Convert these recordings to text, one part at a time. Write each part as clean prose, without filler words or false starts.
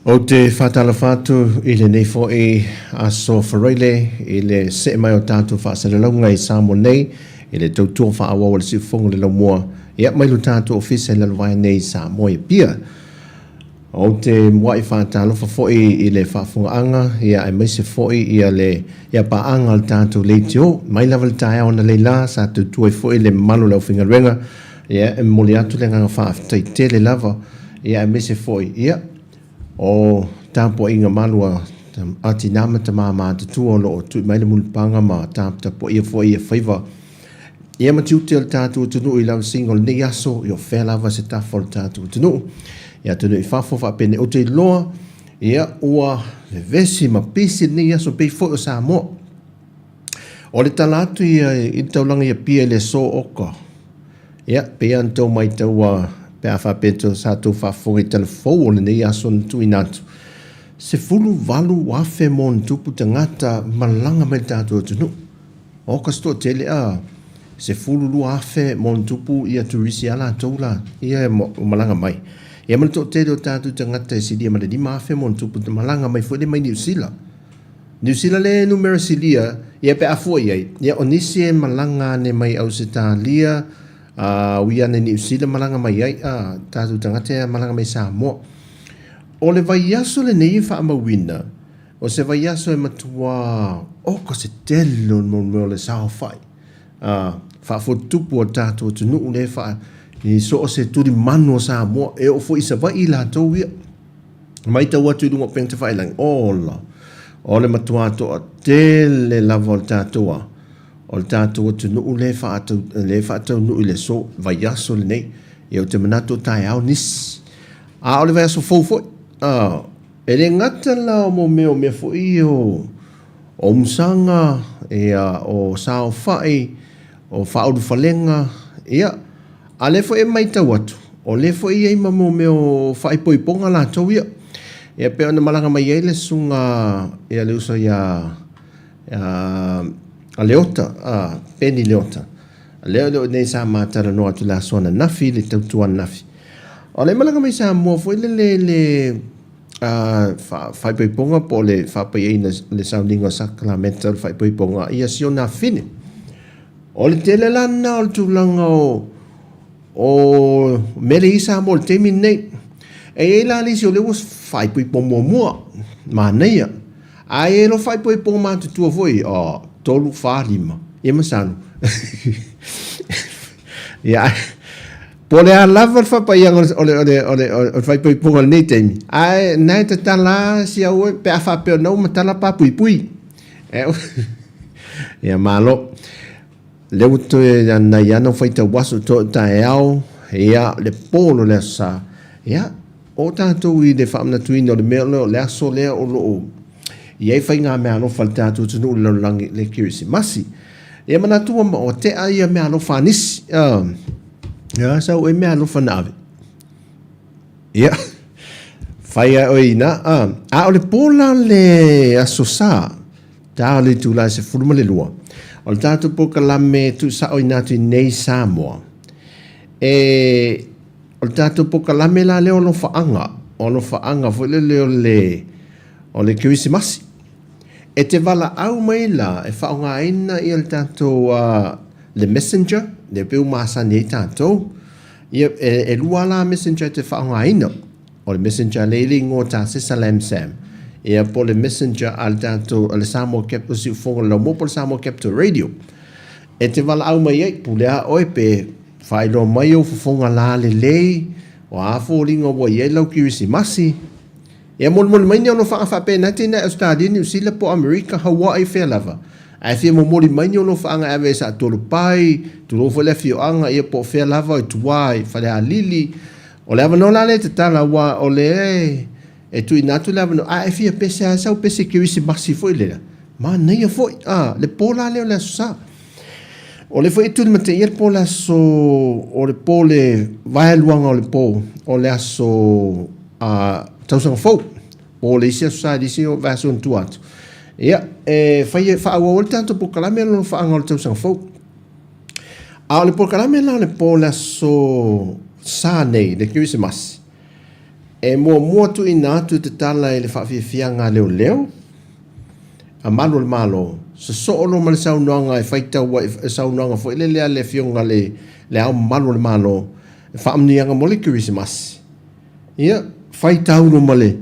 O te whatala whātu I le nei fo e aso whareile I le se mai o tātou whaasaralaunga I Samoa nei I le tautua whaawa le siufonga le laumua Ia mai lu tātou ofisa le lawai nei Samoa I pia O te mwai whaatalo whafoi I le whaafunga anga Ia ai mai se foi Ia le Ia pa anga le tātou le teo Mai lava le tae ona le la Sa tautua I foi le malu lau whinga renga Ia e moli atu le nganga whaaftai te le lava Ia ai mai se foi Ia O tampo inga malua ati nama ta mama te tua lo tu mai le mulpanga ma tampo po ia fo ia faiva ia ma tiu tel tatu tunu I lau single ne yaso yo felava se tafol tatu tunu ia tunu I fafo fa pene o te loa ia ua le vesi ma pisi ne yaso pe fo o Samoa o le talatu ia I taulanga ia pia le so oka ia pe anto mai taua pe afa peto sa tu fa fo I telefone ne ya son tu inatu se fulu valu wafe mon tupu tangata malanga me tatu tunu o kasto tele a se fulu lu afe mon tupu ia turisi ala tola ia malanga mai ia man to tele tatu tangata si dia ma di mafe mon tupu malanga mai fo de mai New Zealand le numero silia ia pe afo ia onisi malanga ne mai Australia wia ne New Zealand malanga mai ai tatu tangata malanga mai Samoa o le vai aso le nei fa mawina o se vai aso e matua o ko se telo mo le sao fai fa fo tupu o tatu tunu le fa ni so se tu di mano Samoa e o fo isa vai la to wia mai ta watu dungo peng te fai lang ola o le matua to tele la volta toa o le tātou atu nuu le whaatau nuu le so vai aso le nei e o te manato tai au nis o le vai aso fōfoi e le ngata lao mo meo mea fōi o msanga o sao whai o whaoru whalenga a le fōi e mai tau atu o le fōi e ima mo meo whai poiponga la tau ia e pe ona malanga mai e le sunga e le usa a leota peni leota leo nei sa matara no atu la sona nafi le tautua nafi o le malanga mai sa mo foi le fai poiponga po le whapai le soundinga sacramental fai poiponga ia sio na fine o le tele lana o le tūlanga o mere isa mo le temi nei e la lisi o le was fai poiponga mua ma neia Ai e lo fai poi po ma tu foi tolu fa lima. Ia masanu. Ia pole a lava fa pa ia ole fai poi po nei temi. Ai nai te tala si au pe a fa pe no matala pa pui. Ia malo. Leu to na ia no fai te waso to ta eau. Ia le polo le sa. Ia o tātou I le whaamna tuina o le mea le aso lea o loo. I ei whai ngā mea no whal tātou tunu le langi le kirisi masi. Ia mana tua ma o te aia mea no whanisi. Ia sau e mea no whanave. Ia. Whai a oi na. A o le pola le aso sa. Tā o le tūla se furuma le lua. O le tātou poka lame tu sa oi nātu I nei Samoa. O le tātou poka lame la leo no whaanga. O no whaanga fo le leo o le kirisi masi. E te wala au mai la e whaonga aina I le tātou le messenger. Le peu māsani I tātou. E lua la messenger te whaonga aina. O le messenger leili ngō tā se Salam Sam. E po le messenger al tātou le Samoa Capital si ufonga lau mo po le Samoa Capital Radio. E te wala au mai ei pulea oi pe whaelo mai o fufonga la le lei, o a fōringa wa iei lau kirisi masi. E mon mai ni ono whape na tēnei Australia New Zealand po Amerika Hawaii whea lava. A whia mori mai ni ono whaanga awe sa tolu pai, tulu whale whio anga ia po whea lava o tuai, whale a lili. O le awa no la le te tala wa o le e tui natu le awa no, a whia pese a sau pese kirisi masi fo ilera. Ma neia fo, le pola leo le sa. O le foi tūli mate ia po le aso, o le po le vaeluanga o le po, o le aso tausanga fau, o le isi aso sa disi o vaso ntu atu. Ia, fai whaaua o le tanto po kalame alo whaanga o le tausanga fau. A o le po kalame alo le po le aso sa nei, le kirisi masi. E mua tu ina atu te tala e le whaafianga leo leo, a malo le malo, se so'olo ma le saunoanga e whaitaua e saunoanga fo ile lea le fionga le au malo le malo e whaamnianga mo le kirisi masi. Ia, whaitauno ma le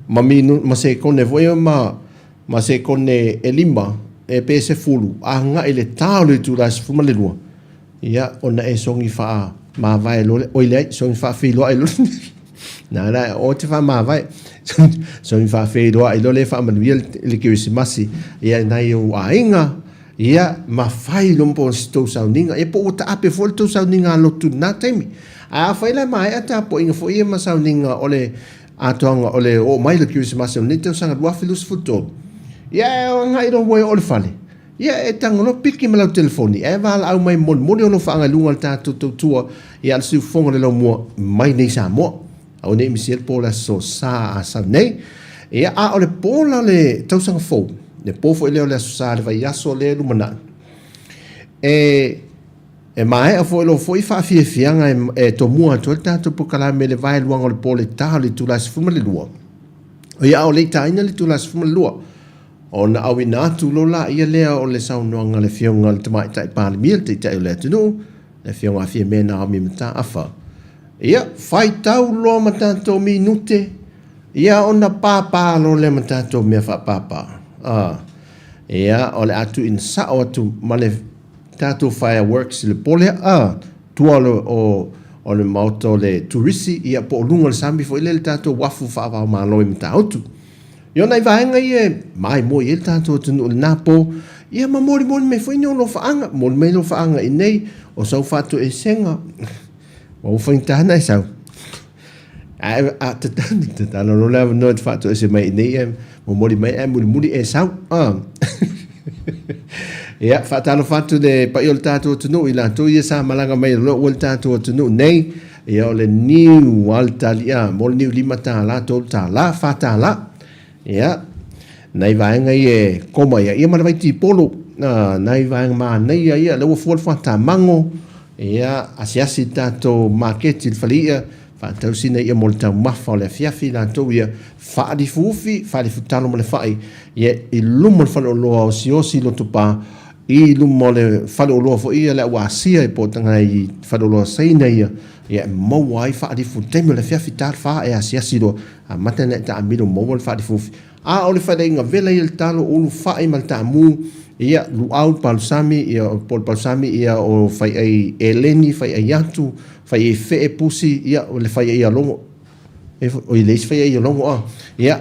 ma se kone voia ma se kone e lima e pe se fulu a nga ile tau le tu la se fuma le lua. Ia, ona e songi wha ma vai lo le oile songi wha whilo ai lo na o te wha ma vai songi wha whilo ai lo le wha manuia le kirisi masi. Ia nai o a inga ia ma whai lompo stou sauninga e po o ta ape fo le tau sauninga lo tu na teimi a whaila mai ata po inga fo ia ma sauninga o le atoanga o le o mai le kirisi masi o ne tau sanga lua filus futol. Ia o ngai ro woi o le whale. Ia e tango no piki ma lau telefoni e wala au mai mon moni o no whaanga lunga le tātou tautua ia al siu fonga le lau mua mai nei Samoa. Au nei misiel po la so sa a sa nei. Ia a o le pola le tausanga fau. Le pofo e leo le aso sa le vai aso le lumana. E mai a fo e lo fo I wha fie fianga e to mua to le tātou po kalame le vai luanga o le po le taha le tula se fuma le lua. O ia o le taina le tula se fuma le lua. O na awi nā tūlo la ia lea o le saunoanga le fionga le tamai tai pāle mia te tai o le atunu. Le fionga fie mena a mi mata afa. Ia, whai tau loa matato minute. Ia, o na pāpā lo le matato mea wha pāpā. Ia, o le atu in sa o atu ma le tātou fireworks le pole. Tua o le mauto le turisi. Ia, po lunga le sambi fo ile le tātou wafu whaavau maa loi mata autu. Ia, nai vaenga ia, mai mo ia le tātou tunu le napo. Ia, ma mori me fo ino lo whaanga. Mori me lo whaanga I nei. O sau whatu e senga. O whaintana e sau. A te tana no lewa no te whatu e se mai nei e mo mori mai e muri e sau. Ia, whatalo whatu le pa i o le tātou tunu I lantou ia sa malanga mai lo o le tātou tunu nei. Ia o le niu altalia, mo le niu lima tā la tō tā la, whata la. Ia, nai vaenga I e koma ia, ia marawai ti polo. Nai vaenga maa nei ia, lewa fual whata mango. Ia, asiasi tātou marketi whalia, whātau sina ia mo le tau mafa o le fiafi tātou ia whaari fufi, whaari futalo mo le whai, ia I lumo le whalo loa o si loto pā, I lumo le whalooloa fo ia le wasia I po tanga I whalooloa seina ia mau ai whaarifu temi le whiawhi tār wha e asiasi roa a matane ta amiro mau le whaarifufi a o le whainga vela I le talo ulu whae mal ta mu ia luau palusami ia pol palusami ia o whai ai eleni whai ai atu whai ai whee pusi ia o le whai ai alongo o I leis whai ai alongo ia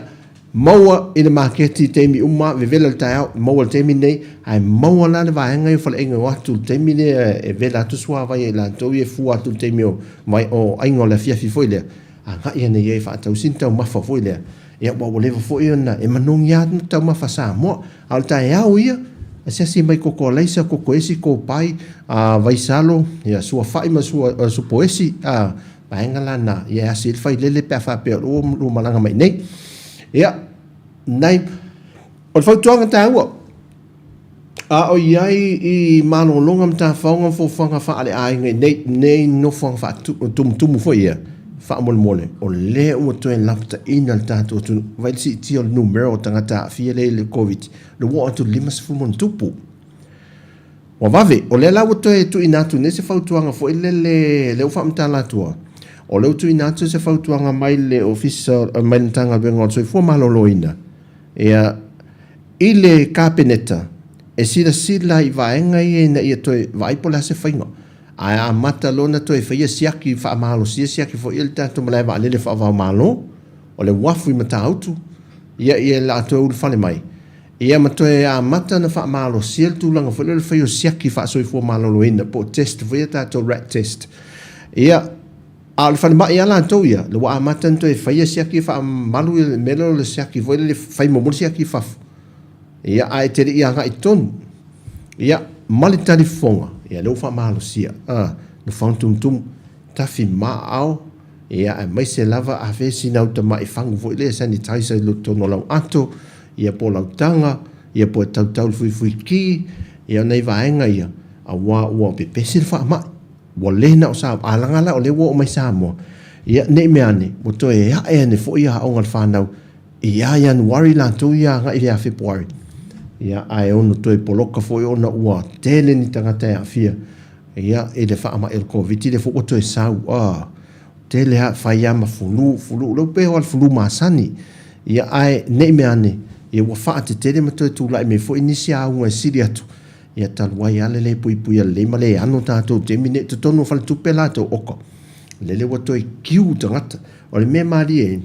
maua I le maketi temi uma vela le taiao maua le temi nei ai maua la le vaenga I whale inga watu le temi ne e vela atu sua vai e la tau e fu atu le temi o mai o aingo le fiafi foi lea a ngai ane iei whaatau sintau mafa foi lea ia wawa lewa foi ona e manongi atu tau mafa Samoa al taiao ia Sesi mai koko leisa koko esi ko pai vai salo ia sua fai ma sua supoesi vaenga la na ia asil fai lele pe fa pe o malanga mai nei ia nai o fautuanga taua o iai I malolonga mta faunga fo fanga fa ale ai nei no fanga fa tum fo ia fa mole o le o to en lapta ina tato tu vai si ti o numero tangata fia le covid le wo to limas fu mon tupu o vave o le la o to tu ina tu ne se fautuanga fo le o fa mta la tua o le tu ina tu se fautuanga mai le officer mai tanga bengo so fo maloloina ia ile kapeneta e sila I vaenga I na ia to vai pola se fainga a mata lona to e fai siaki fa malo siaki fo il tanto mala va le fa va malo o le wafu mata autu ia la to ul fale mai ia mato e a mata na fa malo sil tu langa fo le fai siaki fa so fo malo loina po test fo ta to rat test ia al fale mai ia la to ia le wa mata to e fai siaki fa malo melo le siaki fo le fai mo siaki fa ia ai te ia ga iton ia mali talifonga ia lo fa malo sia no fantum tafi mau ia mai se lava a vesi na uta mai fangu vo le sanitizer lo tono la ato ia po la tanga ia po tau fui ki ia nei vaenga ia a wa pe pesil fa ma wo le na sa alanga la o le wo mai sa mo ia nei me ane mo to ia ne fo ia o ngal fa na ia January la to ia ga ia February ia ai ono to e poloka foi ona ua tele ni tangata ia fia ia ele fa ama el covid le fo to e sau tele ha fa ia ma fulu lo pe wal fulu masani ia ai nei me ane ia wa fa te tele ma to tu la me fo inisia un siriatu ia tal wa ia le pui le male ano ta to te mine to tono fal tu pela to oko le wa to e kiu tangata o le me mali e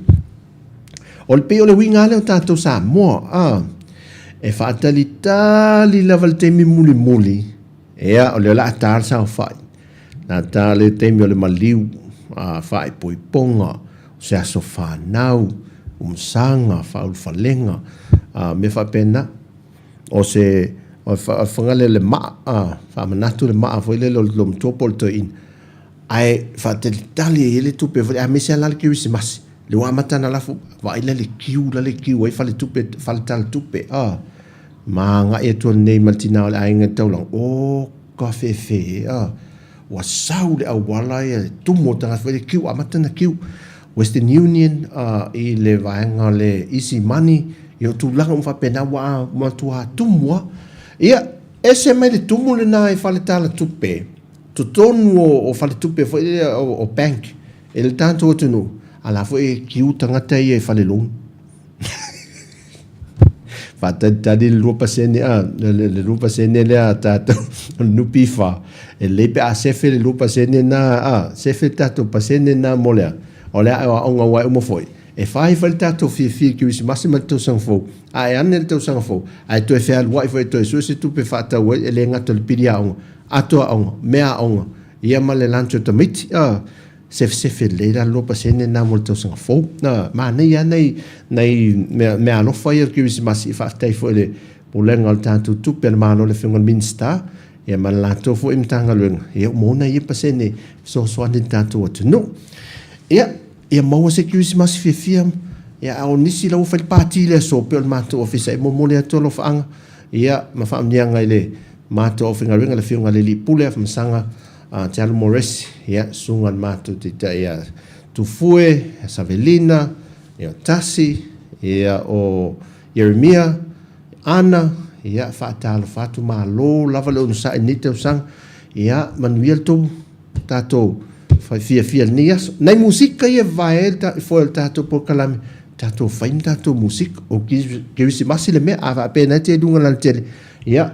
o le pe o le winga le ta to sa mo e whaatalitali lava le teimi muli ea o le la atar sao whai na ta le teimi o le maliu whai poiponga se aso whanau umsanga whaulfalenga me whapena o se whangale le maa whamanatu le maa foi le lo mtopol to in ai whaatalitali ele tupe a mese alala kiwisi masi le wamatana lafu waila le kiu ai whale tupe whale tala tupe ma nga e to nei maltina le ainga taulang o ka fe wa sau le awala e tumo tanga fe kiu amatana kiu Western Union I le vaenga le easy money yo tu langa umfa pena wa ma tua tumwa ia ese mai le tumu le na e fale tala tupe tu tonu o fale tupe fo o bank el tanto o tunu ala fo e kiu tangata e fale long fata tadi le rupa sene le rupa sene le tato nupi fa e le pe a sefe le rupa sene na sefe tato pasene na molea ole a onga wa mo foi e fai fal tato fi ki wis massima to sang fo ai an to sang fo ai to fe al wa fo to so se tu pe fata we le ngato le pidia on ato on mea on ia male lancho to mit se le la lopa sene na molto sang fo na ma nei me alo fai ki wis massi fa tai fo le polenga al tanto tu per mano le fingal minsta e ma la to fo imtanga lung e mo na ye pasene so ande tanto no ia mau se kiusi mas fiam ia o nisi la ufal party le so pe mato office mo mo le to lo fanga ia ma fa mnianga ile mato ofinga ringa le fiunga le li pule fa msanga Charles Morris ia sungan mato tita ia tu fue Savelina ia Tasi ia o Jeremia Ana ia whaatalo whatu malo lava leo nusa ni te usang ia manuia tu tato fai fia ni aso nei musika ia vai ta foi tato por kalame tato fain tato musik o ki si masile me ava pena te dunga lan tele ia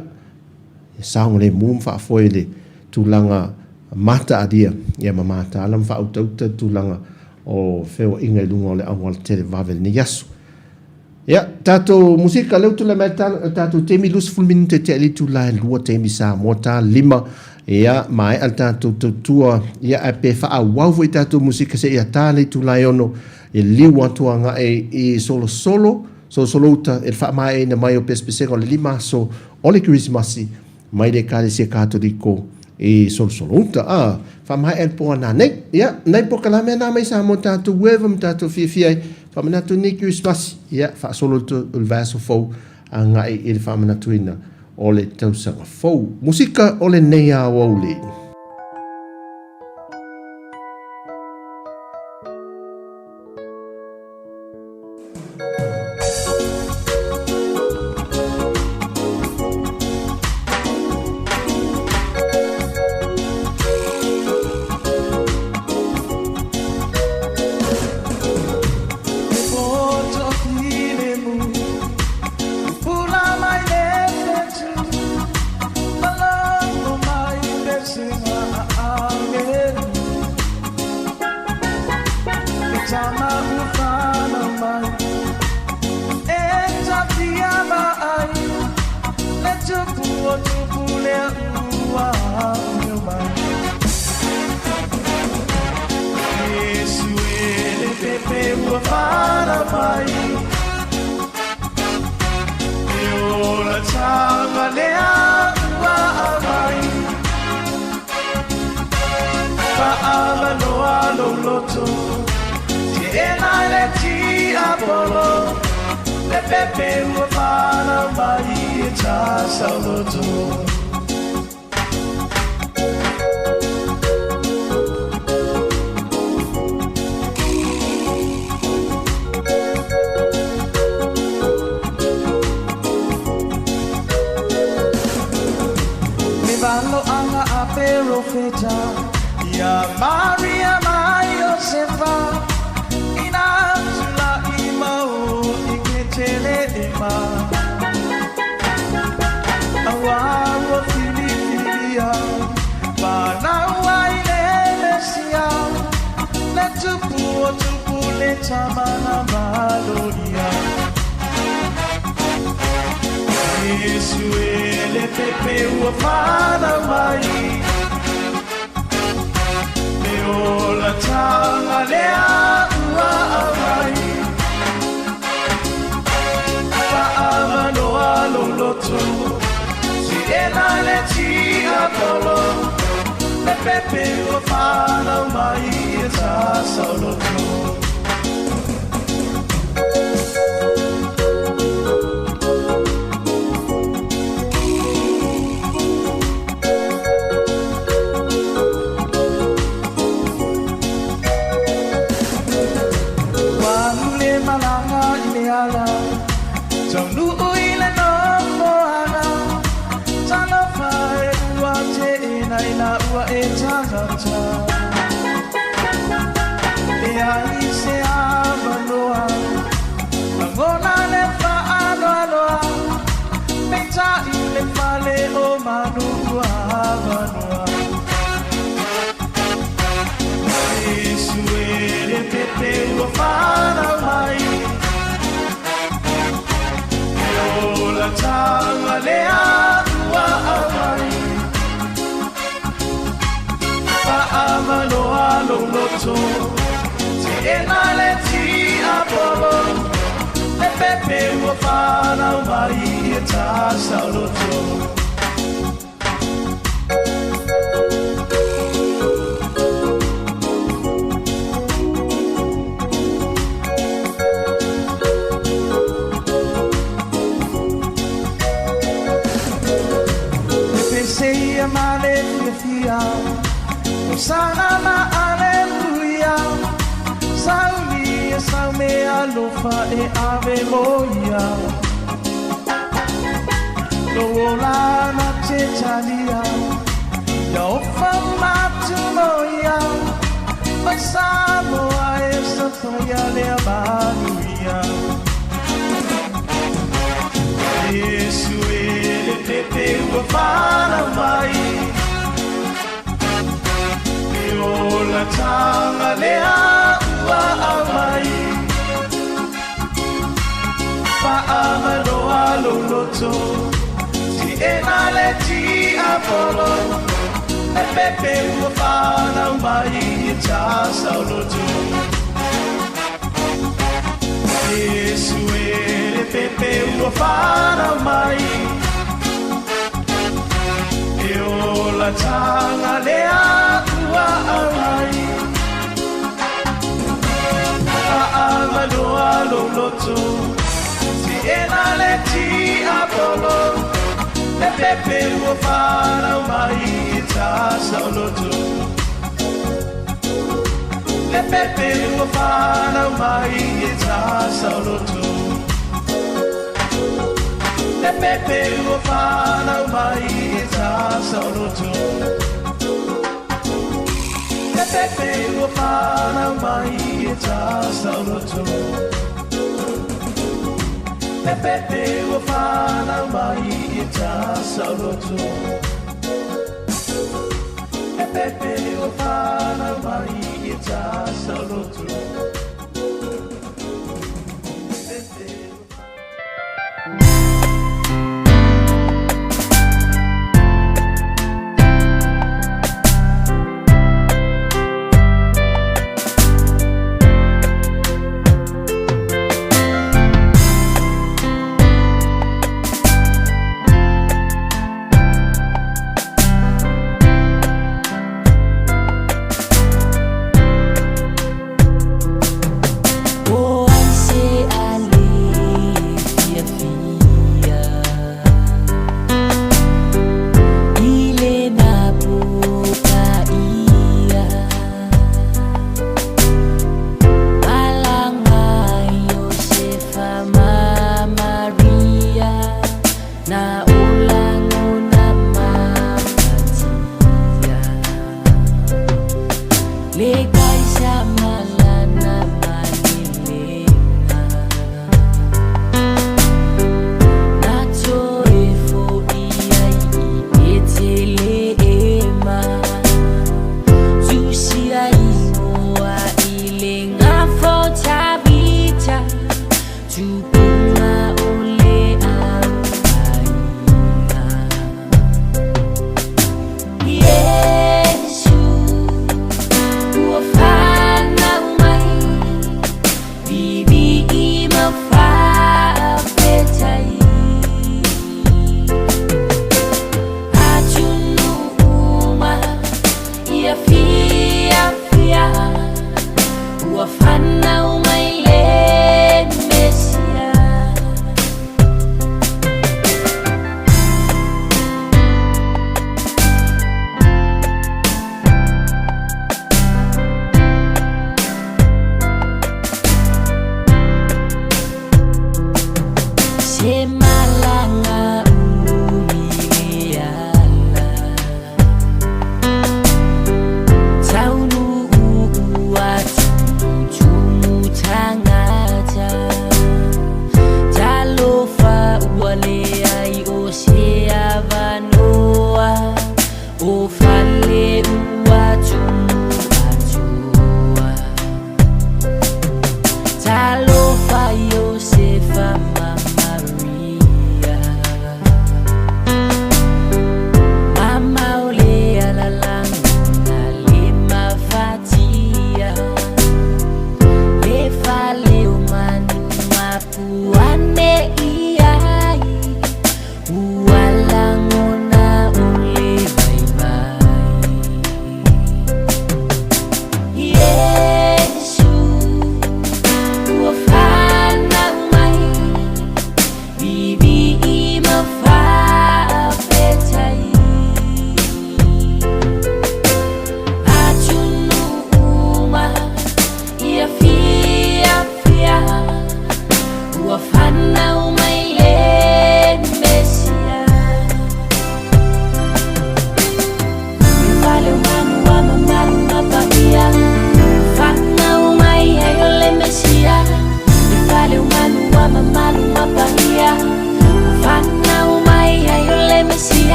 saung le mum fa foi le tulanga mata adia ia mamata alam fa auta tulanga o feo inga lunga le awal tele vavel ni aso ia tato musika leu tu le metal tato temi lus full minute te ali tu la lua temi sa mota lima ia mai al tato tua ia ape fa awau foi tato musika se ia tale tu la ono e liu atu anga e solo uta e fa mai na mai o pespesego le lima so ole Christmasi mai de kale se katoliko e solo uta fa mai el po na nei ia nei po kala me na mai sa mo tato wevam tato fia fa mana tu ni Christmas ia fa solo tu il verso fo anga e fa mana tu ina ole tau sanga fo musika ole nei a wole Lolana Titalia, no Famatumoya, but Samoa is a Toya Banuia. Yes, we Pepe will find my Ola Tanga Lea Amai Paamaloa Loloto Enaleti Apollo, e Pepe Wafana Mai Tasauloto. Yesu, Pepe Wafana Mai, Eola Tanga Lea Amai, Paamaloa Loloto, Enaleti Apollo. Pepe will find out my Tasauloto. Pepe will find out my Tasauloto. Pepe will find out my Tasauloto. Pepe will find out my Tasauloto. Pepe will find out my Tasauloto. Pepe will find out my Tasauloto.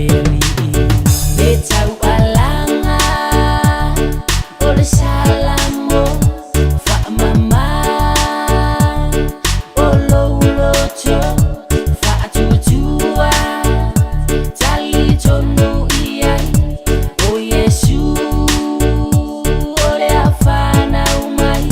leli le tau alanga o le salamo fa mama o lo loto fa tutua tali tonu iai o Yesu o le afana umai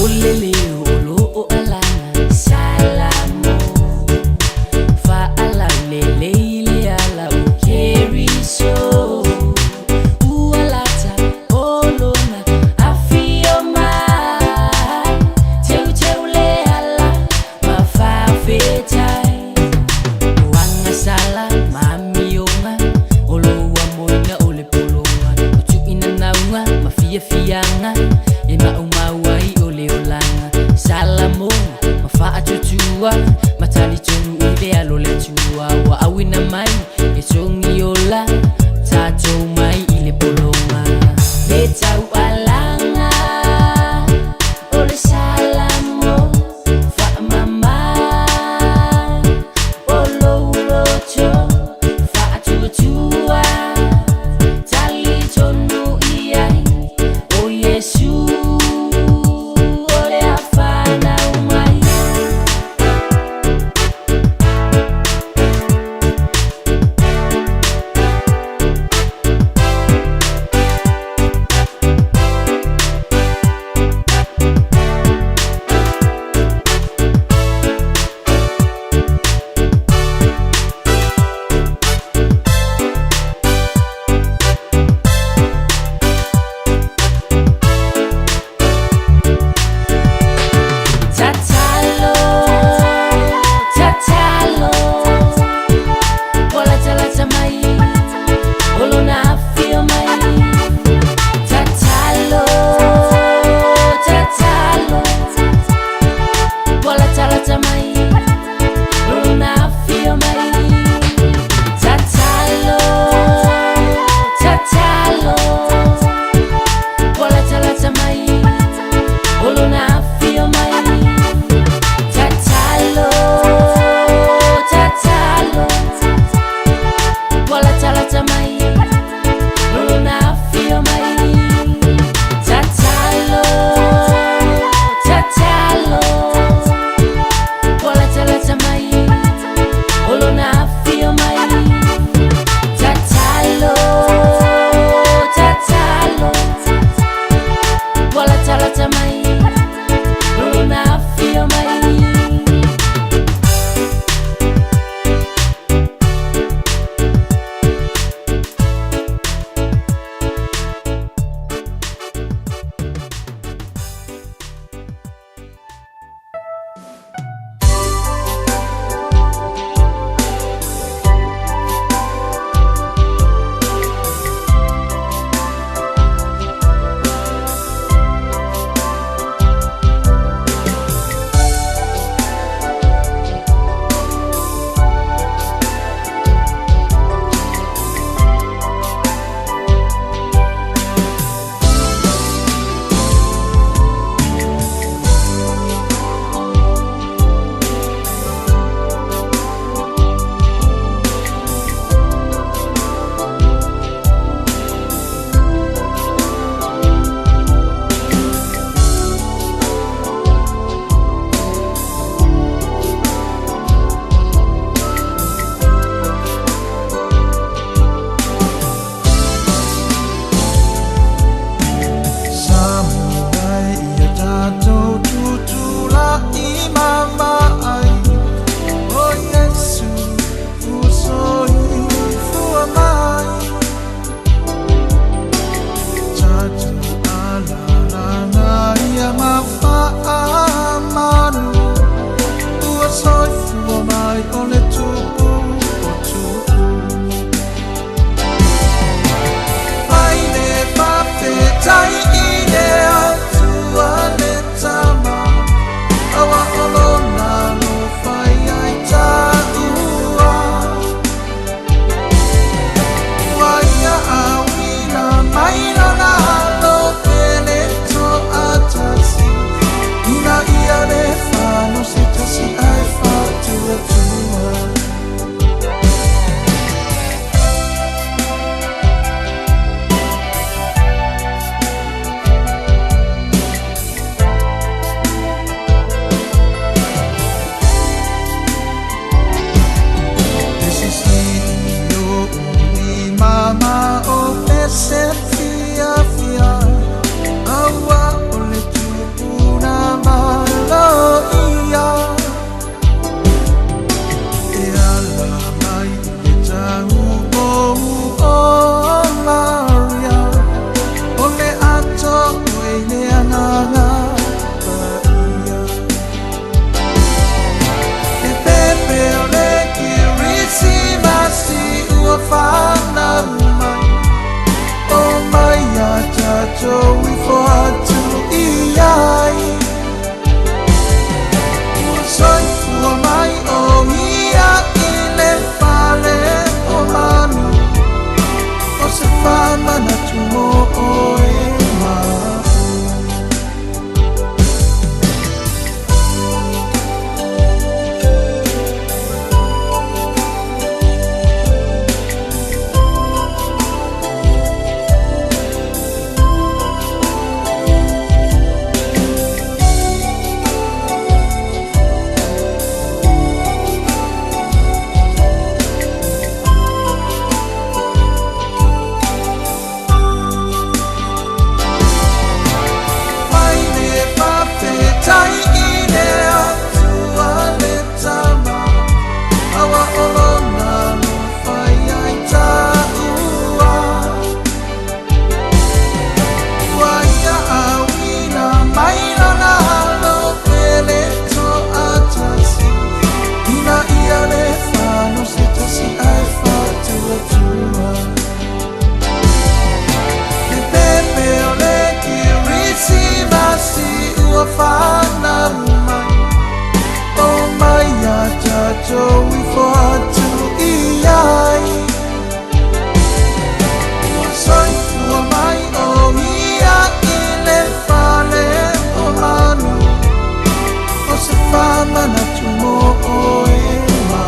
Olele olo o alana salamo fa ala lele ile ala o keriso ualata olona afioma teu le ala ma fa fetai wanga sala mamionga olo wa moina ole polonga o tu ina naunga ma fianga e ma umawai ole olanga salamo ma fa tutua matali tonu ile alo le tua wa awina mai e songi ola tato mai ile polonga le tau alanga ole salamo fa mama olo loto fa tutua tali tonu iai o Yesu o le afana umai Joey for to EI. Soy for my own ile pale o manu o se fama na tumo o ema. Joey for to EI. Soy for my own ile pale o manu o se fama na tumo o ema.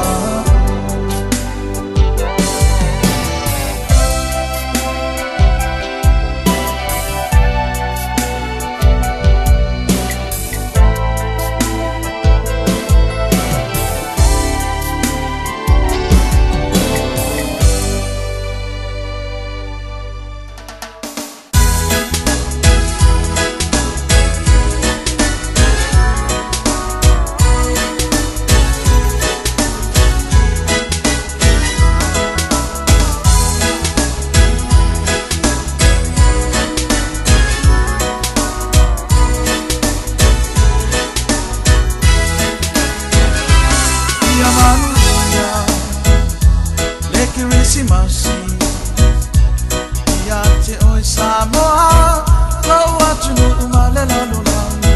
Samoa, Tautua tunu umalela lulanga.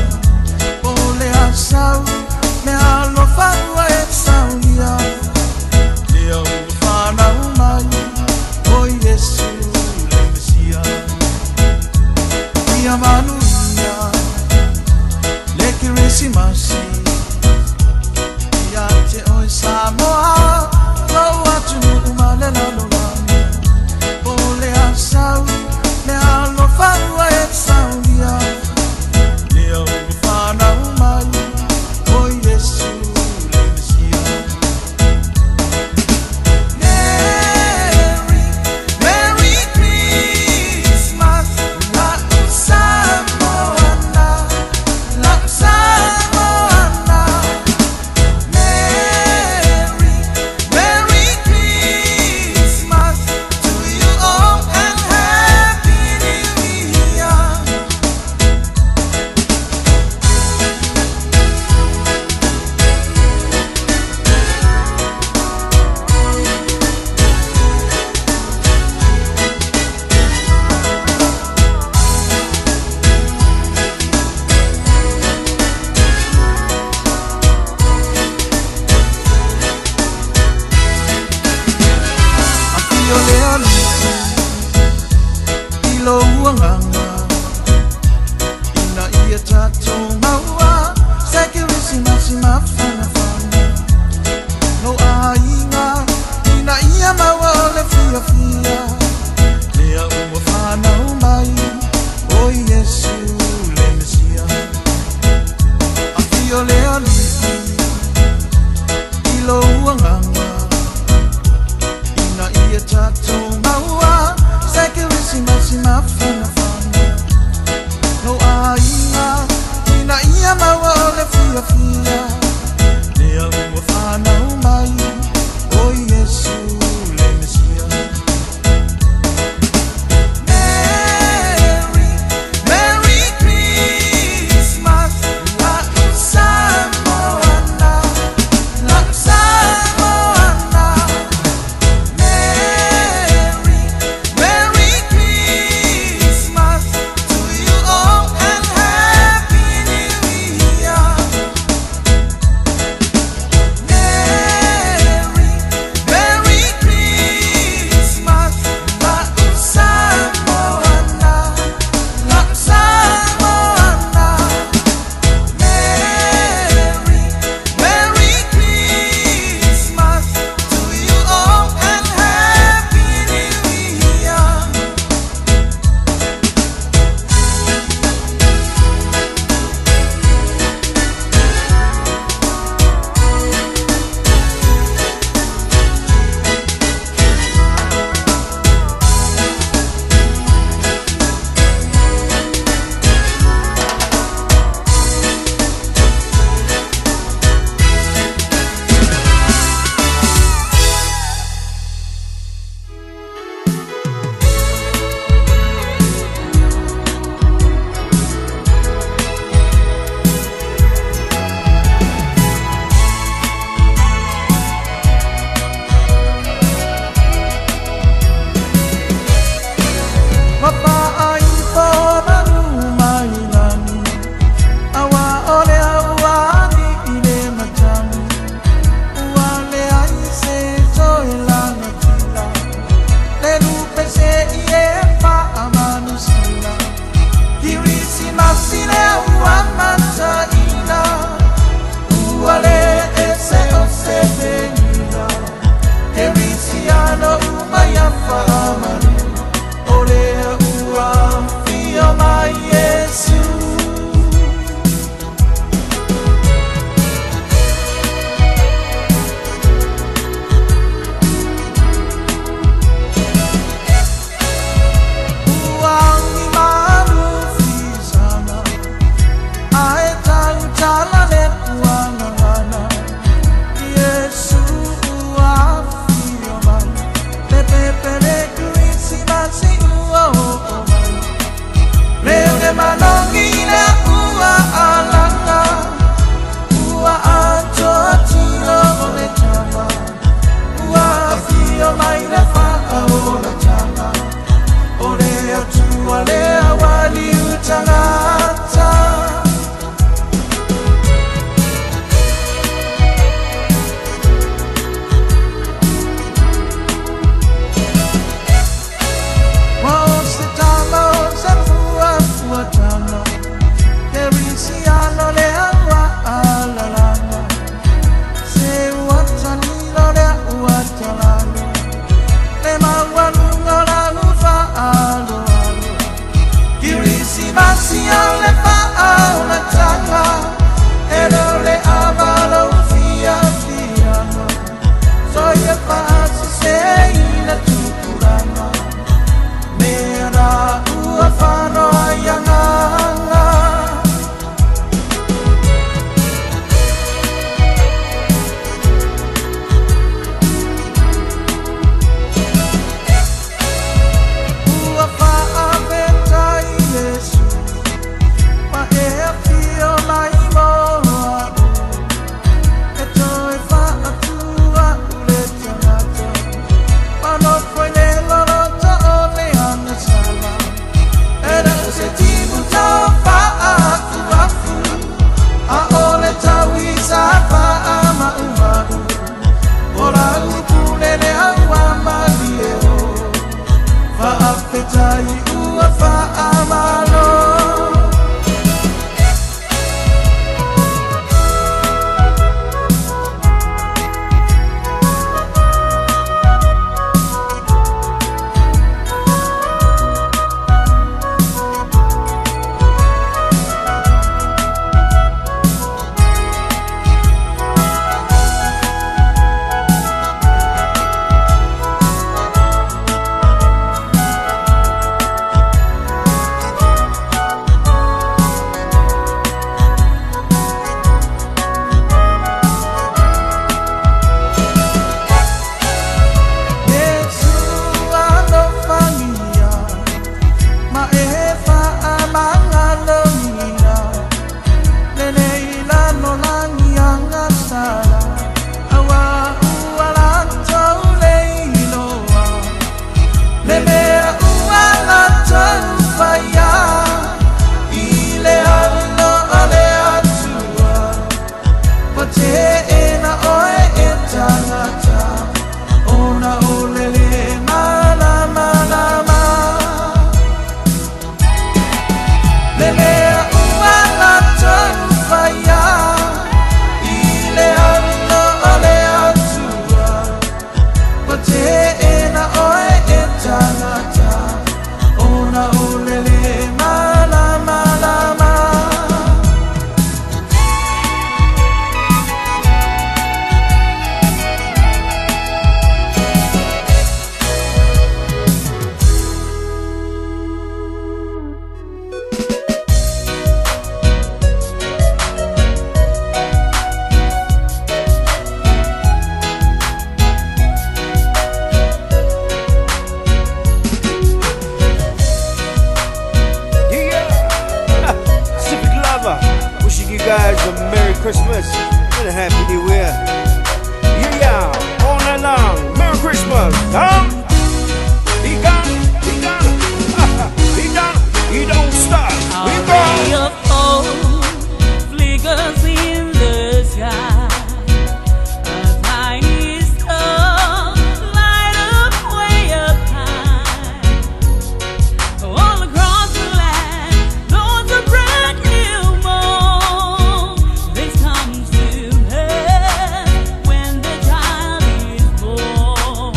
Ole asau, me alofa ua e saulia. Lea ufana umai, o Yesu le Mesia. Ia manuia, le Krismasi. Ia te oi Samoa, Tautua tunu umalela lulanga. Ole asau, me alofa ua e saulia. Lea ufana umai, o Yesu le Mesia. Merry, Merry Christmas, la Samoana, la Samoana. Merry, Merry Christmas to you all and Happy New Year. Afio lea lutu, ilo uanganga. Ina ia tato maua, Krismasi mafana fana. No ainga, ina ia maua ole fia fia. Lea ua fana umai, o Yesu le Mesia. Afio lea lutu, ilo uanganga. Ina ia tato maua, Krismasi mafana fana. No ainga, ina ia maua ole fia fia. Lea ua fana umai, o Yesu le Mesia. Merry, Merry Christmas, la Samoana, la Samoana. Merry, Merry Christmas manongile ua alanga ua atoa tino ole chama ua fio maile faa ola chama ole atua lea wali utangata Christmas and a Happy New Year. Yeah, all night long. Merry Christmas. He gone, he gone, he done, he don't stop. We gone. Flickers in the sky. A tiny star light up way up high. All across the land, Lord's a brand new morn. This comes to earth when the child is born.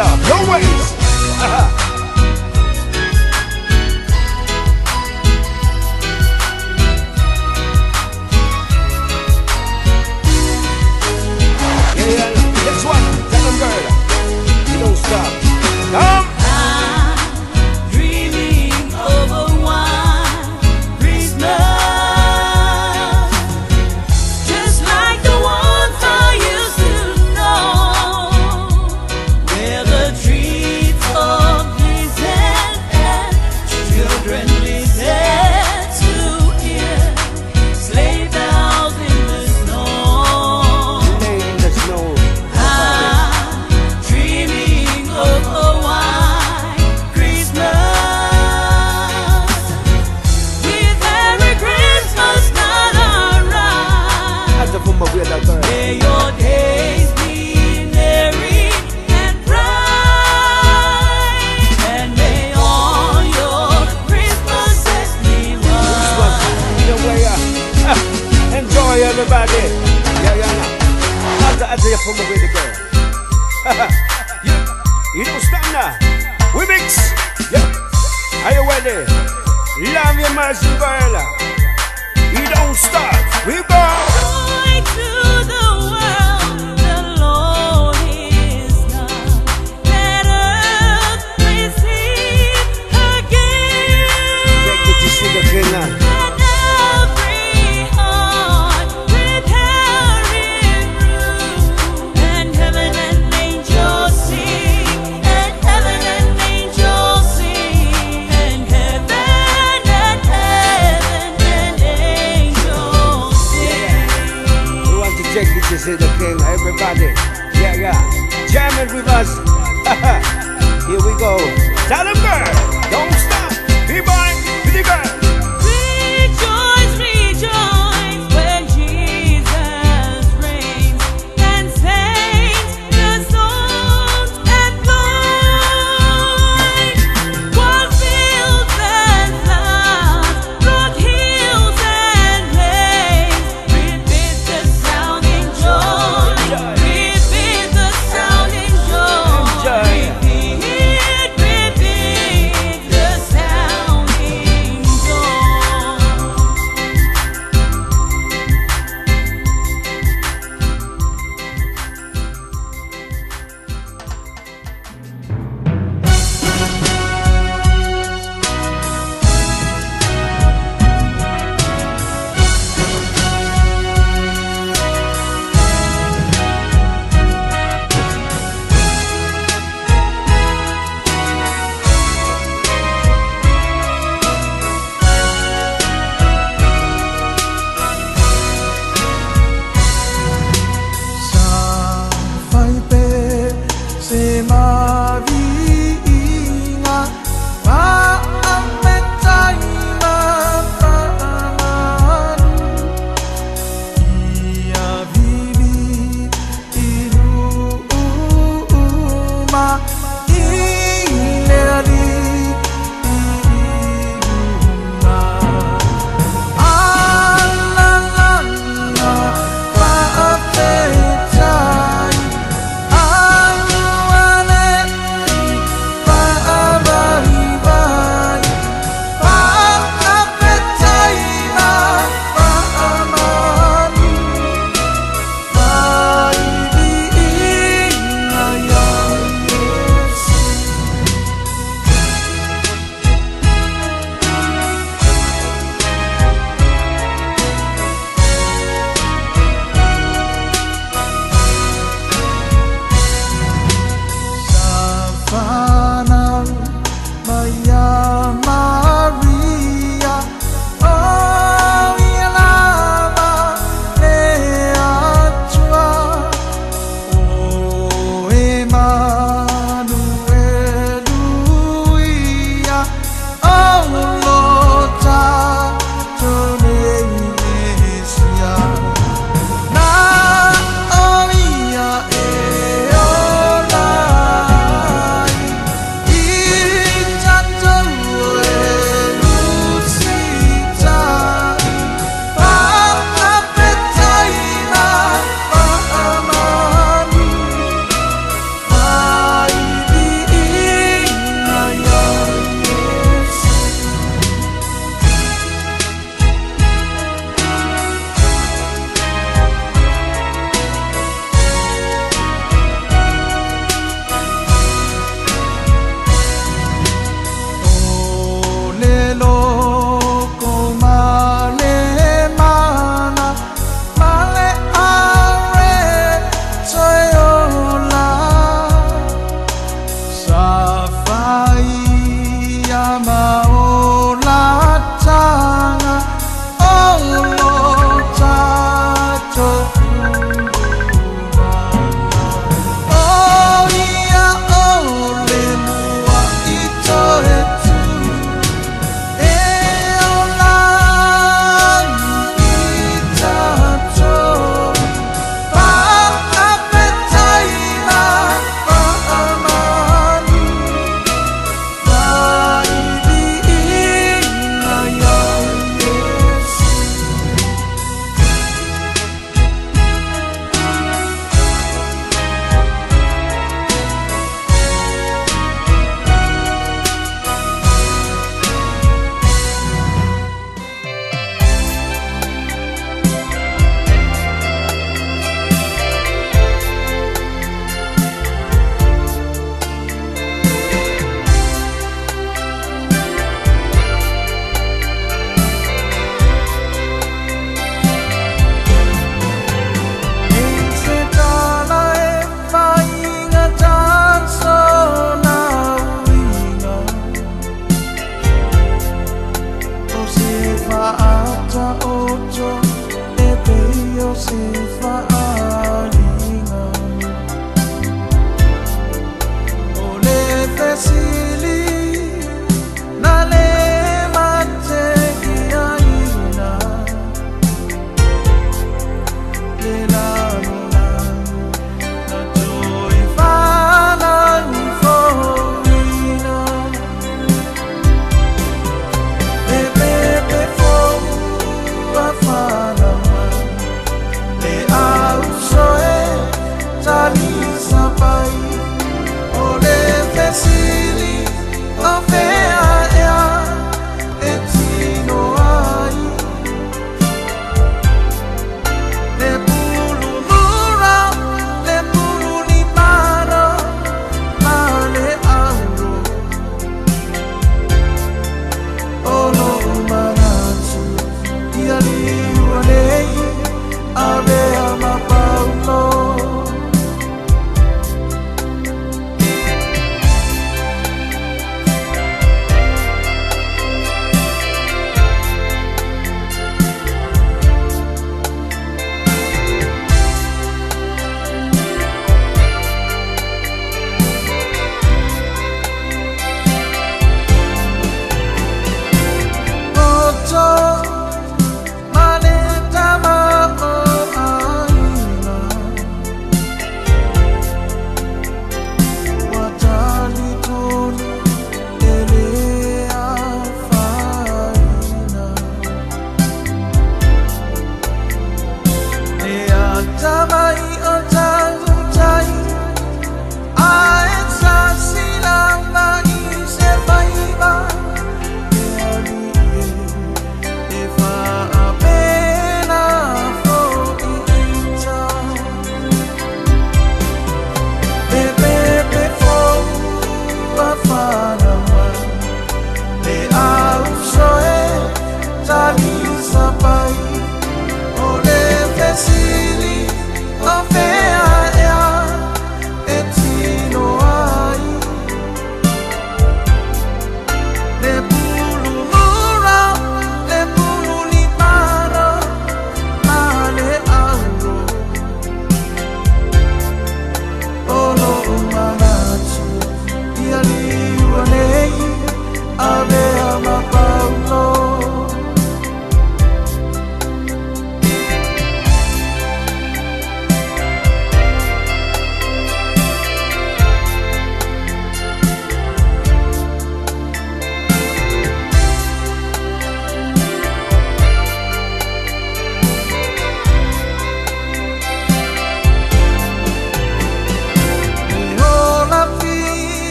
love, no ways. Yeah, next one, tell them girl, you don't stop. Come. I'm dreaming of a white Christmas, just like the ones I used to know, where the trees of listen and children listen to hear sleigh bells in the snow. In the snow. I'm dreaming of a white Christmas, with every Christmas night around. That's the form of weird girl. May your days be merry and bright, and may all your Christmases be white. Either way, enjoy everybody. Yeah, yeah. That's the form of weird girl. You don't stand now. We mix. Yeah. Are you ready? Love your mercy, girl. You don't stop. We go. Joy to the world, the Lord is come. Let earth receive her gift, Take it to see the killer. and every heart prepare in room. And heaven and angels sing, and heaven and angels sing, and heaven and angels sing.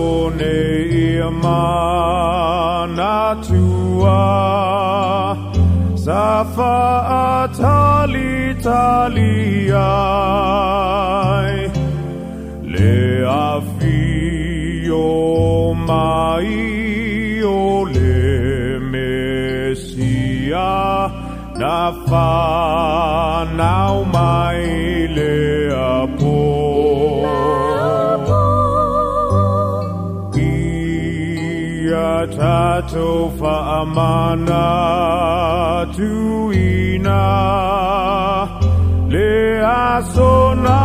sone iamana tua safa atali taliai le afio mai o le mesia na whanau mai le apo ia tatou whaamana tuina le aso na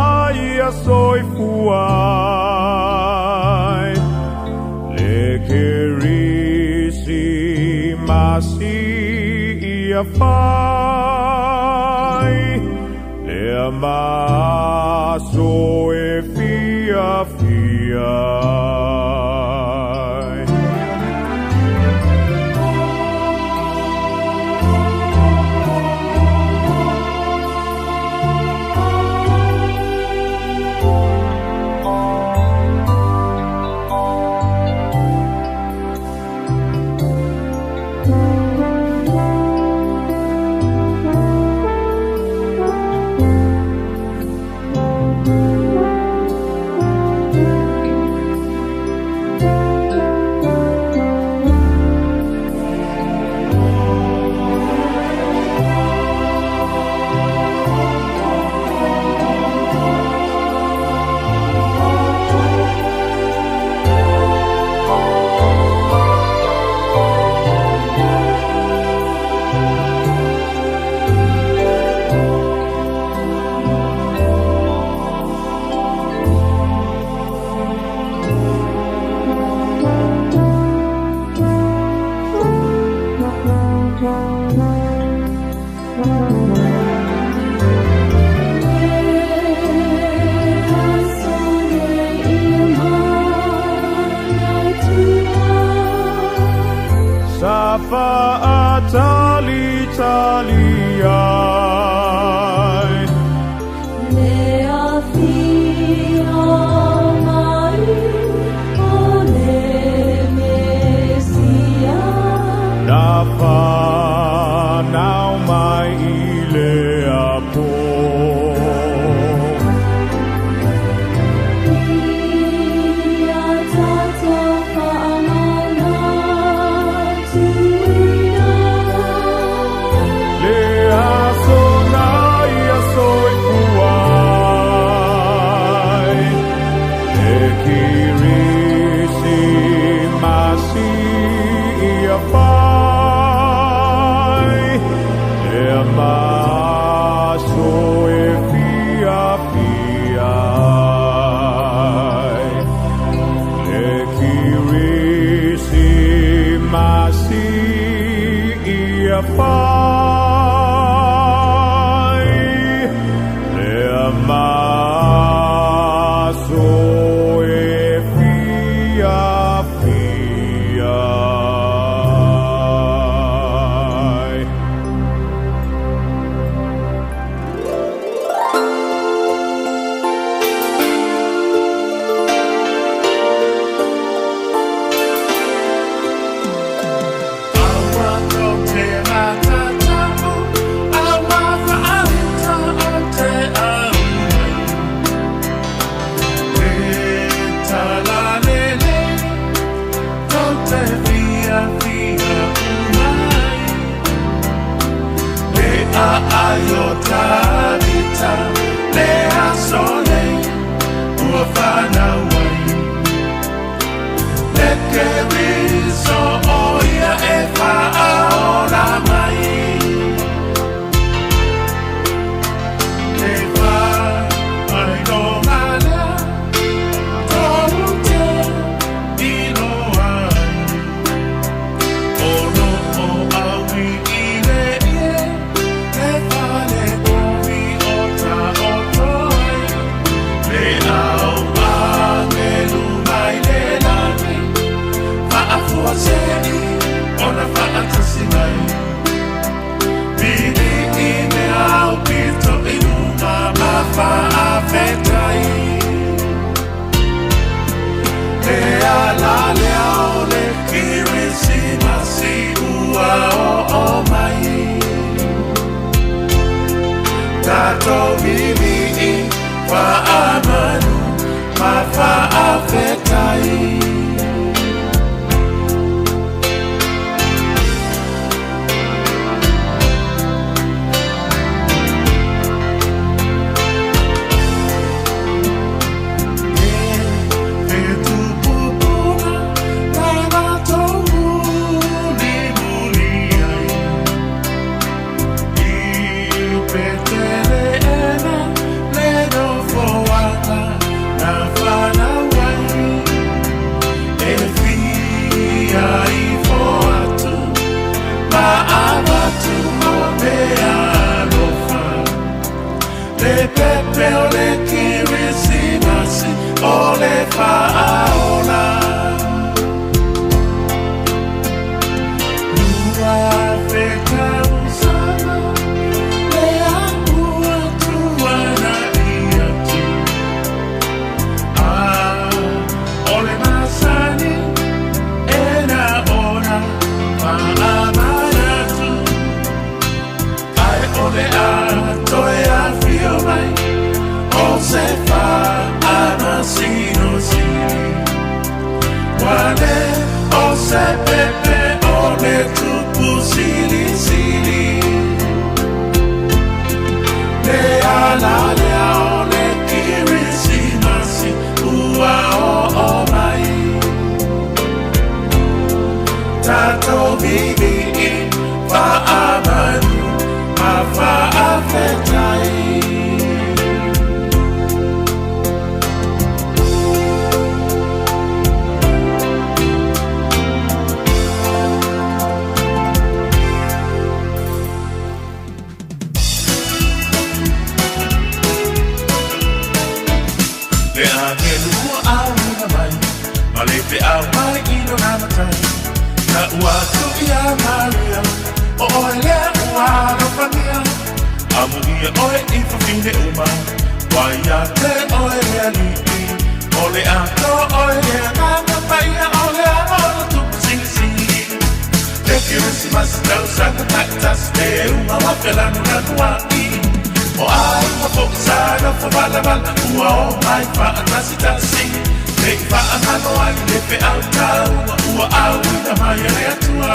ia soifuai le kerisi masi ia fai le amaso e fia fia Safa atali taliai Le afio mai o le mesia na whanau mai i le apo ia tatou whaamana tuina le aso na ia soifuai le kirisi masi ia fai le amaso e fia fia le kirisi masi ia fai le amaso e fia fia mafa'awhetai. Pepe ole kirisimasi ole fa'aola Lua feka usama le angua tuana iatu Ole masani ena ona fa'amanatu Ai ole atoe a fio mai se fa anasino sini Wale o se pepe o le tupu sili sili Le ala le o le kirisi masi ua o mai Tato vivi I fa amanu ma fa afetai Malete au mai ino na matai Na ua tuia maria O oe ua ropania Amu ia oe I fafine uma Waia te oe lea lipi Ole ato oe lea nganga paia Ole a ono tupu sing sing Te kirisi masi tau sanga taktas Te uma wafelanu ranua I O ai mafokisana fa vala vala Ua o mai fa atasi tasi Nei whaangano ai le pe au tau Ua au I na mai ere atua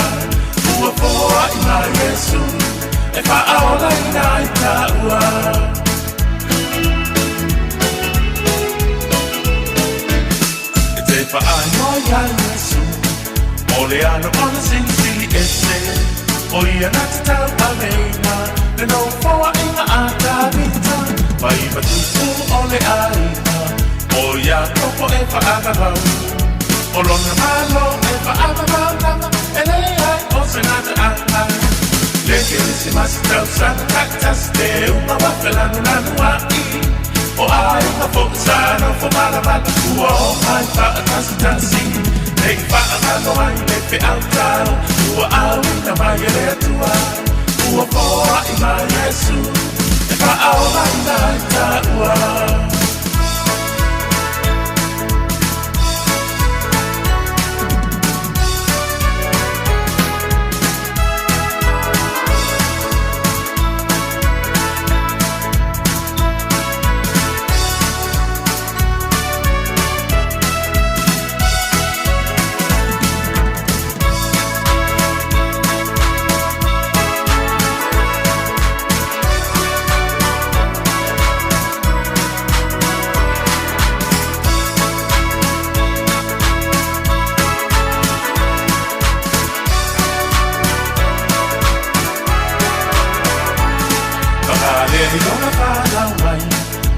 Ua poa I mai Yesu E whaola I na I taua E te whaano ia Yesu O le ano ona sing sili ese O ia na te tau a meina Le no foa I na a tawita Mai matupu o le aina O ia topo e whaagavau O lona malo e whaagavau nama E le ai o se ngata ai Le kirisi masi tau sana kaktas Te uma wafelanu lanu ai O ai ma fokisana fo mala mala Ua o mai whaatasi tasi Le whaagano ai le pe au tau Ua au I na mai ere atua Ua poa I mai Yesu E whaola I na I taua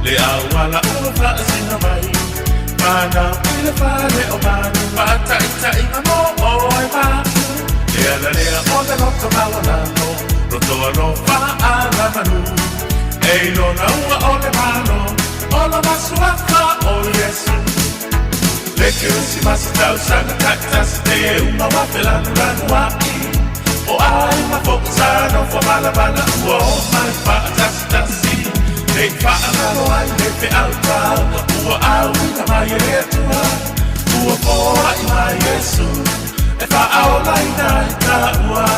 Le awala ua whaasina mai Mana pile whare o manu Pata ita inga no o e manu Lea la lea o te roto mawanano Roto alo whaala manu Eilo na ua o le mano O la masu aka o Yesu Le kirisi masi tau sana kaktas Te uma wafelanu lanu ai O ai ma fokisano fo mala mala Ua o mai whaatasi tasi Nei whaangalo ai le pe au tau Ua au I na mai ere atua Ua poa I mai Yesu E whaola I na I taua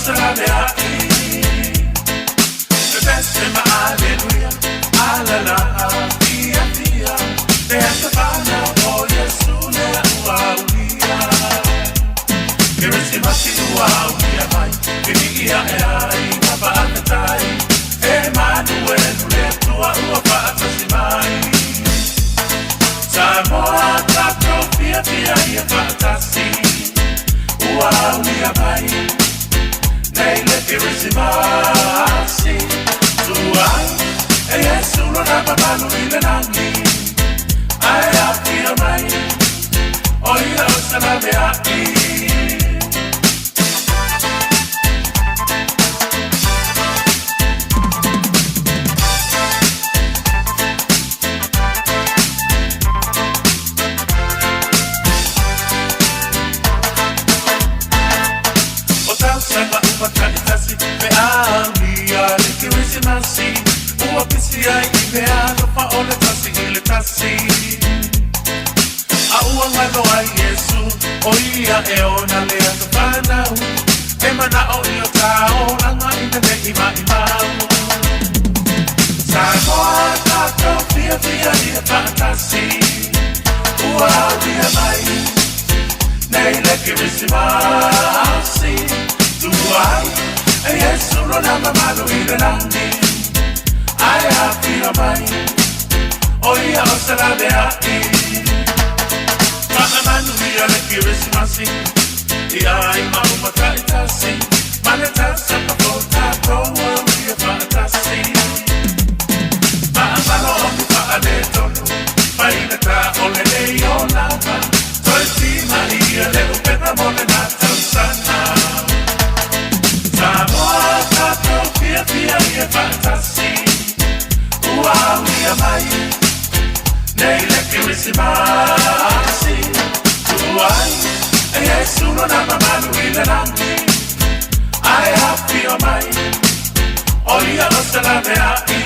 The best in my hallelujah, hallelujah, fia, fia. They have to find out, oh yes, soon uaulia. Kirisimasi uaulia mai, kinigia eai, wapa akatai. Emmanuel, uletua uapa atasimai. Samoa, tato, fia, fia, ia fatasi. Uaulia mai, neile kirisimasi. Tuai, e Yesu lo napa malu ile nani. Ai afia mai, oia o salame ai. Itasi pe alia likirisimasi uapisia ipeano pa ole tasi ile tasi aua ngalo ai Yesu oia eona lea kapanau emana o io tao langa inene ima imau Samoa tato fia fia ia fantasi uaulia mai nei likirisimasi Tuai, e Yesu lo nama malu ile nani. Ai afia mai, oia o salame ai. Mana manu ia le kirisimasi, ia ai mau mataitasi. Mana tasa pa kota toa ia fatasi. Maa malo omi pa ale tonu, paina ka ole lei o lava. Toi tima ia le upena mole na tausana. Samoa, tato, fia, fia, ia fantasi. Uaulia mai, neile kirisimasi. Tuai, e Yesu lo nama malu ile nani. Ai afia mai, oia o salame ai.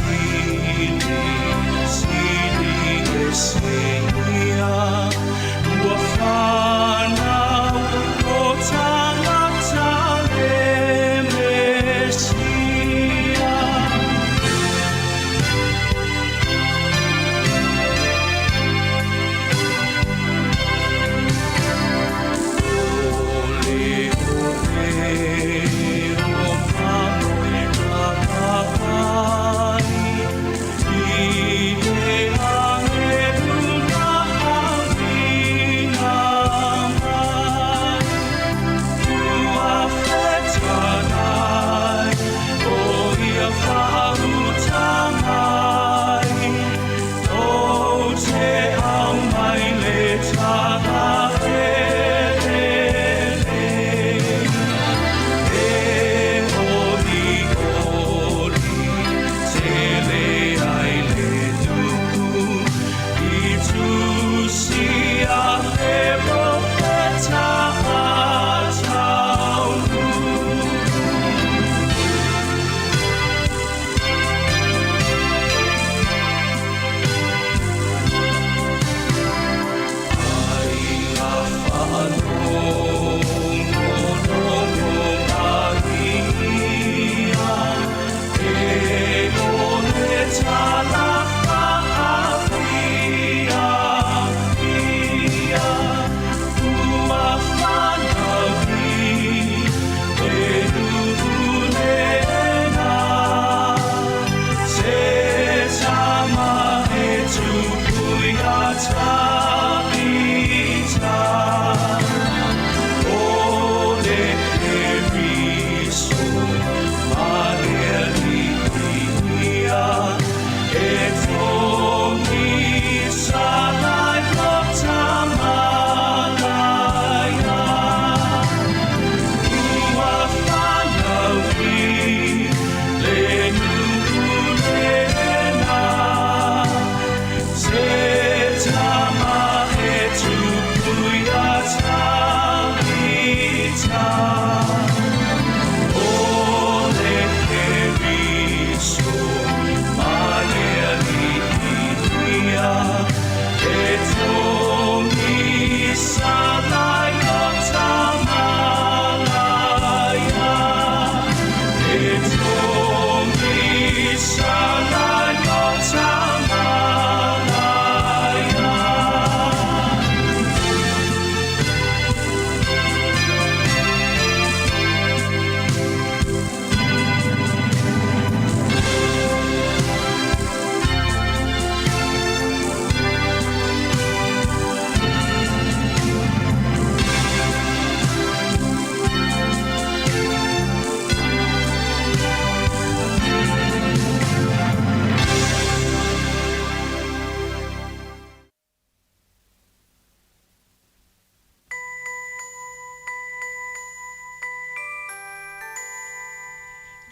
Sini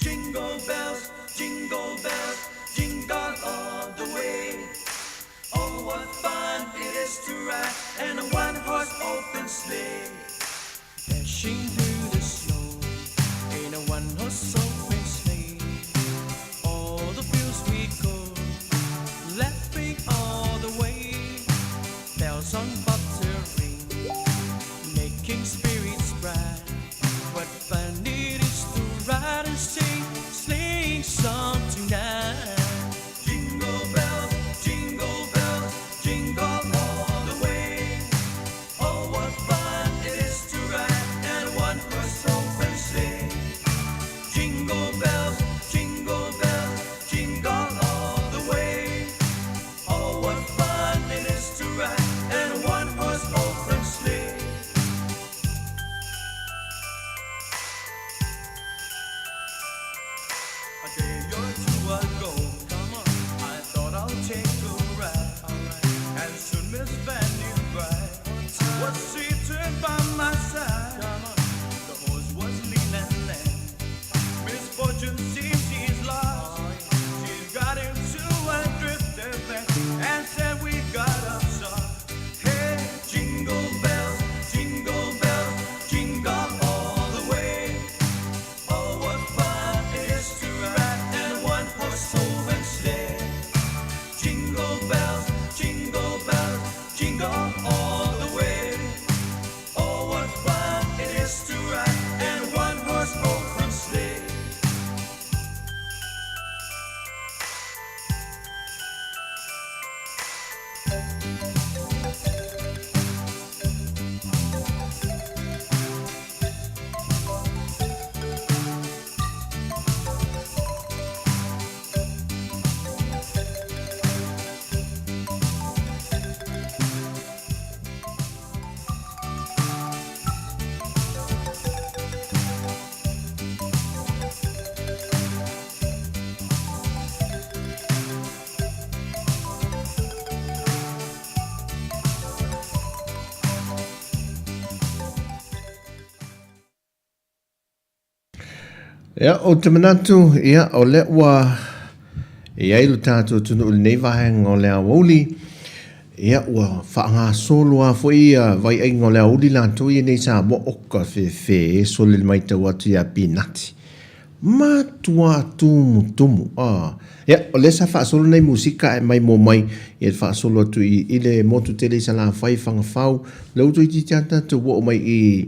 Jingle bells, jingle all the way. Oh, what fun it is to ride in a one-horse open sleigh. Dashing through the snow in a one-horse open sleigh. All the fields we go, laughing all the way. Bells on bobtail ring, making spirits bright. What fun it is to ride and sing sleighing song tonight. Jingle bells, jingle all the way. Oh, what fun it is to ride in a one-horse open sleigh. Jingle bells, jingle all the way. Oh, what fun it is to ride in a one-horse open sleigh. A day or two ago, I thought I'll take a ride, and soon Miss Fanny Bride was seated by my side. The horse was lean and lame. Misfortune seems she's lost. She's got into a drifted bank and said we got up soft. Hey, jingle bells, jingle all the way. Oh, what fun it is to ride in a one-horse open sleigh. Jingle bells, jingle all the way. Oh, what fun it is to ride in a one-horse open sleigh. Ia, o te manatu, ia, o le ua, ia ilu tātou tunu uli nei vahe ngō lea wauli, ia ua whaanga solo a fo ia vai ai ngō lea uli lātou ia nei sā mo oka whewhe, so le mai tau atu ia pinati. Matua tumu, ia, o le sa wha solo nei musika e mai mo mai, ia wha solo atu i le motu tele sa la whai whanga whau, lau tu i ti tata tu wo mai i,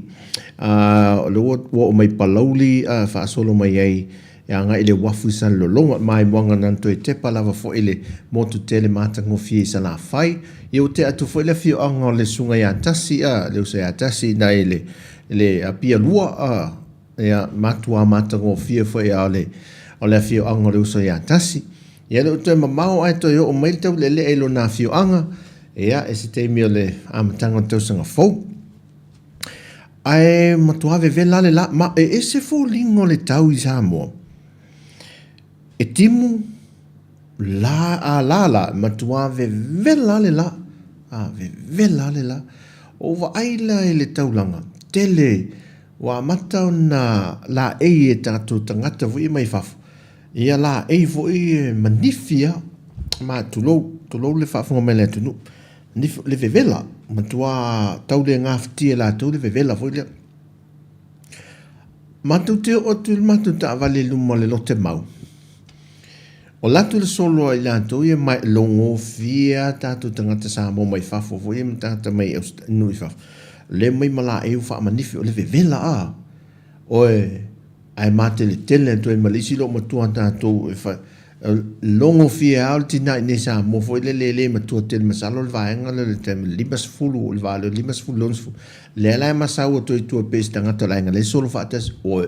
wo mai palauli, wha solo mai ai, ia nga ile wafu sa lolonga mai mwanga nanto e te palawa fo ile motu tele matango fie sa la whai, ia o te atu fo ile fio anga le sunga ia tasi, le usa ia tasi na ile pia lua, ia matua matango fie fo ia o le fio anga le usa ia tasi. Ia le utoe mamao ai to yo o mai tau le elo na fio anga, ia e se te mio le amatanga tau sanga fau. Ai matua ve la le la, ma e se fo lingo le tau i Samoa. E timu la, matua ve la le la, ve la le la, o wa aila e le taulanga, tele, wa matau na la e tātou tangata vo i mai fafu. Ia la e vo i manifia, ma tulou le fafunga mai le tunu. Le vevela, matua tau le ngāwhitia la tau le vevela vo i le. Matau te o tu matau ta avale luma le lote mau. O latu le solo i la tau i mai longo fia tātou tangata sa mo mai fafu vo i mtata mai nui fafu. Le mai mala e ufa manifi o le vevela Oe, ai tele to e malisi lo matua tatou e fa longo fia al tina ne sa mo foi le matua tele masalo le vaenga le te limas fulu le valo limas fulu le la masau to tu pe stanga to la le solo fa tas o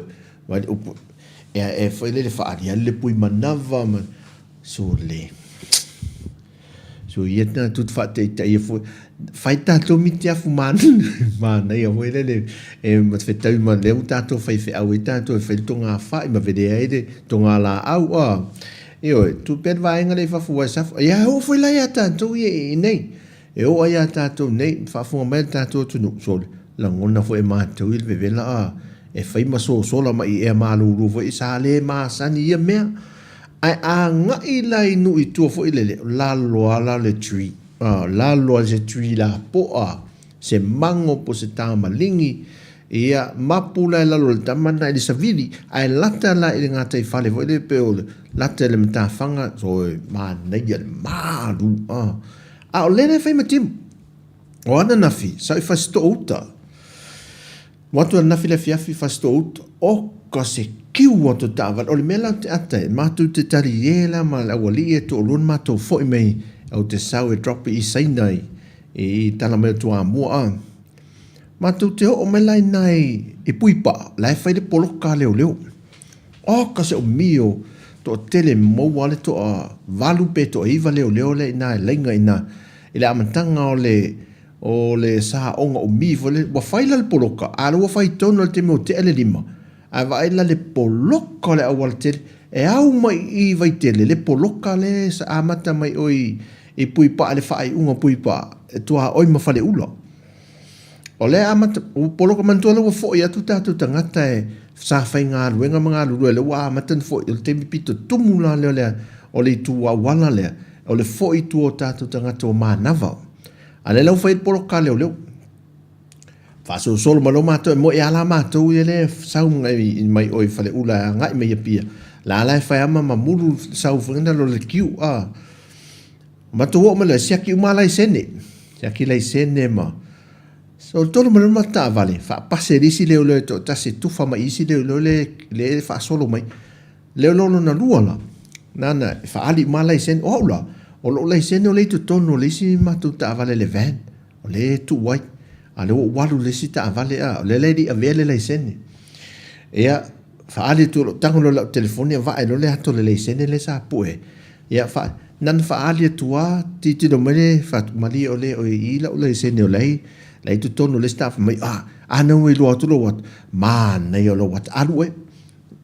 e foi le fa aria le pui manava so le so ietna tut fa te e foi fai tatou miti afu mana ia foi le e ma fe tau ma le tatou fai fe au tatou fai tonga fa ma vede ai tonga la au io tu per vaenga le fa fu sa ia o foi la ia tatou e nei e o ia tatou nei fa fu ma tatou tu no so la ngona foi ma tu il vela e fai ma so la ma e ma lu foi sa le ma sani ia me ai a nga i lai nu i tu foi le la lo ala le tree la lo se tree la po se mango po se tama lingi ia mapula la lo tamana i savili ai lata la i ngata i fale foi le pe lata le mta fanga so ma nei ma lu o le fai matim o ana nafi sai fa sto uta watu nafi le fiafi fa sto uta o ko se kiu watu tava o le mela te ata ma tu te tariela ma la wali e to lun ma to foi mei au te sau e drop i sainai e tala me tu amua ma tu te o me lai nai e puipa lai fai de poloka leo o ka se o mio to tele mo wale to valu pe to iva leo le na lenga ina ile amantanga o le sa onga o mi vole wa fai la poloka ala wa fai tono te mo te ele lima a vai la le poloka le awal te e au mai i vai tele le poloka le sa amata mai oi e puipa le fai unga puipa e tua oi ma fale ula o le amata o poloka mantua le wa fo ia tu tangata e sa fai ngā ruenga mga lulu le wa amata fo il te pito tumula le o le tua wala le o le fo i tu o tatu tangata o manava ale lau fai poloka leo fa so solo malo mato mo e ala mato ele sau mai oi fale ula ngai me pia la fai ama mamulu sau fenda lo le kiu mato o mala sia ki mala sene sia ki lai sene ma so tolo malo mata vale fa passerisi leo le to tasi tu fa mai isi leo le fa solo mai leo lo na luala nana fa ali mala sene o la o lo lai sene o le tu tono le si matu ta vale le van o le tu wai ale o walu le si ta vale le le di avele lai sene ia fa ali tu tango lo telefoni va e lo le ato le sene le sa pue ia fa nan fa ali tua ti do mele fa mali o le o ila o le sene o lei tu tono le staff mai no we lo tu lo wat man ne lo wat alwe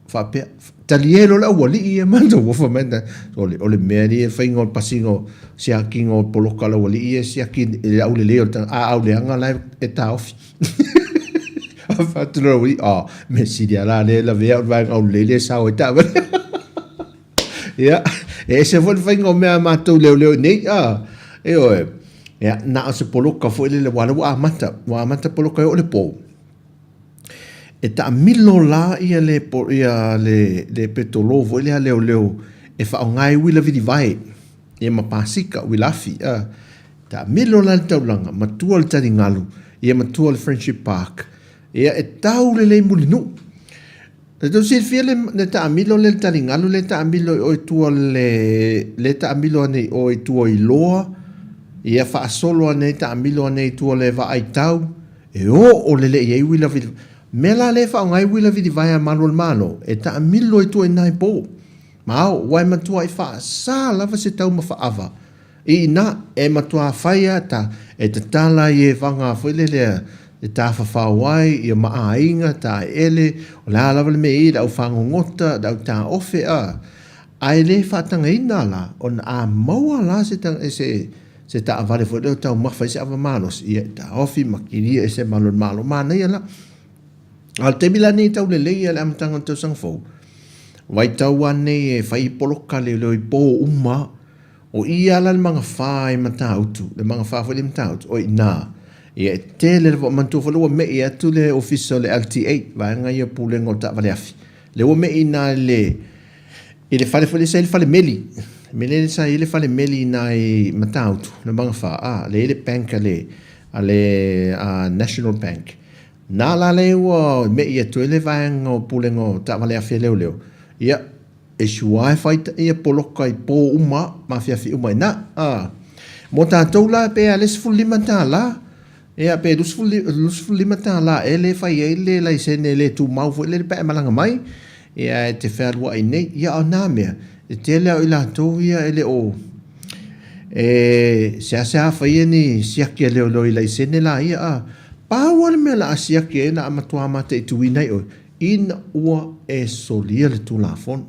fa pe talielo la wali e manda wo fa menda o le meri e faingo pasingo sia kingo poloka la wali e sia kin e au le leo au le anga live e ta off fa tu lo wi me si dia la le vea va au le sa o ta ya e se vol faingo me ma tu le nei e o ya na se poloka fo le wala wa mata poloka o le po e ta milo la ia le petolo vo le leo e fa ngai wila vidi vai e ma pasika wilafi ta milo la taulanga matua le tari ngalu ia matua le friendship park ia e tau le mulinu e to si fiele le ta milo le tari ngalu le ta milo o tua le ta milo nei o tua i loa ia fa solo nei ta milo nei tua le va ai tau e o le ia wila vidi mela le fa ngai wila vidi vai malo e ta milo i tu nai po mau wai matua i fa sa lava se tau ma fa ava i na e matua faia ta e te tala i vanga foi le e ta fa wai i ma ainga ta ele o la lava le mei da fa ngota da ta ofe ai le fa tanga ina la on a maua la se tang se ta vale foi do ta ma fa se ava malos i ta ofi makiri e se malo mana ia la al te bila ni tau le leia le amatanga tau sangfou. Wai tau ane e fai poloka le loi po uma o ia la le mga whae matautu, le mga whae fai le matautu, o ina. Ia e te le mantua whalua me i atu le officer le LT8, vai ngai a pule ngota vale afi. Le ua me i na le fale fale sa ile fale meli. Mele sa ile fale meli na i matautu, le mga whae. Le ile bank ale National Bank. na la le wa me ia tu le vang o pulengo ta vale afia leo ia e shua fight ia poloka I po uma mafia fi uma na mo tātou la pe a les fulli matala ia pe lus fulli matala ele fai ele la isene le tu mau fo le pe malanga mai ia te ferwa I nei ia ona me te le o la to ia ele o sa fai ni sia ke le lo la isene la ia pa wala me la sia ke na matua mate tu nei o in ua e solia le tu la fon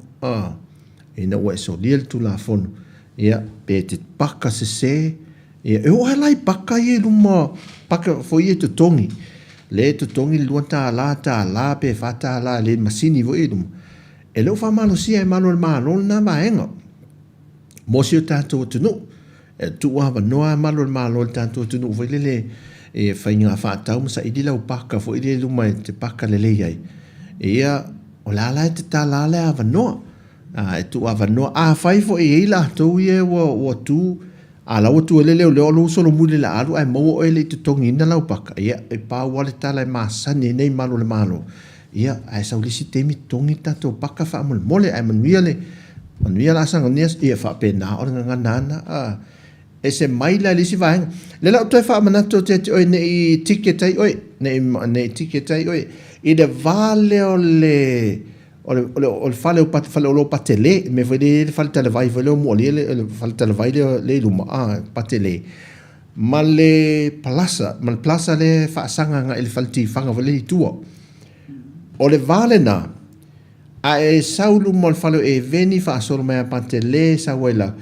ina ua e solia le tu la fon ia pe te paka se ia e o lai paka ye luma paka fo ye tu tongi le tu tongi luata la pe fata la le masini vo ilum e lo fa malo sia e malo na vaenga mo si tato tu no e tu wa no malo tato tu no vo le e fa inga fa tau sa idila paka fo ile luma te paka le ai ia o la te tala le avanoa e tu avanoa fai fo e la to ye wo tu ala o tu le lo solo mule la alu ai mo o le te tongi na la paka ia e pa wale tala e masani nei malo le malo ia ai sa ulisi temi tongi tato paka fa mole ai manuia la sanga nias ia fa pena o nga nana e se mai la lisi vai le la to fa manato te o nei ticket ai oi nei ticket ai oi i de vale o fale o patele me vede falta le vai vele mo le falta le vai le luma patele male plaza le fa sanga nga il falti fanga vele tua o le vale na e saulu mo fale e veni fa solo me patele sa wela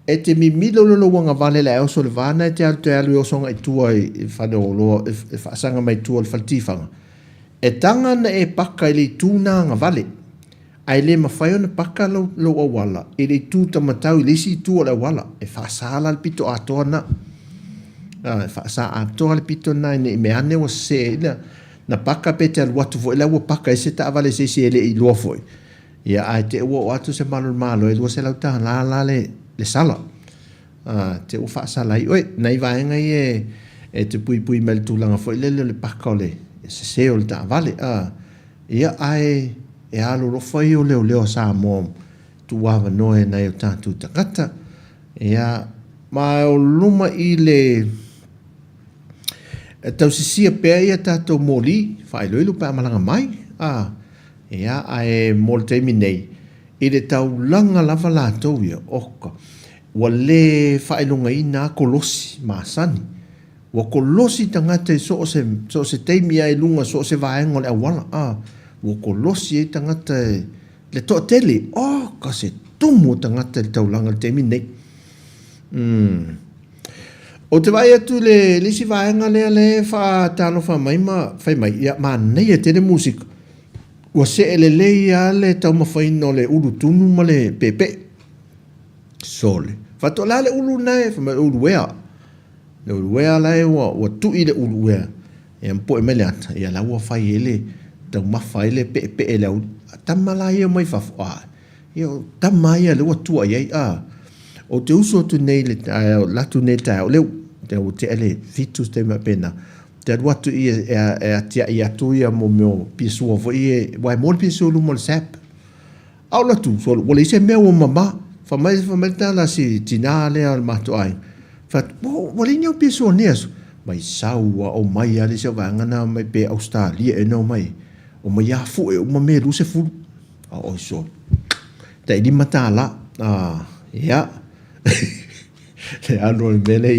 e te mi milo lo wanga vale la o sol vana te alu o songa tua e fa lo fa sanga mai tua il falti fanga e tanga na e paka ili tūna nga vale. Ai le mawhai ona paka lo a wala. E le tū tamatau lisi tū o la wala. E whaasala al pito atoa na. E whaasala atoa al pito na e me ane wa se na paka pe te aluatu fo. E la ua paka e se ta avale se ele I lua fo. Ia ai te ua o atu se malo e lua se lau ta la le sala. Te ua whaasala I oe. Nei vaenga e te pui mel tūlanga fo. Le paka o le. Se o le ta vale ia ai e alo lo fai o leo Samoa tu wava noe na o tatu takata ia ma o luma I le tau sisia pea ia tatou moli fai loilo pa malanga mai ia ai mol te minei I le tau langa lava latou ia oka wa le fai longa I na kolosi masani wa kolosi tangata so se teimi ai lunga so se vaenga le awala wa kolosi tangata le to tele ka se tumu tangata le taulanga le teimi nei o te vai atu le lisi vaenga le fa talo fa mai fai mai ia ma nei e tele musik wa se ele ia le tau mawhaino le uru tunu ma le pepe sole fa to la le uru nae fa ma uru wea le uruea lai wa tui le uruea e mpo e mele ata ia la ua fai ele tau mawhai le pe ele au tamala ia mai fafu ia tamma ia le ua tua iai o te uso tu nei le latu nei tae o leu te ele fitus te ma pena te aduatu ia e atia ia tu ia mo meo pisua fo ia wai mol pisua lu mol sap au latu so wale ise mea o mama fa mai tala si tina le al mato ai fat wali nyo piso nias mai saua o mai ali se vangana mai pe Australia e no mai o mai afu e o mai lu se fu o so te di matala ya le ando mele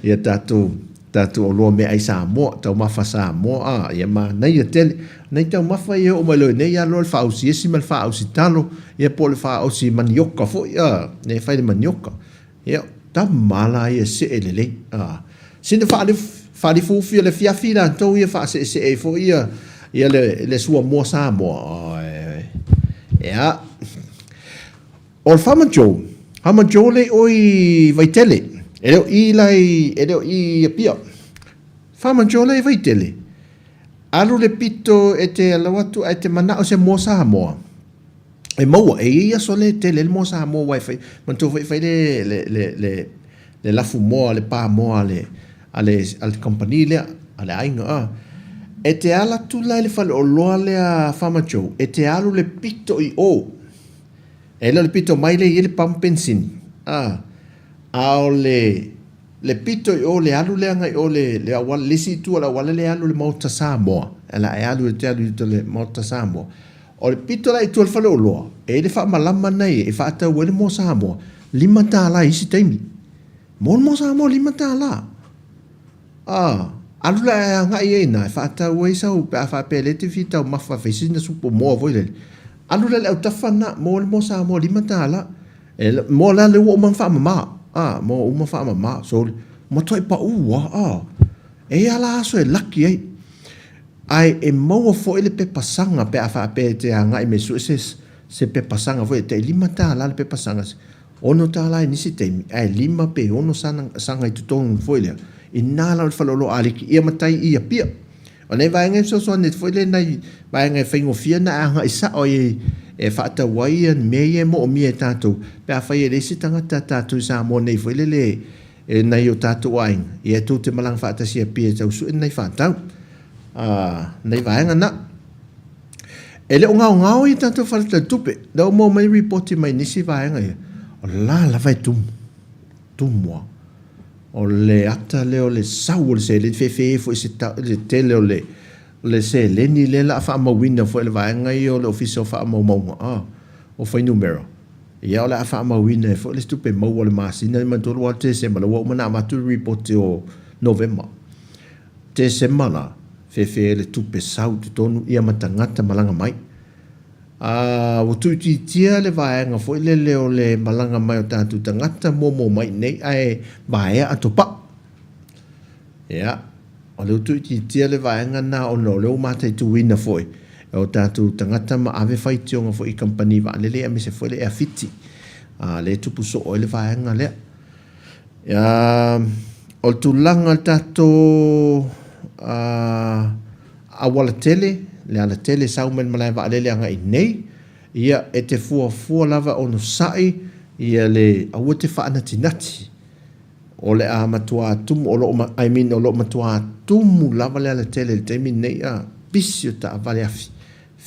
ya tatu o lo me ai Samoa tau mafa Samoa ya ma nei tele nei tau mafa ye o mai lo nei ya lo fa usi si mal fa usi talo ya pole fa usi manioka fo ya nei fa de manioka ya ta mala ia se elele sine fa fu le fiafi la to ia fa se e fo ia le sua mo Samoa ia o fama jo le oi vai tele ele i pia fama jo le vai tele alu le pito e te alawatu e te mana o se mo Samoa e maua e ia so le tele mo Samoa wifi man to fai le lafu mo le pa mo ale company le ale ainga e te ala tula le fale o loa le a whamachou, e te alu le pito i o. E le pito mai le i le pampensini. A o le pito i o le alu le anga i o le awala, lisi tu ala wala le alu le mauta Samoa. Ala e alu e te alu i le mauta Samoa. O le pito la i tu al fale o loa, e le wha malama nei, e wha ata uele mo Samoa, 5 tāla isi taimi. Mo Samoa 5 tāla. Alu la e anga i eina, e wha ata ue sau, pe a wha pe le te fita o mawha whaisina supo moa voi le. Alu la le au tawhana, mo Samoa 5 tāla. Mo la le ua umang wha mama. Mo umang wha mama. So, mo toi pa ua. E ala aso e laki ei. Ai e maua fo ele pe pasanga pe a wha pe te anga i me su se pe pasanga fo e te 5 tāla le pe pasanga. Ono tāla e nisi teimi. Ai 5 pe ono sanga i tutongu fo ele. I nāla o whalolo aliki ia matai ia pia. O nei vaenga so net fo ele nei vaenga whaingo fia na anga i sa o e whaata wai an mea mo o mea tātou. Pe a whai e resi tangata tātou sa mo nei fo ele le nei o tātou ainga. Ia tō te malang whaata sia pia tau su e nei whaatau. Nei vaenga na. E le o ngao i tātou whalata tupe. Dau mo mai reporti mai nisi vaenga ia. O la vai tumua. O le ata leo le sau le se le fefe fo se le tele o le se le ni le la fa mawina fo le vaenga i o le office fa mau o foi numero ia o la fa mawina fo le stupe mau o le masina ma to lo te se ma lo mana ma tu report o november te semana fefe le tupe sau tu tonu ia matangata malanga mai o tu tia le vaenga fo le leo le malanga mai o tatu tangata mo mai nei ai vae atopa ia o le tu tia le vaenga na o no le mata tu wina foi o tatu tangata ma ave fai tionga fo I company va le a me se foi le afiti le tupu so o le vaenga le ia o tu langa tatu a wala tele le ala tele saumen malai va le anga I nei ia e te fua lava ono sai ia le au te wha nati o le a matua tumu o lo matua tumu lava le ala tele le temi nei a bisi o ta avale afi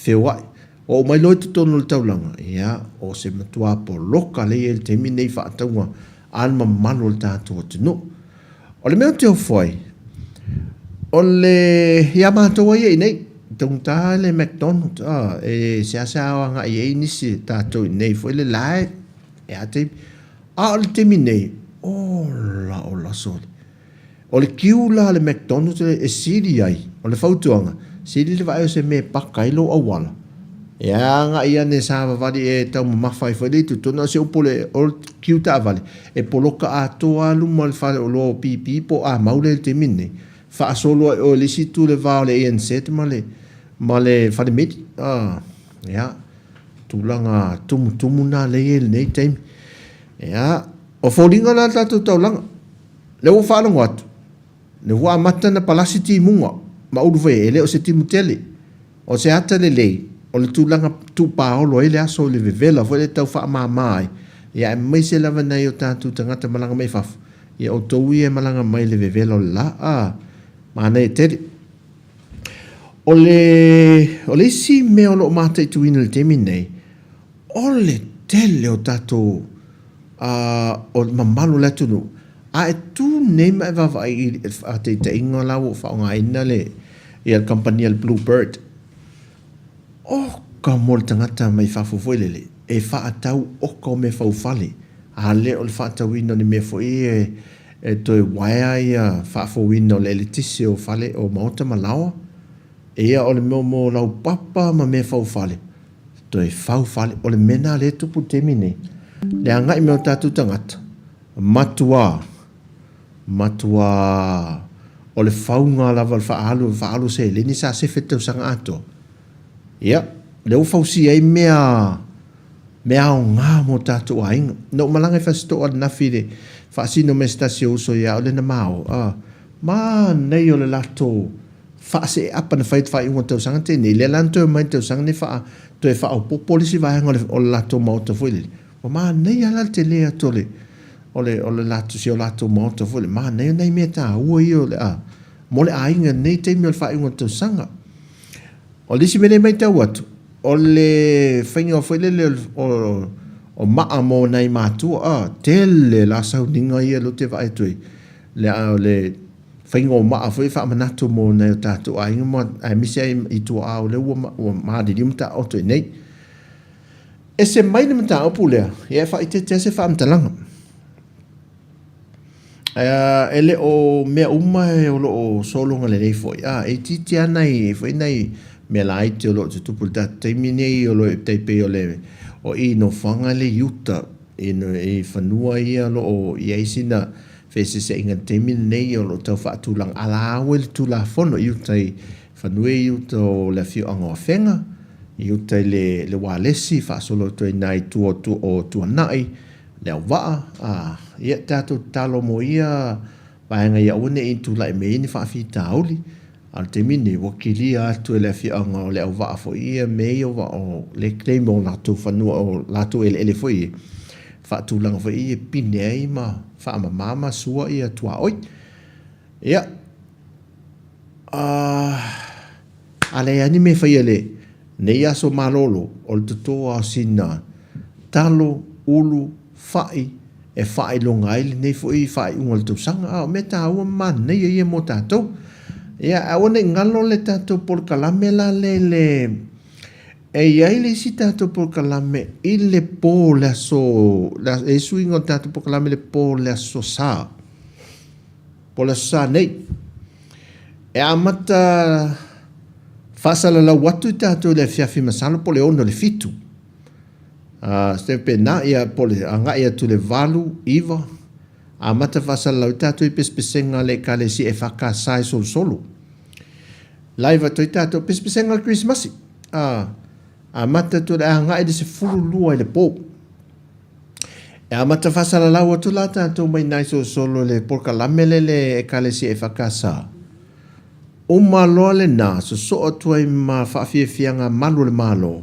whewai o mai loi te tono le taulanga ia o se matua po loka le le temi nei wha ataunga alma mano le tātua tino o le mea te o foi o le ia mātua ia nei tung ta le McDonald's e sa nga I nisi tātou nei foi le lai e ate le temi nei o la sole o le kiula le McDonald's e siri ai o le fautuanga siri le vai o se me pakailo awala e nga ia ne sa vali e tau mafai foi le tu tona se upole o kiuta vale e poloka a toa lu mal fa o lo pipi po a maule le temi nei fa solo o le situ le vale e en set male fale meti ya tulanga tumu na le nei time ya o folinga la tatu taulanga le o fa longo atu le wa mata na palasi ti munga ma ulu ve ele o se timu tele o se ata le o le tulanga tu pa o lo ele aso le vela vo le tau fa mai ya mai se lava na yo tatu tangata malanga mai faf ya o towi e malanga mai le vela la ma nei tele o le si me o lo mata I tuina le temi nei o le tele o tato o mamalu le tunu a e tu nei mai vavai a te inga lau o whaonga ina le I al company al Bluebird o ka mo le tangata mai whafufoi lele e whaatau o ka me whaufale a le o le whaatau ina ni me foi e toi waia ia whaafowina o le letisi o fale o maota malawa ia o le mo lau papa ma me whaufale toi whaufale o le mena le tupu temi nei le angai me o tatu tangata matua o le whaunga lava le whaalu se le ni sa se whetau sanga ato ia le ufausi ei mea o ngā mo tatu ainga no malanga whasto o nafi le whaasino me stasio uso ia o le na mao ma nei o le lato whaase apa na whait whai unga tau sanga tene le lanto e mai tau sanga ne wha to e wha o popolisi vai hanga o le lato mauta fuile o ma nei ala te lea tole o le lato si o lato mauta fuile ma nei mea ta ua i o le mo le ainga nei te mi o le whainga tau sanga. O lisi mene mai tau atu. O le whainga o whailele o maa mo nei mātua. Tele la sau ninga ia lo te vai tui. Le whainga o maa whai whamanatu mo nei o tātou ainga mo ai misi ai i tua au le ua maari limta o tui nei. E se mai ni mta opu lea. Ia whai te se whamtalanga. Ele o mea uma e o lo solonga le nei foi. E titi anai foi nei me lai te o lo te tupu ta teimi nei o lo te pe o le o i no whanga le yuta i whanua ia lo o i eisina fese se inga teimi nei o lo tau whaatulang ala awe le tula whono yuta i whanua i yuta o le fio anga o whenga yuta i le walesi whaasolo tui nai tua nai le au waa ia tātou talo mo ia paenga ia une i tula i meini whaafi tauli al te mini wakili atu e le fianga o le au waa fo ia mei o wa o le claim o latu whanua o latu ele fo ia whaatulanga fo ia pine ai ma whaama mama sua ia tua oi ia ale ani me whaia le nei aso malolo o le tutoa sina talo ulu whai e whai longa ili nei fo i whai ungal tau sanga me ta ua man nei ia mo tātou ia awane ngalo le tātou por kalame la le e iai le si tātou por kalame i le po le aso e suinga tātou por kalame le po le aso sa po le aso sa nei e amata whasala la watu i tātou le fiafi masalo po le ono le fitu Stepe na ia pole anga ia tu le valu iva a mata fasala o tato i pespesenga le kale si e whaka sai sol solo laiva to i tato pespesenga Christmas a mata tu le anga i se fulu lua i le po e a mata fasala lau atu la tato mai nai sol solo le porka lamele le e kale si e whaka sa o malo le na so atu ai ma whaafia fianga malu le malo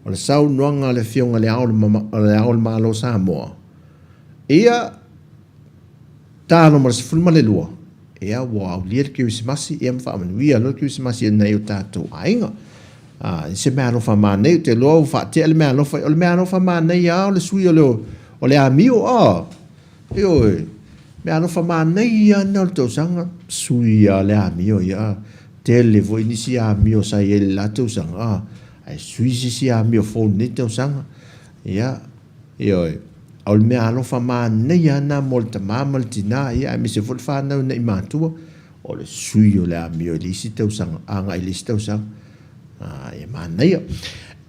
o le sau noanga le fionga le ao le malo Samoa. Ia tāno mara sifulma le lua. Ia wau lia le kirisimasi, ia mwhaamanuia lo kirisimasi e nei o tātou ainga. Se mea alofa mānei, te loa u whaatea le mea alofa, o le mea alofa mānei o le sui o le amio, Ioi, mea alofa mānei ana o le tausanga, sui a le amio, ia, tele vo inisi amio sa i ele la tausanga, ai suisi si a mio fo ne te usanga ia oi au me alo fa ma ne ya na molta mama tina ia mi se fol fa na nei matua o le sui o le a mio li si te usanga anga i li si te usanga ia ma nei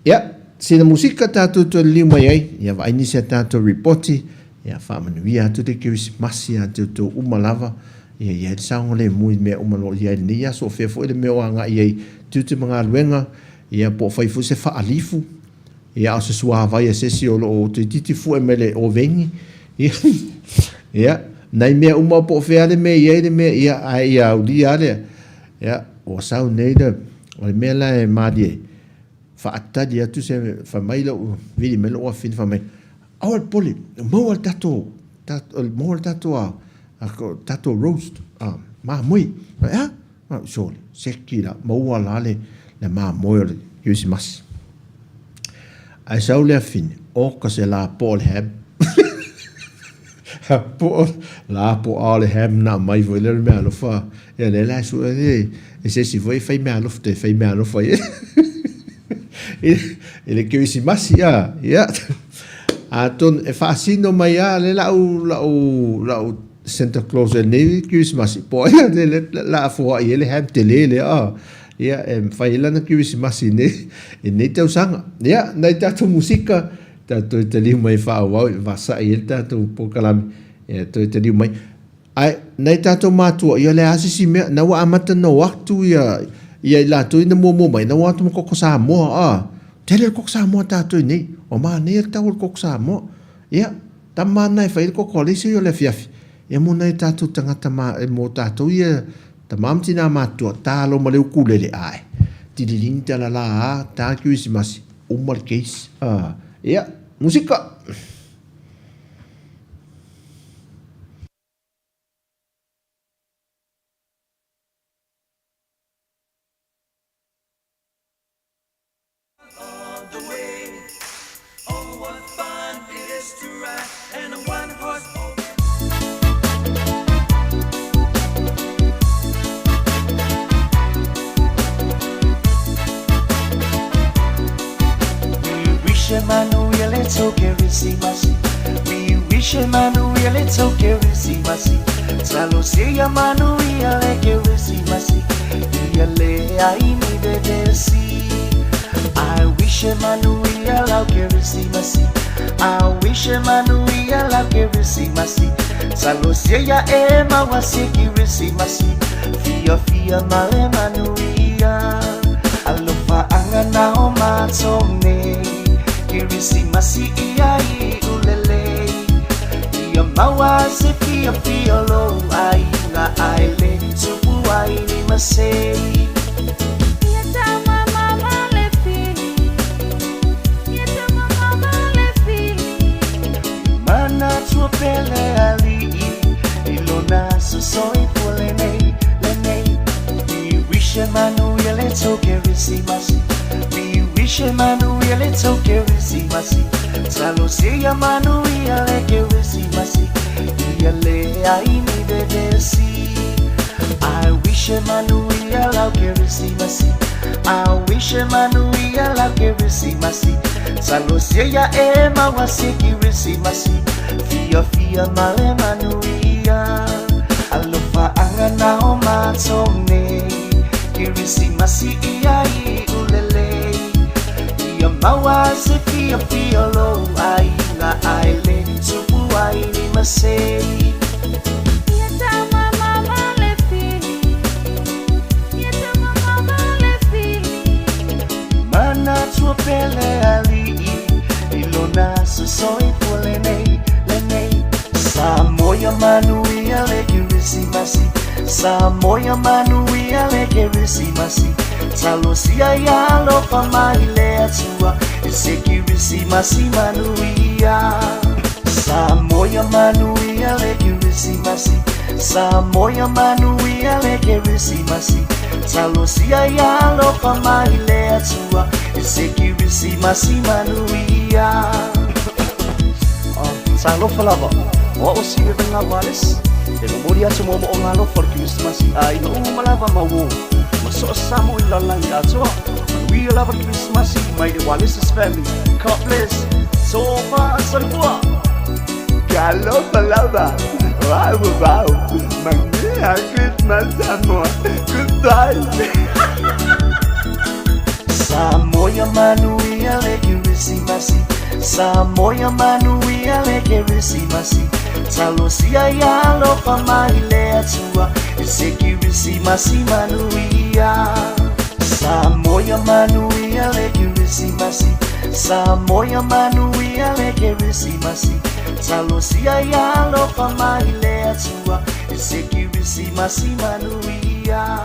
ia sina musika tatu to li mai ai ia va inisia tatu reporti ia fa manuia tu te Christmas ia tu to umalava ia ia sango le mui me umalo ia ni ia so fe fo le me anga ia tu te mga luenga ia po fai fu se fa alifu ia o se sua vai se si o te titi fu e mele o vengi ia nai mea uma po fe ale me ia le me ia ai au di ale ia o sau nei de o le mela e madie fa atta dia tu se fa mai lo vidi melo o fin fa mai au al poli mo al tato tato roast ma moi ia so sekira mo ala le ma moyo Christmas. Ai sau le fin o ka se la Paul heb. La po ale heb na mai vo le me alo fa. E le la su e se si voi fai me alo te fai me alo fa. Le Christmas ya. Aton e fa sino mai ya le la Santa Claus e ne Christmas po la fo ele heb te le ia fai lana Christmas ne tau sanga ia nei tatu musika tatu te liu mai fa wa vasa ia tatu pokalam ia te liu mai ai nei tatu matua ia le asisi me na wa amata no waktu ia la tu ina mo mai na wa tu ko Samoa tele ko Samoa tatu nei o ma nei tau ko Samoa ia tamana fai ko kolisi ia le fiafi ia mo nei tatu tangata ma mo tatu ia tamam tina matua talo ma le ukulele ai tidilinta la ta Christmas umal case ia musika toke risimasi. We wish Emmanuel toke risimasi. Salo siya Manuel ke risimasi. Yale aini bedesi. I wish Emmanuel ke risimasi. I wish Emmanuel ke risimasi. Salo siya ema wasiki risimasi. Fia male Emmanuel. Alofa angana o matone. Kirisimasi iyai ulele. Ia mawase fia lo ai na aile tupu ai ni masei. Mana tua pele ali ilona sosoi polene lene. We wish Emmanuel toke risimasi. We wish Emmanuel toke risimasi. Salo siya Manuel ke risimasi. Yale aini bedesi. I wish Emmanuel ke risimasi. I wish Emmanuel ke risimasi. Salo siya ema wasiki risimasi. Fia male Emmanuel. Alofa angana o matone. Kirisimasi iyai ulele. Ia mawase fia lo ai na aile tupu ai ni masei. Mana tua pele ali ilona sosoi polene lene. Samoa Manuel ke risimasi. Samoa Manuel ke risimasi. Salo siya ya lo pamaile atua. Iseki risimasi Manuel. Samoa Manuel ke risimasi. Samoa Manuel ke risimasi. Salo siya ya lo pamaile atua. Iseki risimasi Manuel. Salo falava. O siya nga walis. Pero muriya sumomo ngalo for Christmas. Ay no malava mawo. Maso samo ilalang ato. We love Christmas. My Wallace's family. God bless. So far sarwa. Kalau palava. Wow. Magniya Christmas Samoa. Goodbye. Samoa Manuel ke risimasi. Samoa Manuel ke risimasi. Salo siya ya lo pamaile atua. Iseki risimasi Manuel. Samoa Manuel ke risimasi. Samoa Manuel ke risimasi. Salo siya ya lo pamaile atua. Iseki risimasi Manuel.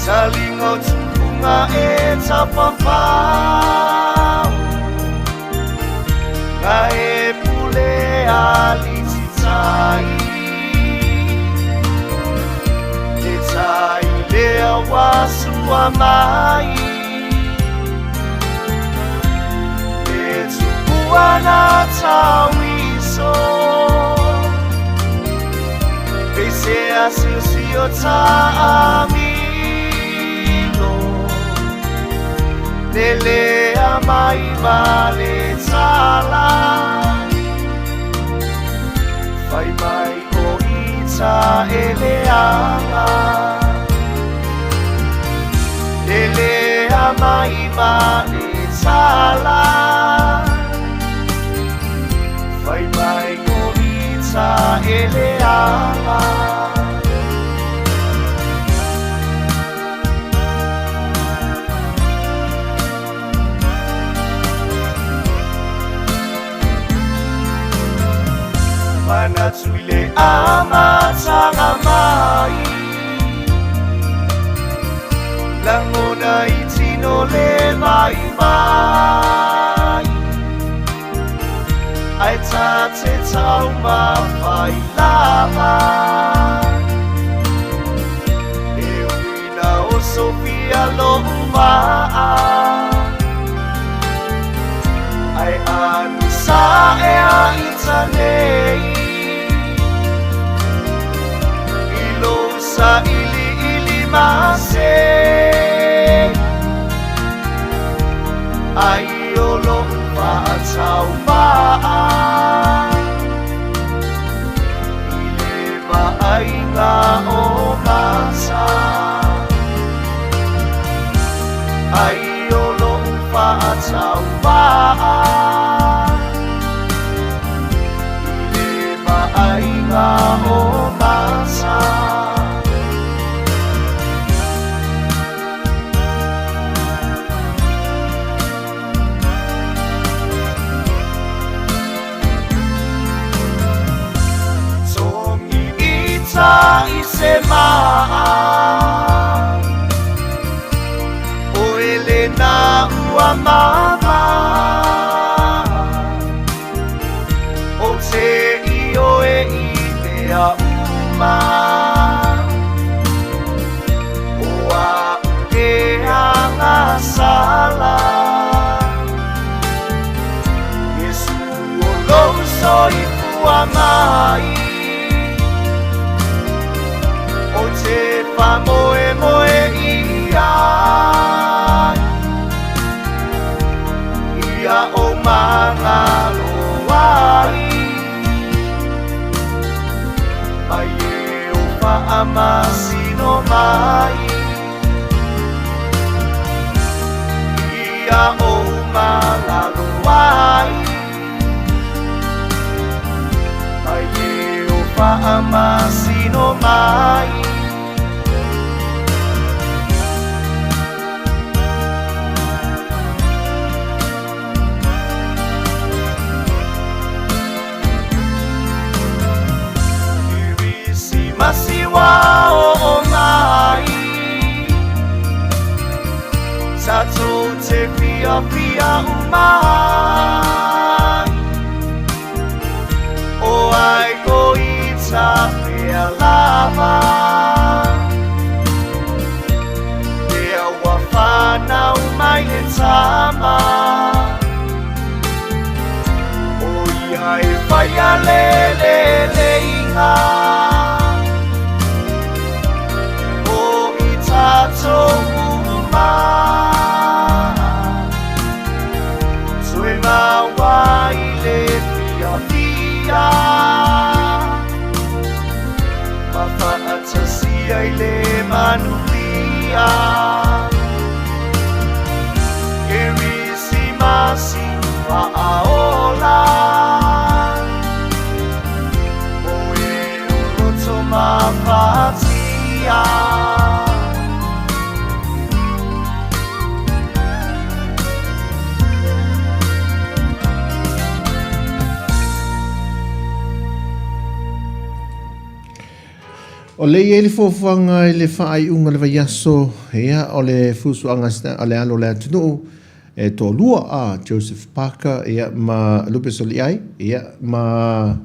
Salingo tunga tapapau Kae pule alititai Tetai lea wasua mai Etupuana tawiso Pesea silsio taami Lele amai vale sala Fai mai o ita eleanga Lele amai vale sala Fai mai o ita eleanga Mana tuile amatanga mai Langona itino le mai mai Ai tate tau mawhai lava E wina o Sofia loa Ai anu sa e a itanei Ilo sa ili mase Ai o lo tau maa Ile ai ngā o masa Ai o lo tau maa Ile ai ngā o masa I se maa O Elena ua mama O te io e I mea uma O a te anga sala Yesu o loso I fua mai O te whamoe moe ia Ia o mana loai Mai e o whaamasino mai Ia o mana loai Mai e o whaamasino mai Masiwa o ngai Tato te pia pia umai O ai ko I ta pia lava Pia wafana umai e tama O iai whaia le inga Tato uma Sue mawa I le pia pia Mawhaatasia I le manulia Kerisi masi wa'aola Oe uroto mawhatia O le ele fofuanga I le whaai unga le vaiaso ea o le fusuanga o le alo le atunu e tō lua a Joseph Parker ea ma Lupe Soliai ea ma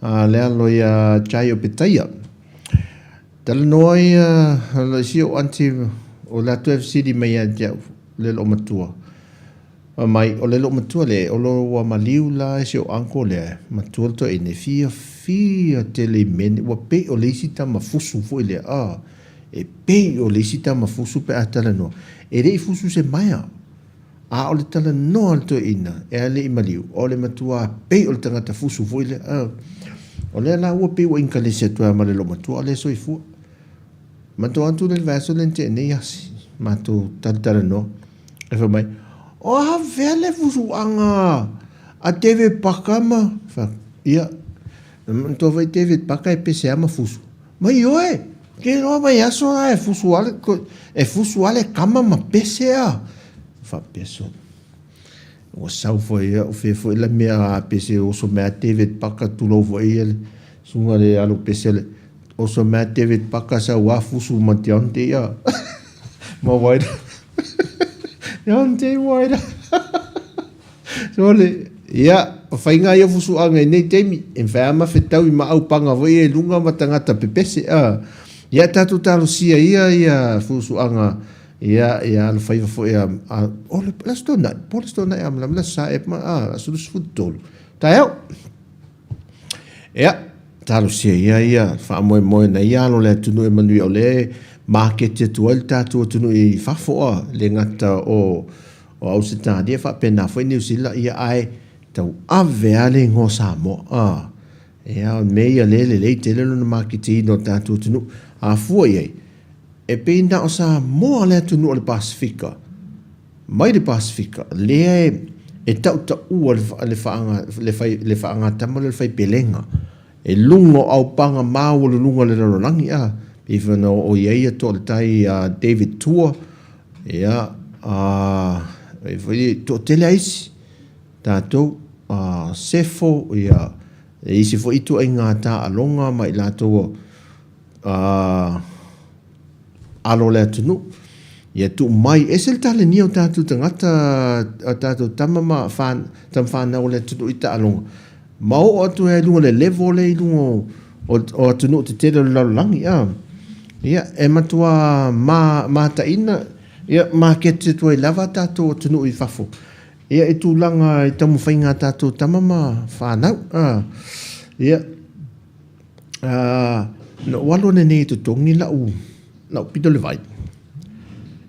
le alo ia Jai o Petaia. Tala noa ia lo si o anti o la tu FCD mai a jau le lo matua. Mai o le lo matua le o lo wa maliu la si o anko le matua to e ne fia te le mene wa pe o le sita mafusu fo le a e pe o le sita mafusu pe atala no e re fusu se maia a o le tala no alto ina e ale imaliu o le matua pe o le tangata fusu fo le a o le la ua pe o inka le setua ma le lo matua le soi fu mato antu le vaso le te ne yasi mato tala no e fa mai o ha vele fusu anga a teve pakama fa ia Então vai ter para PCA mafuso. Mas oi, que não vai isso é fusual é cama ma PCA. Fa peso. o sau foi o fe foi la mea pese o so mea David paka tulo foi ele sunga le alo pese le o so mea David paka sa wafu su matiante ya ma waida yante waida so le ya fainga ia fusu anga nei temi en fama fetau i ma au panga foi e lunga matangata pepese ya tatu talo sia ia fusu anga ia al fai fo ia ole plastona am la sa e ma sus futol tayo ia talo sia ia fa mo na ia no le tunu e manu ole market tu alta tu tunu i fa fo le ngata o au sita dia fa pena foi New Zealand ia ai tau ave ale ngo Samoa ia me ia le tele no market no tatu tunu a fo ia e penda o Samoa le tunu o le Pasifika mai le Pasifika le e tau ua le faanga tama le fai pelenga e lungo au panga mau le lungo le raronangi even o ia to le tai David Tua ia e foi to tele aisi tatou sefo ia e isi fo itu ai ngata alonga mai lato alo le tunu ia tu mai esel tale ni o tatu tangata tatu tamama fan tam fan o le tunu ita alonga mau o tu e lunga le level le lunga o tunu te tele la langi ia e matua ma ta ina ia market tu e lava tatu tunu i fafo ia e tu langa i tamu fainga tatu tamama fanau ia no walo ne tu tongi lau pito le vai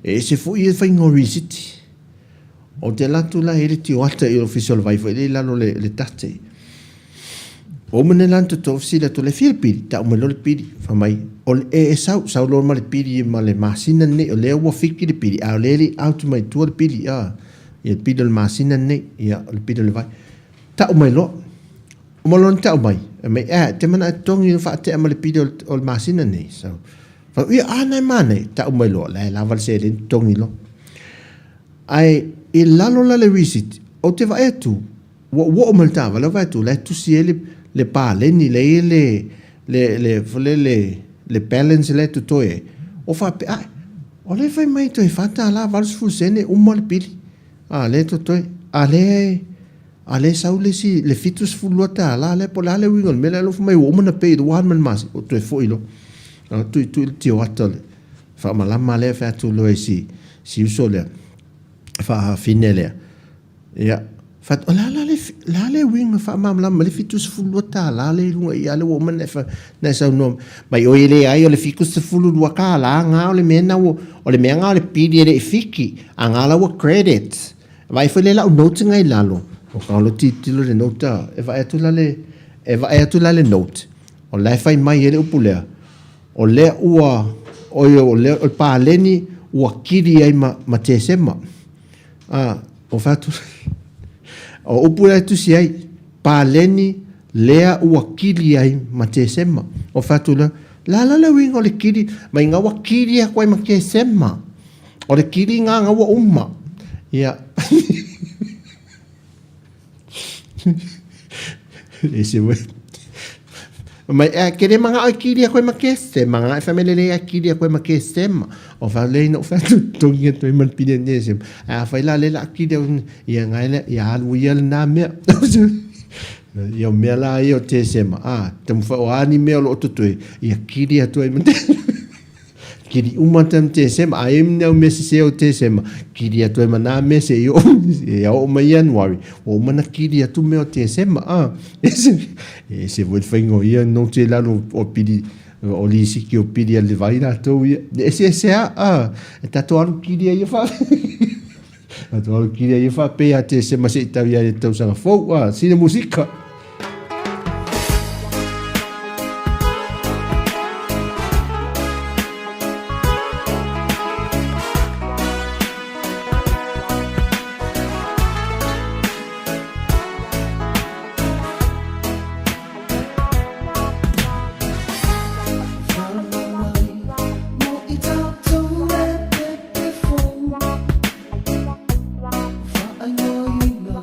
e se fu i fainga risiti o te latu la ele ti wata i official vai foi le lalo le tate o mene lanto to ofsila to le Filipini ta umelo le pidi fa mai o e sau lo ma le pidi ma le masina ne o le wa fiki le pidi a le out mai to le pidi ia pidi le masina ne ia le pidi le vai ta umelo o malon ta mai me te mana tongi fa te ma le pidi o le masina ne so fa ia ana mane ta umelo la val se le tongi lo ai il lalo la le visit o te va etu wo o malta va la va tu le tu si le pa le ni le balance le tu toe o fa pe o le fai mai to fa ta la val fu sene un mal pili le to toe ale sau le si le fitus fu lota la le po la le wingol me le lo fu mai o mana pe do wan man mas o to fo ilo tu ti o atole fa malama le fa tu lo si uso le fa finele ya fa la le wing fa malama le fitus fu lota la le lunga ia le woman fa na sa no mai o ile ai o le fikus fu lu ka la nga o le mena o le menga le pidi le fiki anga la wo credit vai fa le la note ngai lalo o ka lo titilo le note e va tu la le note o la fa mai ele upulea o le ua o le pa leni ua kiri ai ma te sema o fatu o upula tu si ai pa leni lea ua kiri ai ma te sema o fatu la wingo le kiri mai nga ua kiri a koe ma ke sema o le kiri nga ua umma ia ese we mai kere manga o kiri ko ma keste manga family le kiri ko ma keste o fa le no fa to ngi to man pidenesem fa la le la kiri ia ngai ya lu ia na me ia me la io te sema tem fa o ani me lo to to ia kiri to man kiri umatam te sema aim no me se o te sema kiri to man na me se yo ya o mai January o mana kiri tu me o te sema ese voi fingo ia no te la no o pidi o lisi ki o pidi al vai na to ia ese ta to al kiri ia fa to al kiri ia fa pe a te sema se ta via te usanga fo sine musica I know you know.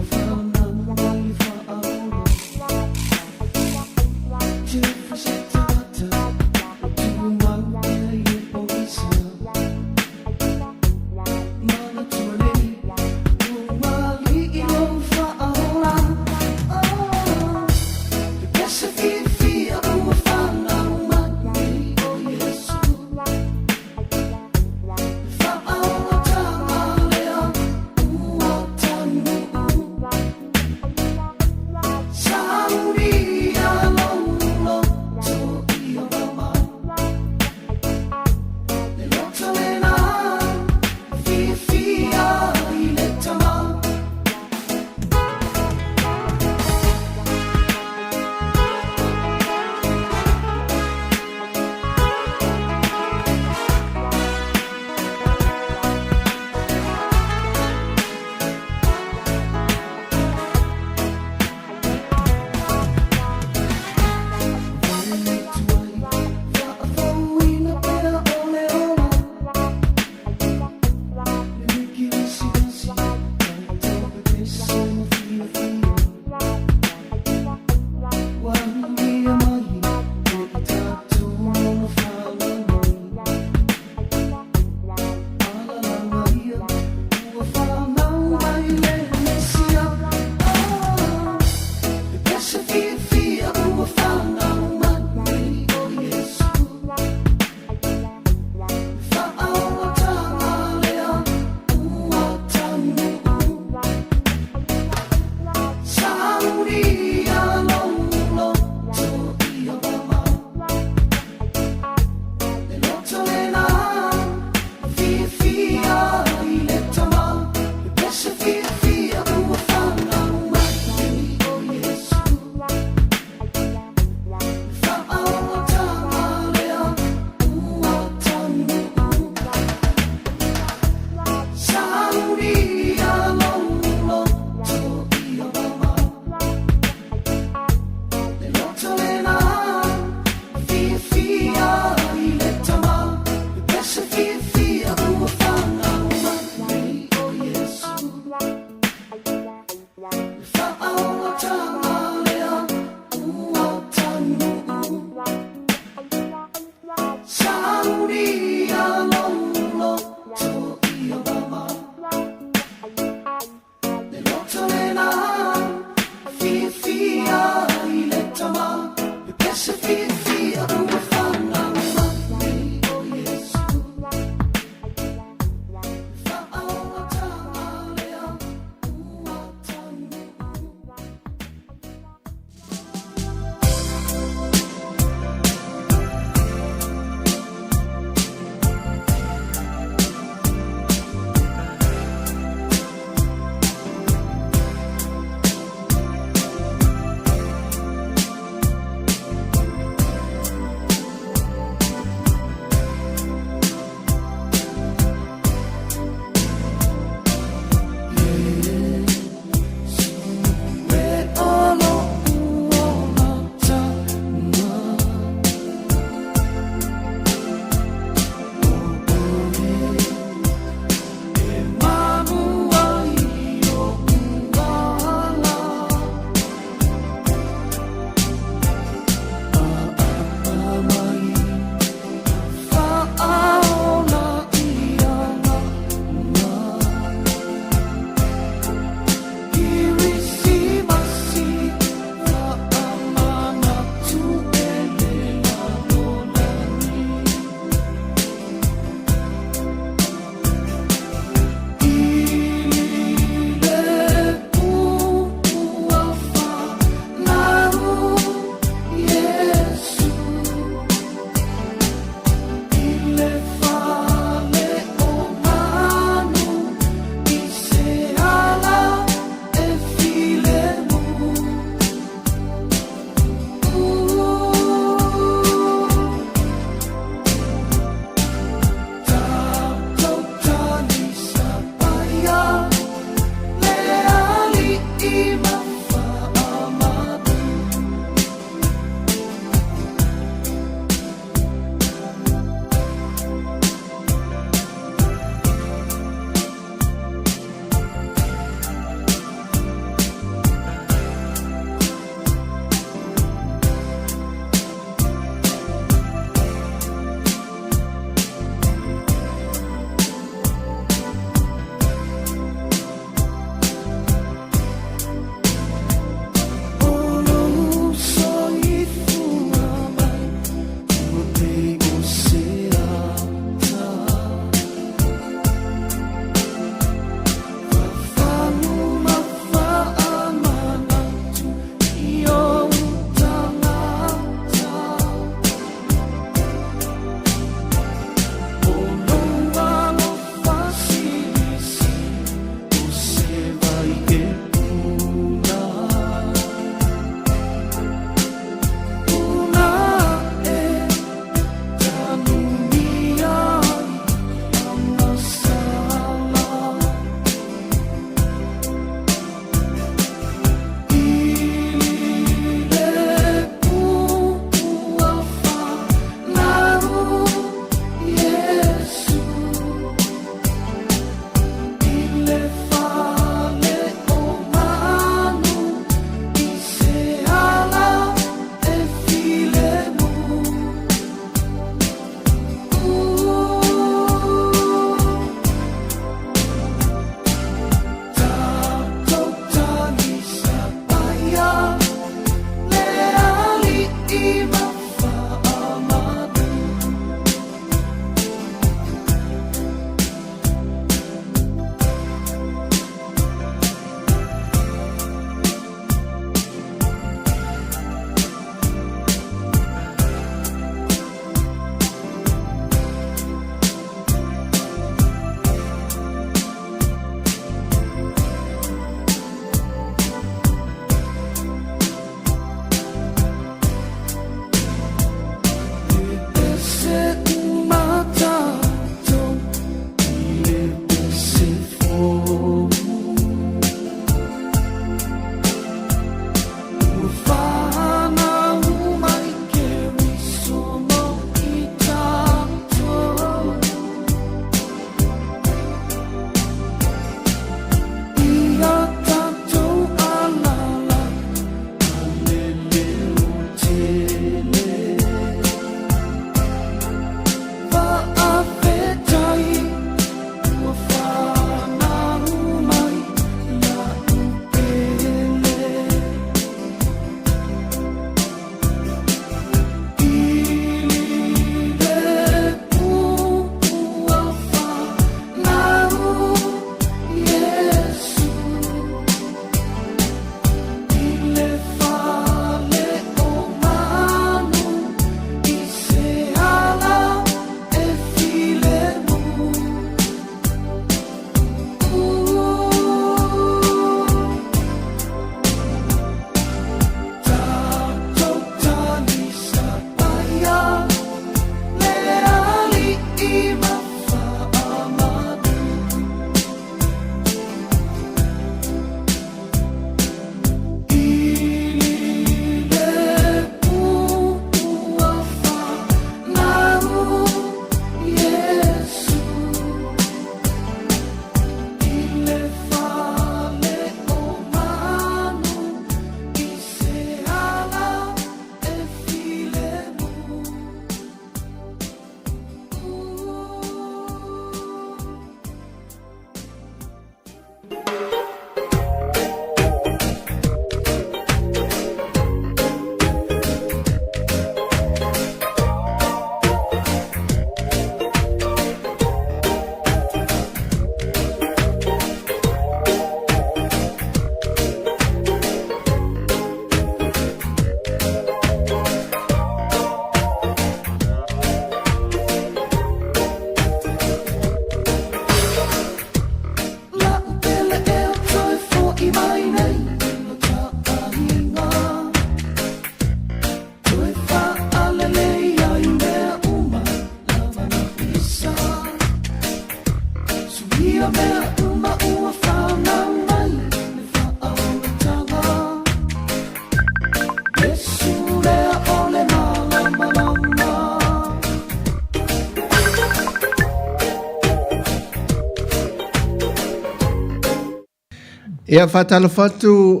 Ia whatalawhatu,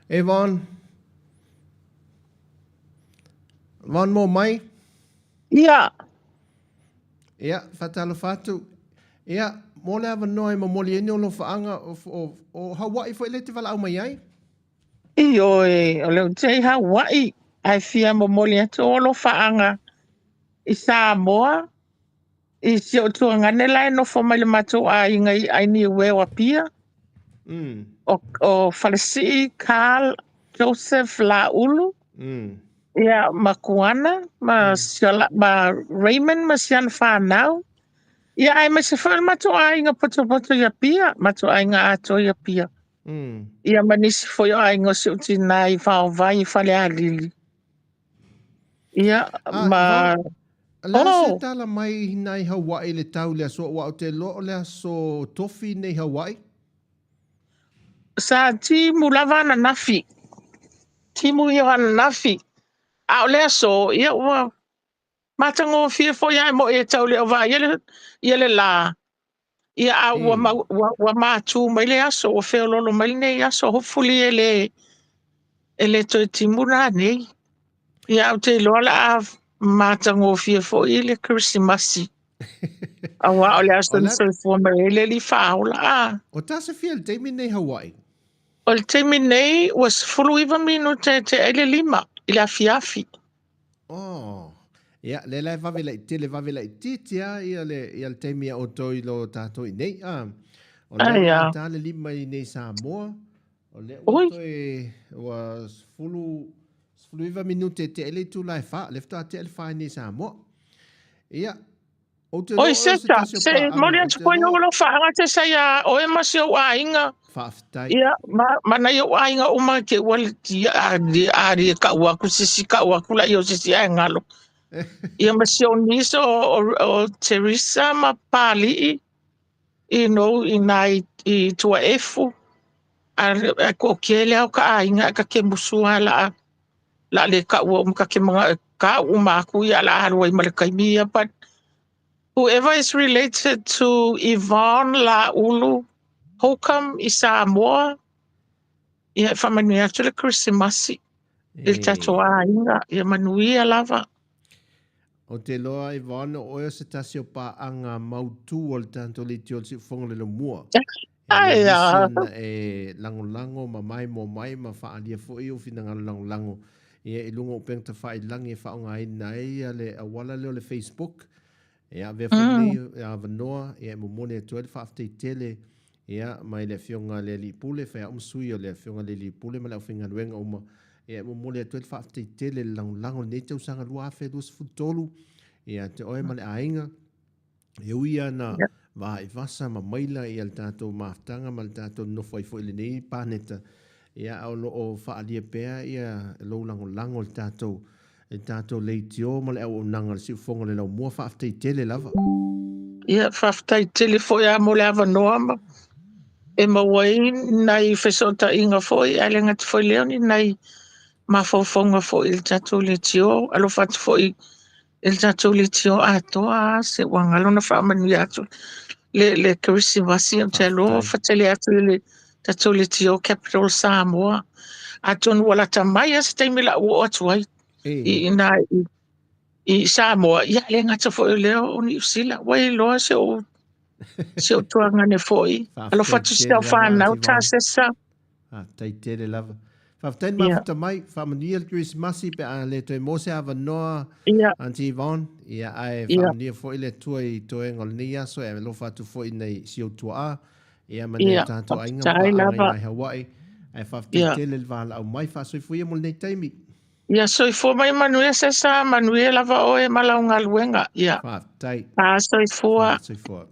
Yvonne. One more mai. Ia, Ia, whatalawhatu. Ia, mole awa noi ma mole ene o lo whaanga o Hawaii fo ele te wala au mai ai. i oe, o leo tei Hawaii, ai fia mo moli atu o lo whaanga i Samoa, i si o tua ngane lai no fo mai le matou a inga i aini ue wa pia, o Falesi, Carl, Joseph, La Ulu, ia Makuana, ma Raymond, ma sian whanau, ia ai ma se whal matou a inga poto ia pia, matou a inga ato ia pia. Ia manisi foi o ai ngosi uti nai whao vai i whale a lili. Ia, ma... La se tala mai nei Hawaii le tau lea so wa o te lo lea so tofi nei Hawaii? Sa timu lava ana nafi. Timu ia ana nafi. A o lea so, ia ua... Matango fia foi ai mo e tau lea vai, ia le la. Ia a ua mātu mai le aso, o feo lolo mai nei aso, hopefully ele toi timu na nei. Ia au te loa la a matango fia foi le Christmasi. Awa o le aso ni soi fua mai ele li whaola a. O ta se fia le teimi nei Hawaii? O le teimi nei was fulu iwa minu te ele lima. i le afiafi. Oh. Ia, le vavela i titia ia le teimi o toi lo tātou i nei. O lea Ai o a. ngata le lima i nei Samoa. O lea ua Oi, toi ua sfulu iwa minute te ele tu lai wha. Lefta te ele wha i nei Samoa. Ia, o te oi loa o se seta, tasio se paanga. mori O atu te koe loa ngolo whaanga te saia o e masi o a inga. whaafitai. Ia, mana i o a inga o mai ke wale ti a ri ka ua ku sisi ka ua kula i o sisi a ngalo. Ia masi o niso o Teresa ma pali i no i nai i tua efu. A ko kele au ka a inga ka ke musua la le ka ua ka ke mga ka umaku i ala harua i malakaimia, but whoever is related to Yvonne La Ulu, Hokam i Samoa, ia whamanu atu le Christmasi, il tato a inga, ia manuia lava. O te loa i vana o ea se tasio paanga mautu o le tanto le tio le si fonga le lo mua. E le Ai nisi a, ona e lango ma mai mo mai ma wha alia fo i o fina ngalo lango. E lunga o pengta wha i langi e wha o ngai nei a le awala leo le Facebook. E a vea fo nei e a vanoa e a momone e tuele wha afte tele. E a mai le fionga le li pule wha umsui o le fionga le li pule ma le uwhinga nuenga uma. E a momone e tuele wha afte tele lango nei tau sanga lua afe lua sfutolu. E a te oe ma le ainga. E uia na va i vasa ma maila i al tātou maftanga ma le tātou nofo i fo ili nei pāneta. Ia au lo o wha alia pēr ia lo lango le tātou leitio ma le au nanga le siu fonga le lau mua wha aftai tele lava. ia whaftai tele fo ia mo le ava noa ma. E mawai nai whesota inga fo i alenga te fo i leoni nai mawhauwhaunga fo il tato le tio, alo fatu fo i il tato le tio atoa se wangalo na whamanu i atu. Le Karisi Vasi o te aloa Whaaftai. whatele atu le tato le tio Capital Samoa. A tonu wala tamai a se teimi la ua atu ai E, i Samoa. Ia le ngata fo i leo o ni usila. Wai loa se o tuanga ne fo i. Alo whaaftai fatu se tele au lava whanau anti ta vaon. se sa. Tai tele lava. Whaaftai Ia, mafuta mai, whamania le Christmasi pe a le toi mose ava noa ia, anti vaon. Ia ai ia, whamania fo i le tua i toe ngol ni aso e lo fatu fo i nei si o tua a. Ia maneo ia. tātou ainga pa Whafutai anga i lava. ngai Hawaii. Ai whaaftai Ia, tele le wala au mai whaasoi fo ia mo nei taimi. ia so i fo mai manuia se sa manuia lava o e malaunga luenga. Ia, Whaaftai. pa so i fua. Whaasoi fo.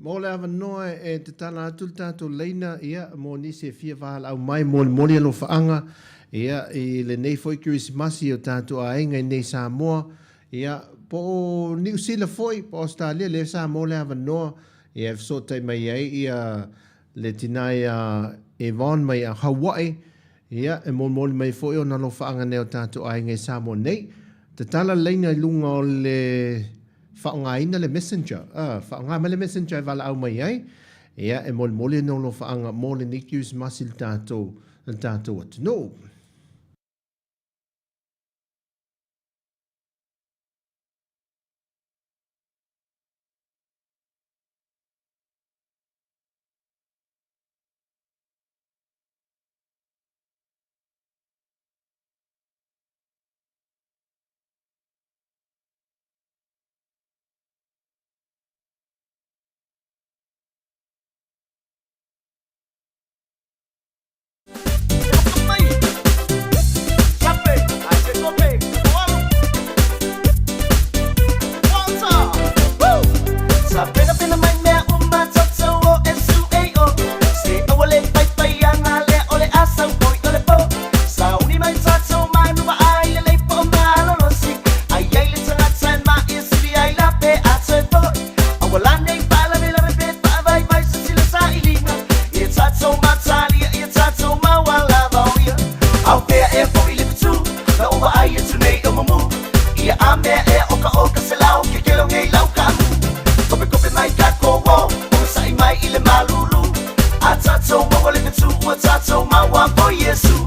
Mo le ava noa e te tala atu le tātou leina ia mo nisi e fia wahal au mai mo le moli alo whaanga ia i le nei foi Christmasi o tātou a inga i nei Samoa ia po New Zealand foi po Australia le Samoa le ava noa ia so tai mai ai ia le tinai a Yvonne mai a Hawaii ia e mo mai foi o nalo whaanga neo tātou a inga i Samoa nei te tala leina i lunga o le whaongaina le messenger. Whaonga le messenger e wala au mai ai. Ia e mole no lo whaanga mole ni kius masil tātou atu. No. oka se lau ke kelo ngei lau kamu kope kope mai ka kowo o sai mai ile malulu atato mo le tu atato ma wa po Yesu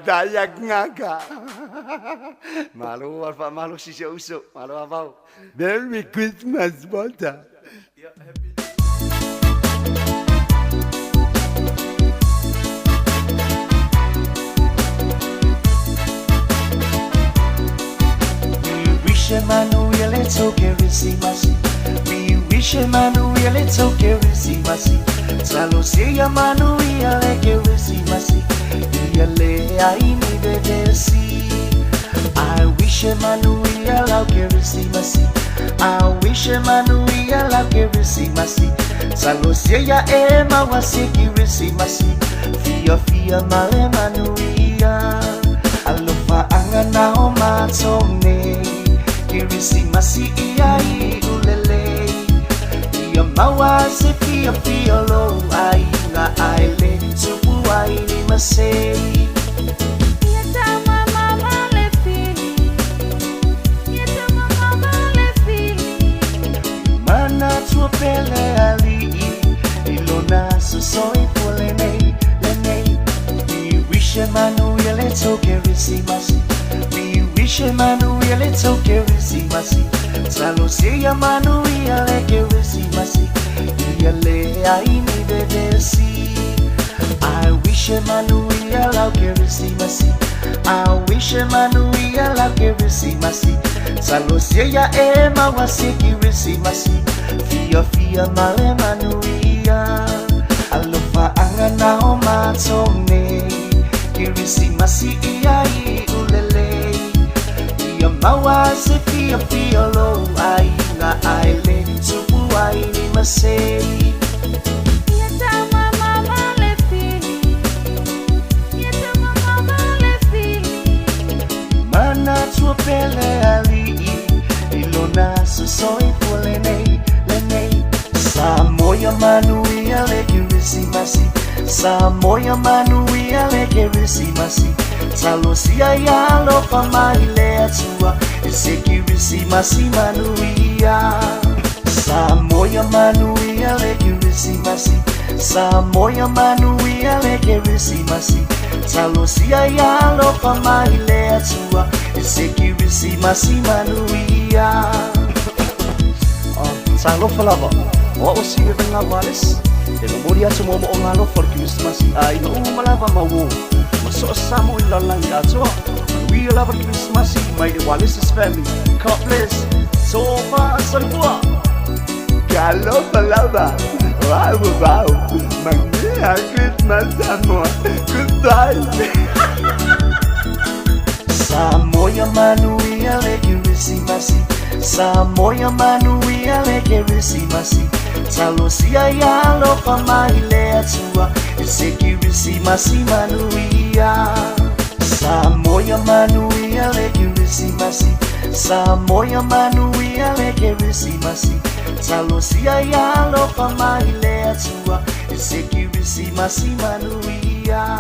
Daya ngaka. Malu alfa malu si uso. Malu abau. Merry Christmas, Walter. We wish Emmanuel it's okay Christmas. We wish Emmanuel it's okay Christmas. Salo si Emmanuel it's Christmas. Yale aini bedesi I wish Emmanuel I'll Christmas I wish Emmanuel I'll Christmas Salosia ema wasiki Christmas Fia fia ma Emmanuel Alofa angana o matone Christmas iai ulele Ia mawa se fia fia lo ai nga aile tupu ai ni masei pele ali ilona so soy polene lene we wish Emmanuel it's okay Christmas we wish Emmanuel it's okay Christmas salo se Emmanuel it's Christmas yale aini bedesi I wish Emmanuel I'll Christmas I wish Emmanuel I'll Christmas salo se ya ema wasiki Christmas Fia fia ma Emmanuel Alofa angana o matone Kirisimasi iai ulele Ia mawa se fia fia lo ai nga aile tupu ai ni masei Mana tua pele ali Ilona so soy polene Samoa Manuia le Christmas Samoa manuia le Christmas Salosia ya lo pamaile atua Seki Christmas manuia Samoa manuia le Christmas Samoa manuia le Christmas Salosia ya lo pamaile atua Seki Christmas manuia Salo falava o si venga vales e no moria se mo o ngalo for Christmas ai no malava mawo maso samo in la langa so we love Christmas my Wallace family God bless so far salwa Galo palava. Wow, wow. Magnia Christmas, Samoa. Goodbye. Samoa manuia le Christmas Samoa manuia le Christmas Salosia ya lo pamaile atua Seki Christmas manuia Samoa manuia le Christmas Samoa manuia le Christmas Salosia ya lo pamaile atua Seki Christmas manuia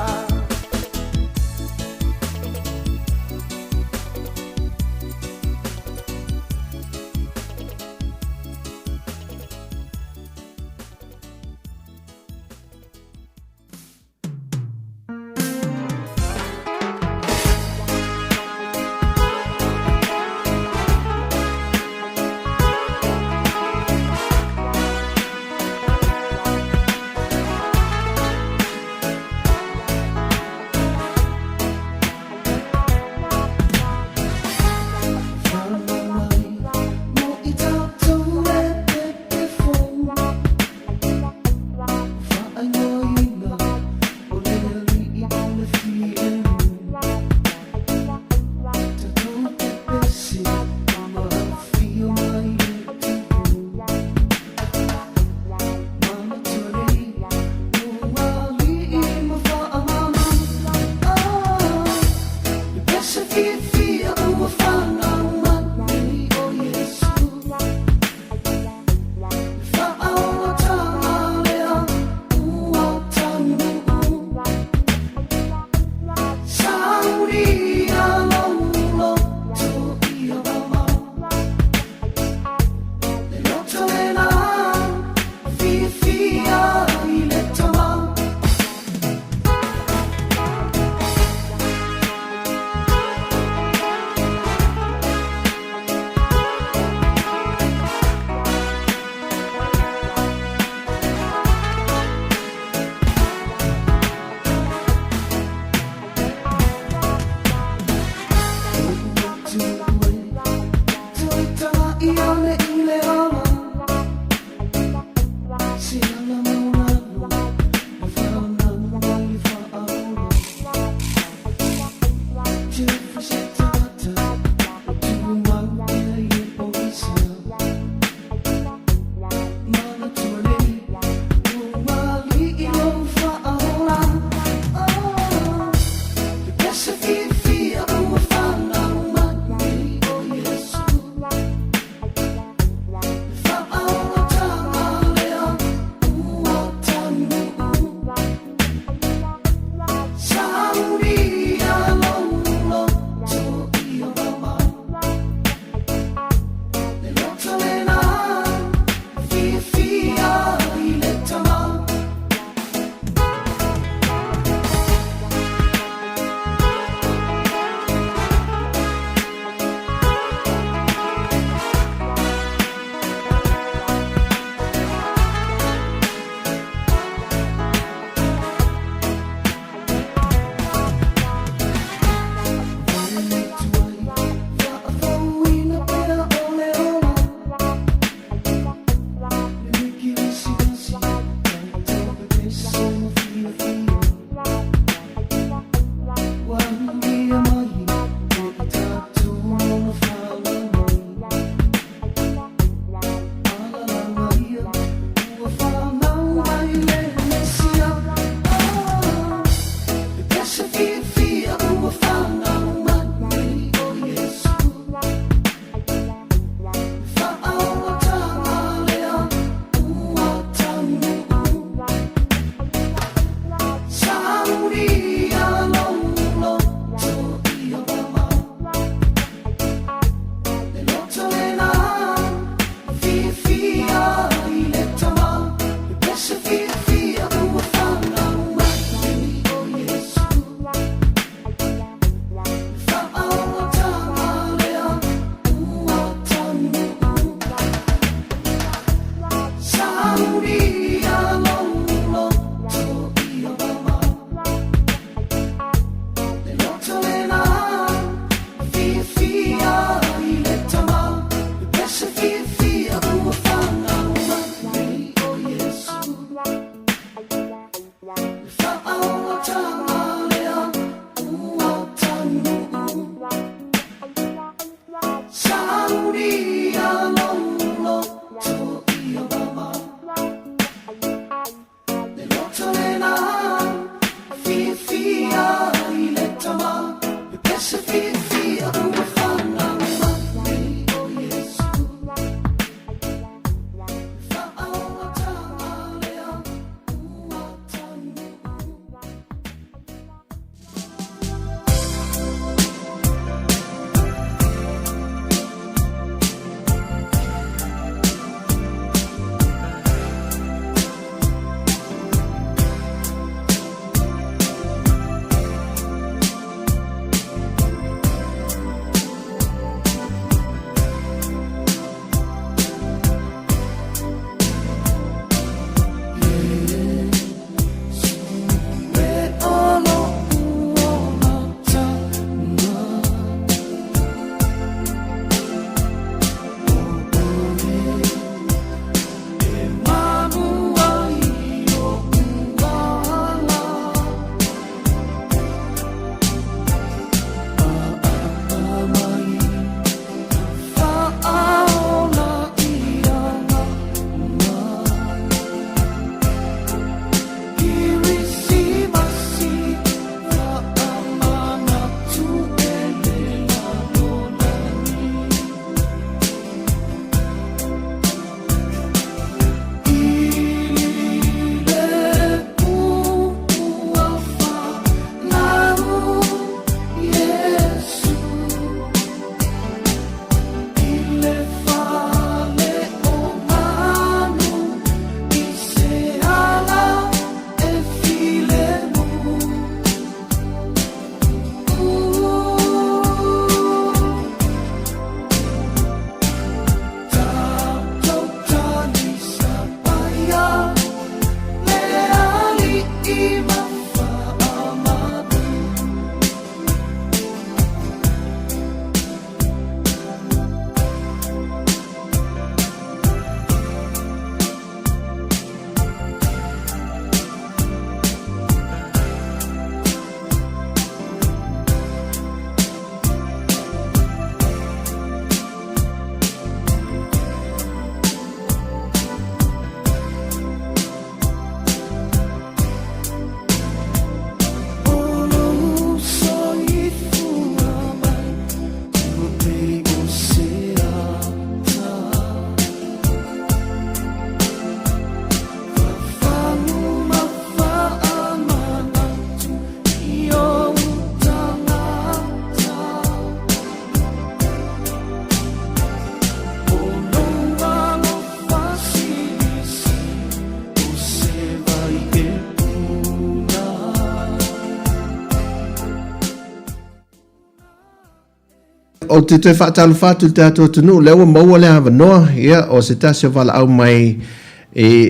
o te te whaatalo whātu te atua tunu, lewa maua le hawa noa, ia, o se tasio wala au mai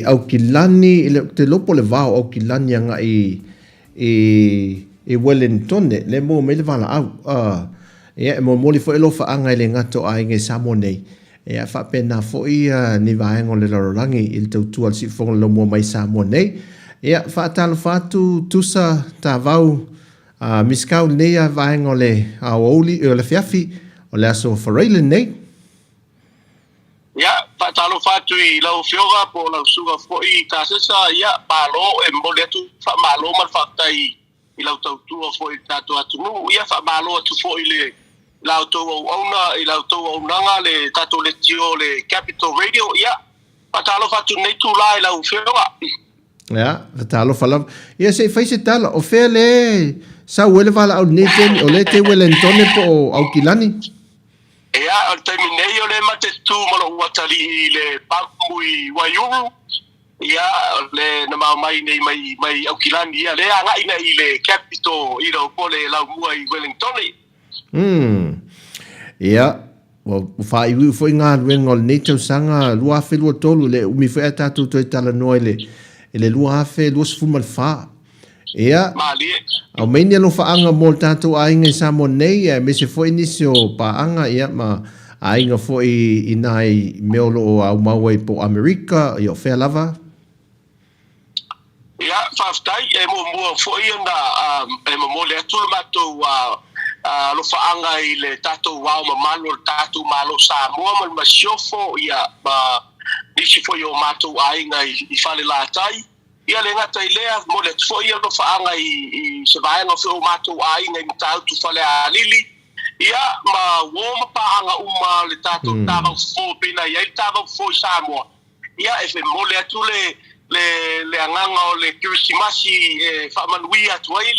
au ki lani, te lopo le vao au ki lani anga Wellington, le mo me le wala au, ia, mo moli fo elofa anga i le ngato a inge Samoa nei, ia, whapena fo i ni vaengo le larorangi il tautua si fonga lo mua mai Samoa nei, ia, whaatalo whātu tusa ta vau, miskau nei a vaengo le aoli o le fiafi, o le aso whareile nei. Ia, whaatalo whātu i lau whioga po lau suga fo i tāsesa, ia, pālo e mole atu whamalo man whaktai i lau tautua fo i tātou atunu, ia whamalo atu fo i le lau tau au auna, i lau tau au nanga le tātou le tio le Capital Radio, ia, whaatalo whātu nei tū la i lau whioga. Ia, whaatalo whalam. Ia, se whaise tala, o whea le sa wele wala au neten, o le te Wellington po au kilani. Ia, o te minei o le mate tu malo watali i le pamui waiuru. Ia, le na mai nei mai au kilani ia, le anga ina i le capital i ro pole lau mua i Wellington. Ia, o wha iwi foi ngā ruenga o le nei tau sanga lua afe lua tolu le umi foi atatu toi tala noa ele lua afe lua sifuma le wha. Ia, au meini alo whaanga mo le tātou ainga i Samoa nei, me se foi nisi o paanga ia ma ainga foi i nai meolo o au maua i po Amerika i o whea lava. Ia, whaftai, e mo mua foi na e mo le atul matou lo whaanga i le tātou wao ma malo, le tātou malo Samoa ma masiofo ia ma nisi foi o matou ainga i whale lātai. Ia le ngata i lea mo le tfo ia lo whaanga i se vaenga o matou ainga i mtau tu whale a lili. Ia ma woma paanga uma le tātou tāwau fō pina ia i tāwau fō i Samoa. Ia e fe mo le atu le anganga o le kirisimasi e whamanui atu ai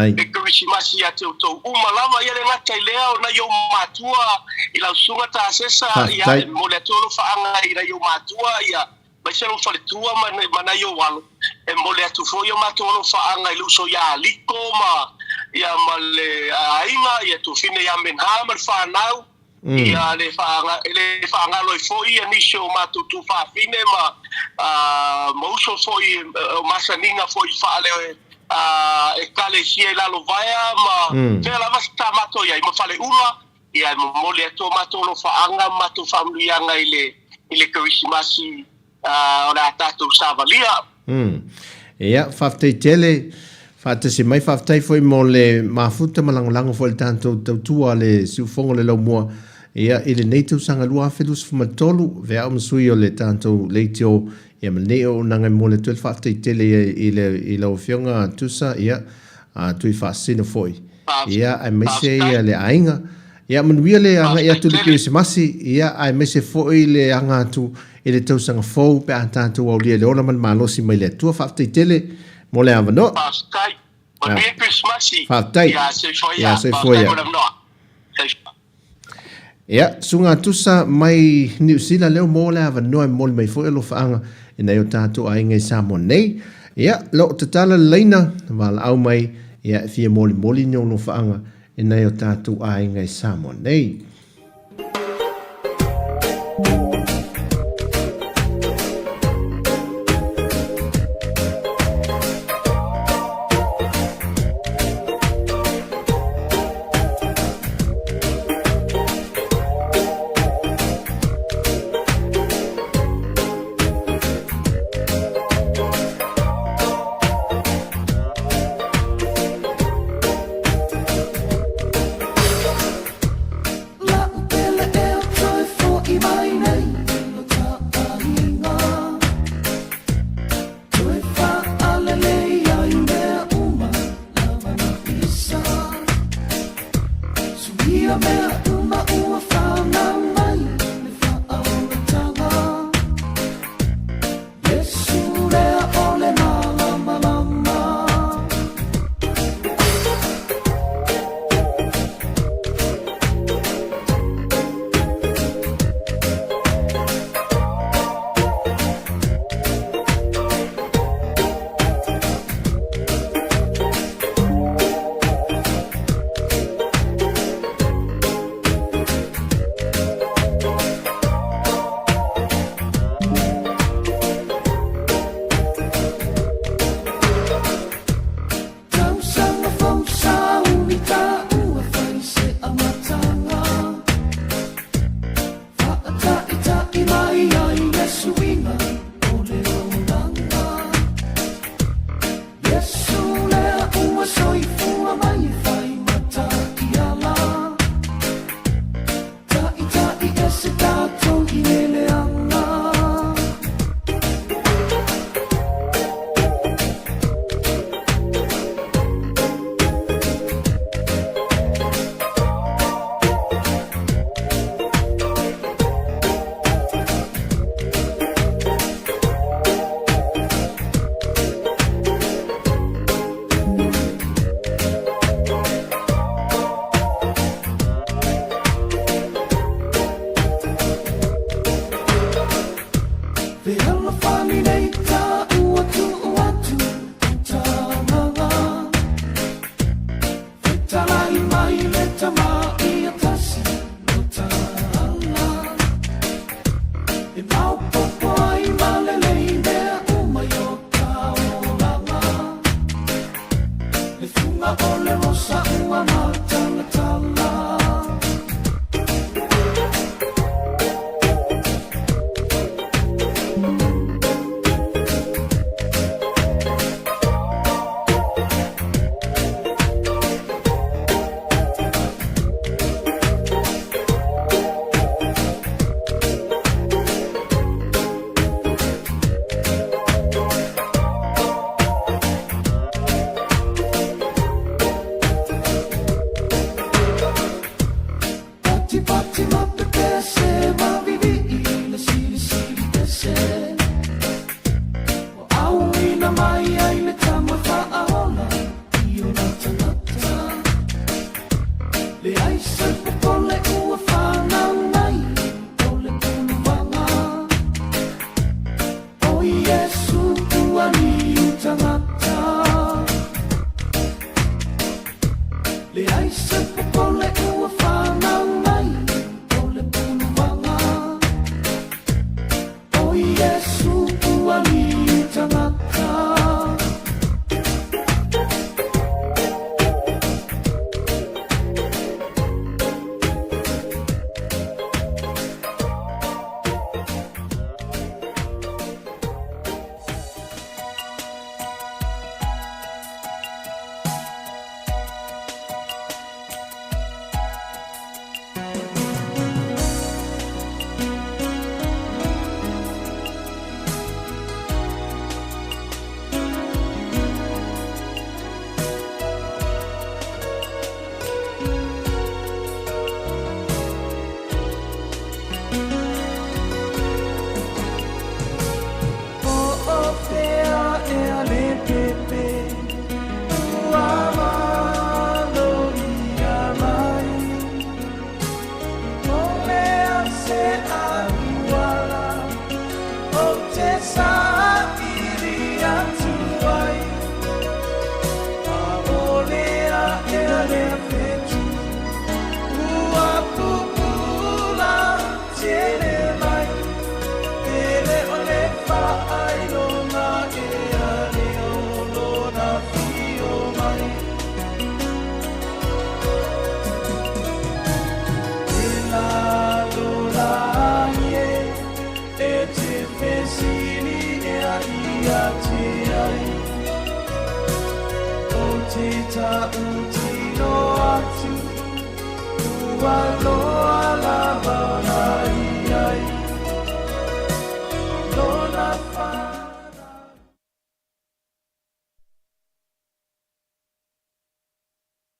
le kirisimasi a te utou. Lama ia le ngata i lea o na iau matua i lau sunga tā sesa. Ia e mo le atu lo whaanga i na iau matua ia. Mai se lo fale tua mana yo walo e mo le atu fo yo mato lo faanga i luso ya liko ma ia ma le ainga ia tu fine ya menha ma fa nau ia le faanga lo fo ia ni sho mato tu fa fine ma mo so fo i masaninga fo i fa le e kale si la lo vaya ma te la vasta mato ia mo fale una ia mo le atu mato lo faanga mato familia nga ile Christmasi ora tātou sāwalia. Ia, whaftai tele, whatasi mai whaftai foi mo le mafuta malangolango foi le tātou tautua le siufongo le lau mua. Ia, ile nei tau sanga lua awhelus fumatolu, vea msui o le tātou leitio, ia maneo nanga mo le tuel whaftai tele i lau whionga tusa, ia, tui whaasina foi. Ia, ai meise ia le ainga, ia manuia le anga ia tu le kirisimasi, ia ai meise foi le anga tu, ele tau sanga fou pe a tātou au lia le ona man malosi mai le tua whaftai tele mo le avano. Whaftai, ma mea Christmasi. Whaftai, ia se foia. Ia, sunga tusa mai New Zealand leo mo le avano e mo le mai foi alo whaanga e nei o tātou a ingai Samoa nei. Ia, lo tatala leina, wala au mai, ia fia moli nyono whaanga e nei o tātou a ingai Samoa nei.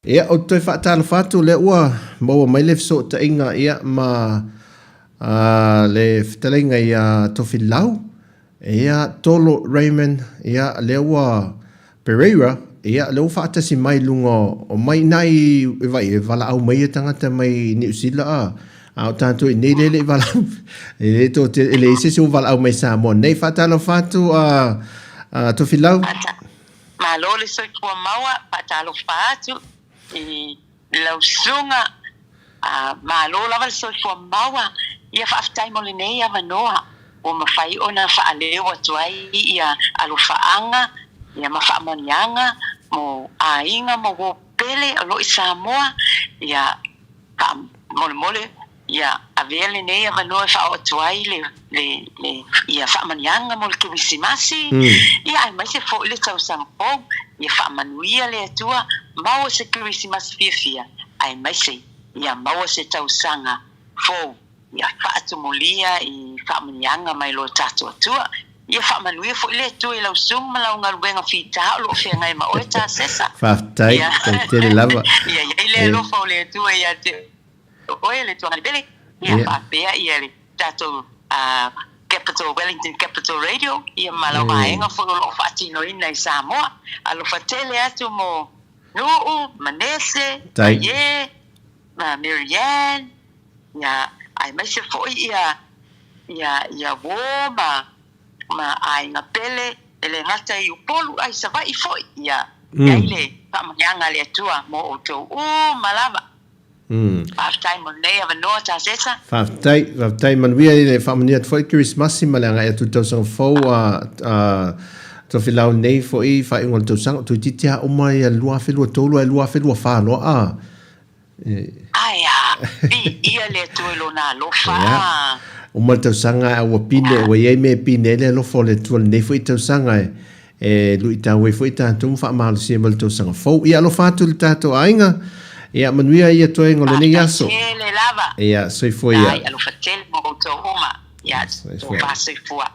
Ia o toi whaatala whatu le ua maua mai le so ta inga ia ma le whitalenga ia tofi lau ia tolo Raymond ia le ua Pereira ia le ua whaatasi mai lungo o mai nai e vai e wala au mai e tangata mai New Zealand a o tanto i nei le wala e le to te ele ise se o wala au mai Samoa nei whaatala whatu tofi lau malo le so kua maua patalo whatu i lausunga malo lava le soifua maua ia whaaftai mo le nei a manoa o mawhai ona whaaleo atuai ia alofaaanga ia mawhaamanianga mo ainga mo wopele alo i Samoa ia mole ia avele nei a manoa whao atuai le ia whaamanianga mo le kiwisimasi ia ai mai se fo le tausanga pong ia whaamanuia le atua maua se Christmas fia ai mai se ia maua se tausanga fo ia whaatumulia i whaamanianga mai lo tatu atua ia whaamanuia fo le atua i lau sung malau ngaruenga fita lo fia ngai ma oe ta sesa whaftai tele lava ia le lo fo le atua ia te oe le tuanga bele ia whapea ia le tatu Capital Wellington Capital Radio ia malau maenga fo lo whaatino ina i Samoa alo whatele atu mo Nuu, Manese, Taye, Marianne, ia ai mai se foi ia woma ai ngā pele, ele ngata I upolu ai sa vai foi, ia le whamanyanga le atua mo o tau malava. Whaftai mo nei ava noa ta sesa. Whaftai manuia I le whamania foi Christmasi malanga e tu tau sang fau to filau nei foi whaingo le tau sang tu titia o mai a lua whelua tolu a lua whelua whanoa Aia, ia le tuelo na lo fa. O mai tau sanga a wapine o iei me pine le lo fo le tuol nei foi tau sanga e lui tau e foi tātou wha maalo sia mal tau sanga fau. Ia lo fatu le tātou ainga. Ia manuia ia toe ngole nei aso. Tele lava. Ia soi foi ia. Ia lo fatele mo o tau oma. Ia to fa soi fua.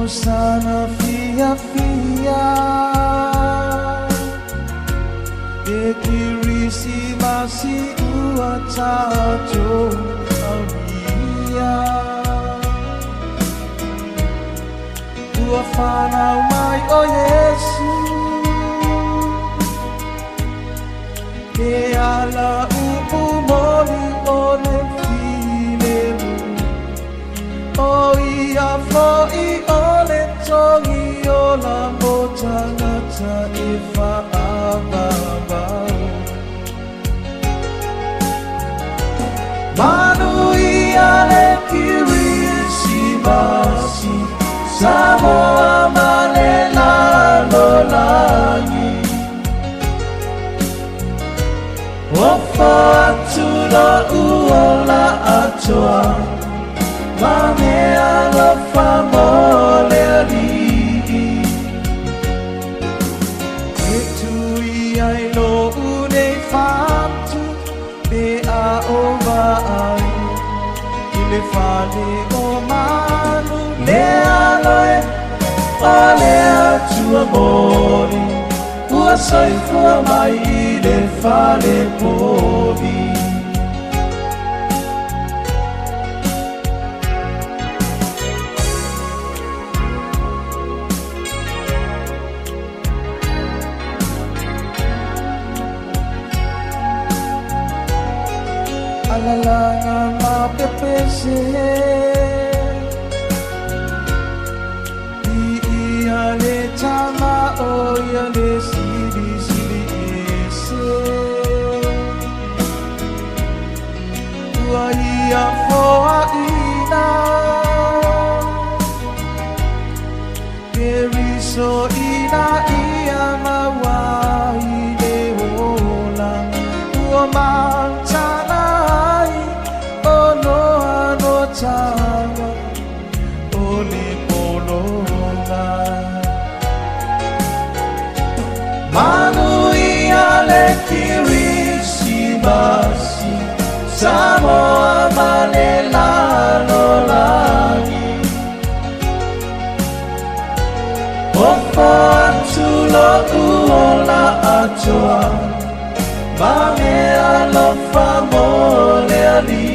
Sana fia e kirisi masi ua tato aunia ua whanau mai o Yesu e ala upu moli o le filemu o ia foi o tongi o la motangata e whaababau Manu ia le kirisi masi Samoa male lalo langi Ofa atu la uola atoa Mamea lo famole ali E tui ai lo une fatu E a ova ai I le fale o manu Le aloe O le atua mori Ua saifua mai I le fale poli Alalanga mapepese Ia le tama o ia le sili ese Ua ia foa ina Keriso ina ia mawai le hola Ua mantana Tanga ole polonga Manu ia le kirisi masi Samoa male lalo lagi Ofo atu lo uola atoa Mamea lo famole ali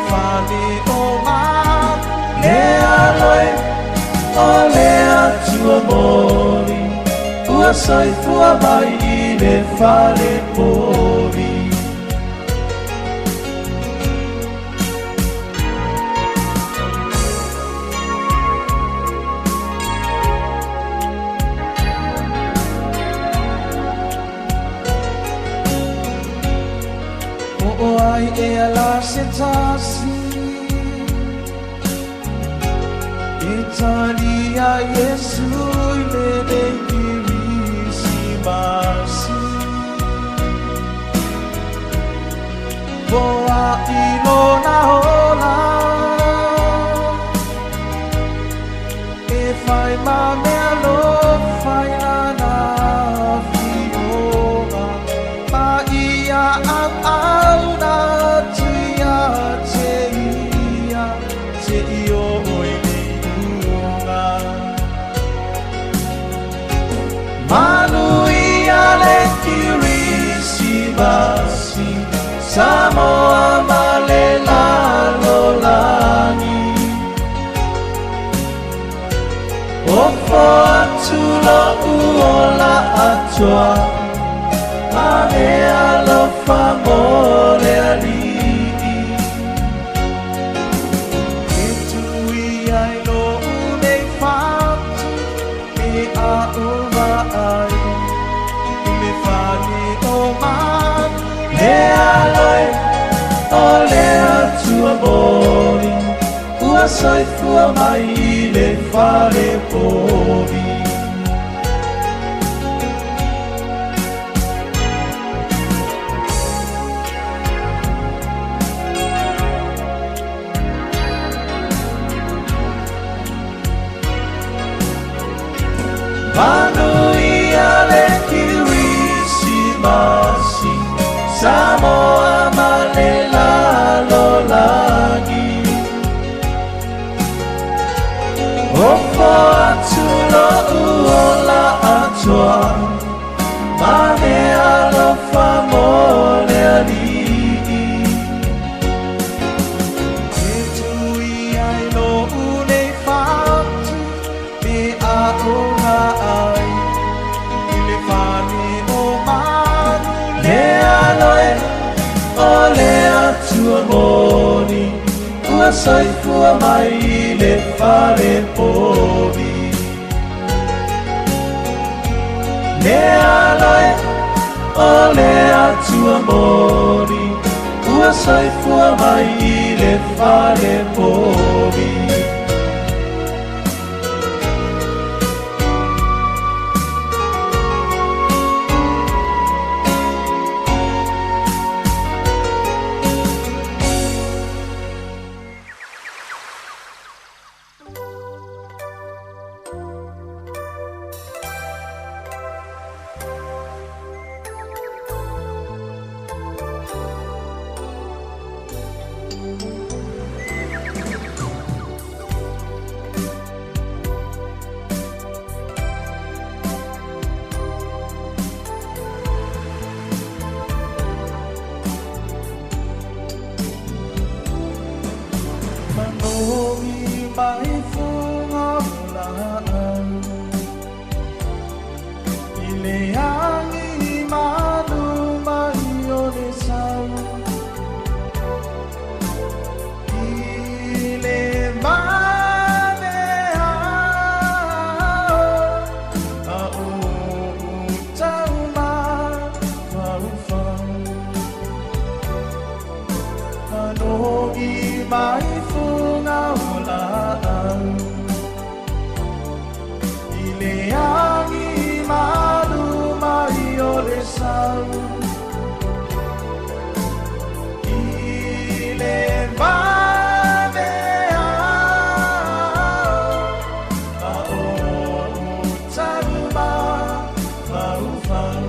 Fale o mar Le aloe O le atua mori Ua saifua mai I le fale pori O ai e ala se tasi Italia Yesu le le kirisi masi Boa ilona hola E fai mamea lo fai na fiona Ma ia au na atua Mane alofa mole alii Itui ai no unei fatu Me a uma ai Me fani o man Le aloi o le atua mori Ua soifua mai le fare povi Manuia le Kirisimasi Samoa malela lo lagi Ofo atulo uola atua Mane alofa mole alii Itui ai no unei fatu Me a ona ai Ile fani o manu Le aloe o le atua moni Ua soifua mai le fare povi Le aloe o le atua moni Ua soifua mai le fare povi Manongi mai funga ulaan Ile angi manu mai ole sau Ile mane a o tau ma fau fau Manongi mai funga ulaan Ile angi manu mai ole sau Ile mane a o tau ma fau fau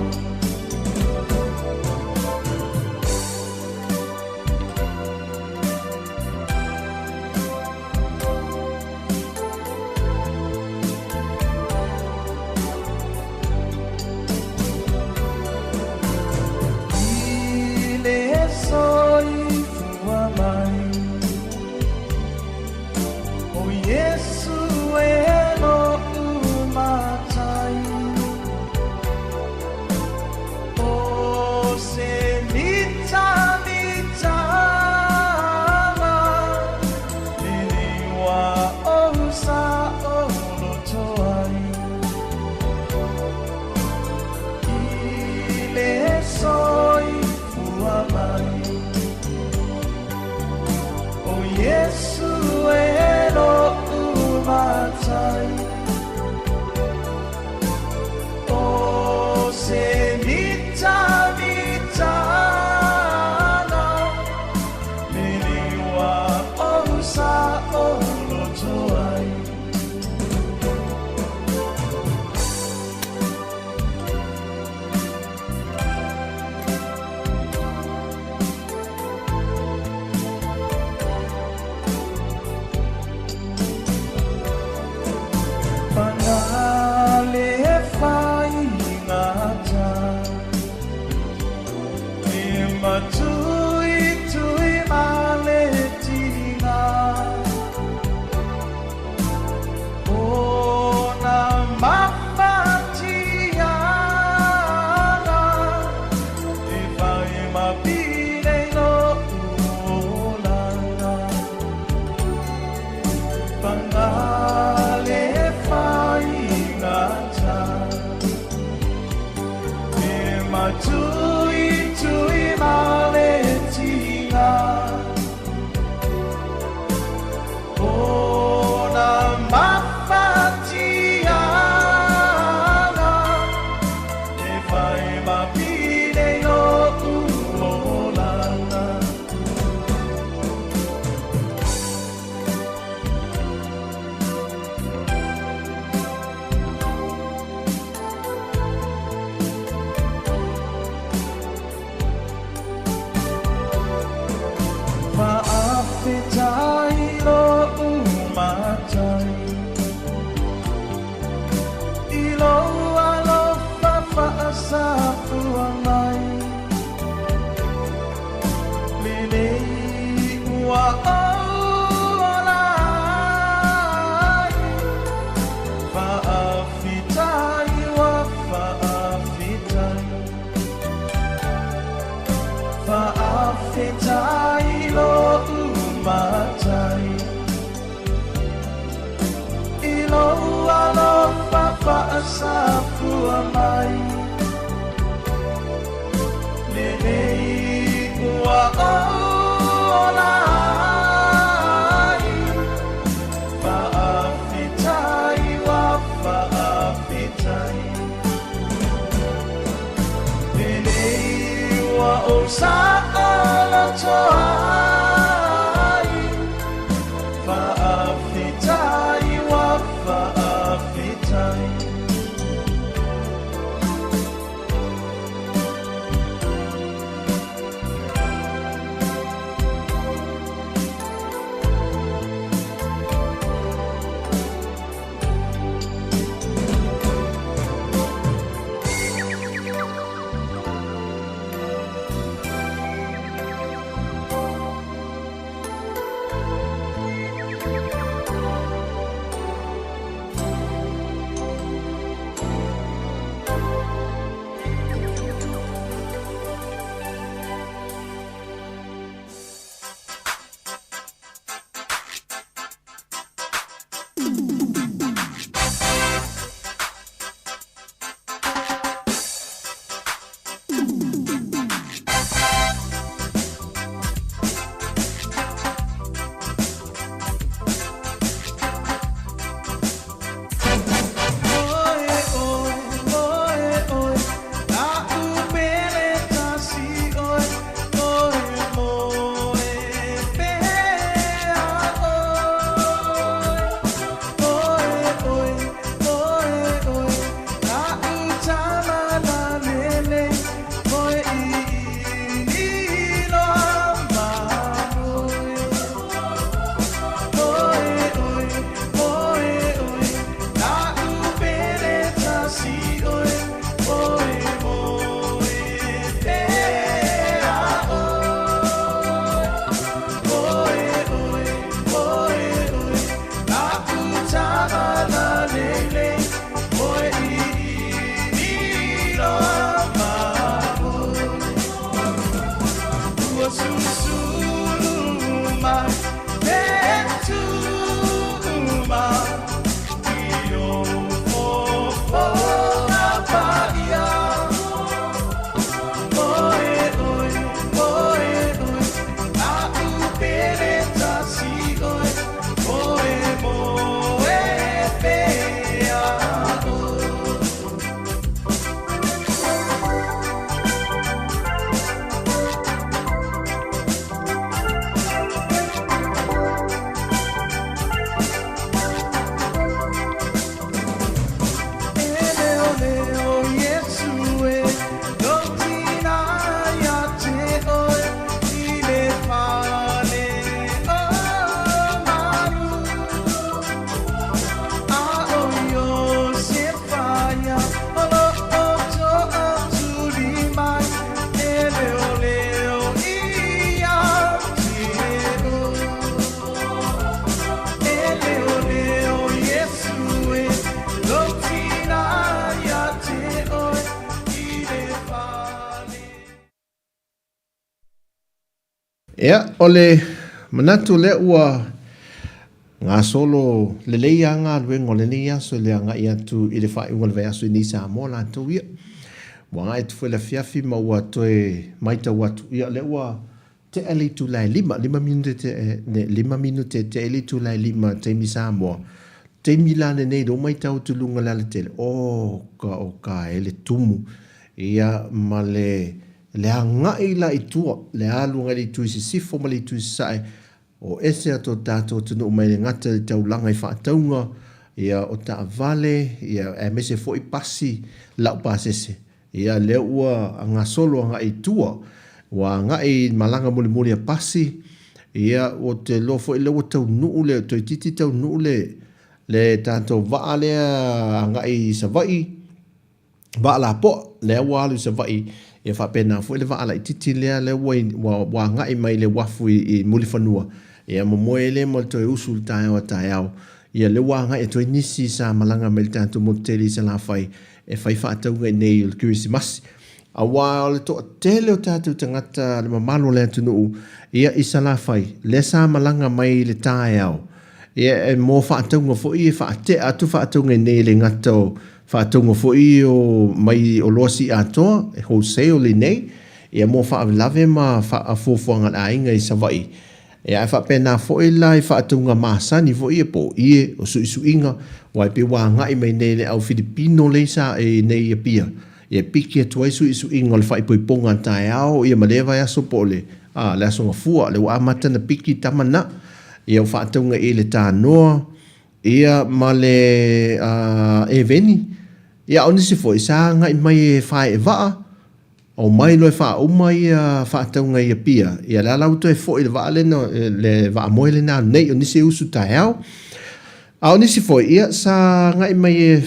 sapua mai Nenei ua olai Whaafitai wa whaafitai Nenei ua o sa'ala toai Whaafitai wa whaafitai Ia, ole manatu le ua ngā solo le leia ngā ruengo le nei aso le anga i atu i le whai unga le vai aso i ni Samoa la tau ia. Wa ngā e tuwe le fiafi ma ua toe maita watu. Ia le ua te ele tu lai lima minute te ele tu lai lima te mi Samoa. Te mi la nei do maita o tulunga la le tele. O ka ele tumu. Ia ma le angai la i tua, le alunga li tui si sifo ma li tui sae, o ese ato tātou tunu o mai le ngata li tau langa i whaataunga, ia o ta vale, ia e mese fo i pasi, lau pasese. Ia leo ua ngā solo anga i tua, wa ngā i malanga muli muli a pasi, ia o te lofo i leo tau nuu le, toi titi tau nuu le tātou waa lea anga i savai, waa la po, lea wa alu savai, ia whapena fo le waala i titi lea le wa ngai mai le wafu i muli whanua. Ia momoe le mo toi usul tae o tae au. Ia le wa ngai e toi nisi sa malanga me le tātou moteli sa la whai e whai whaataunga i nei o Kirisimasi. A wā o le toa tele o tātou tangata le mamalo le atunu ia i sa la whai le sa malanga mai le tae au. Ia e mō whaataunga fo i e whaate atu whaataunga i nei le ngata o whātunga fwoi o mai o loa si atoa, e hosei o le nei, ia mo whaavelave ma whaafuafuanga a inga i Savai. Ia e whapena fwoi la i whaatunga maasani fwoi e po ie o su inga, wai pe wā ngai mai nei le au Filipino le sa e nei e pia. Ia piki atua i su inga le whaipoiponga tae ao, ia malewa ia so po le aso nga fua, le wa mata na piki tamana, ia o whaatunga e le tā noa, ia ma le e veni, ia o nisi fo isa ngai mai e whae e waa, o mai loe wha uma ia whaataunga ia pia, ia la lau toi fo i le waa lena, le waa moe lena nei o nisi usu tae au, a o nisi fo ia sa ngai mai e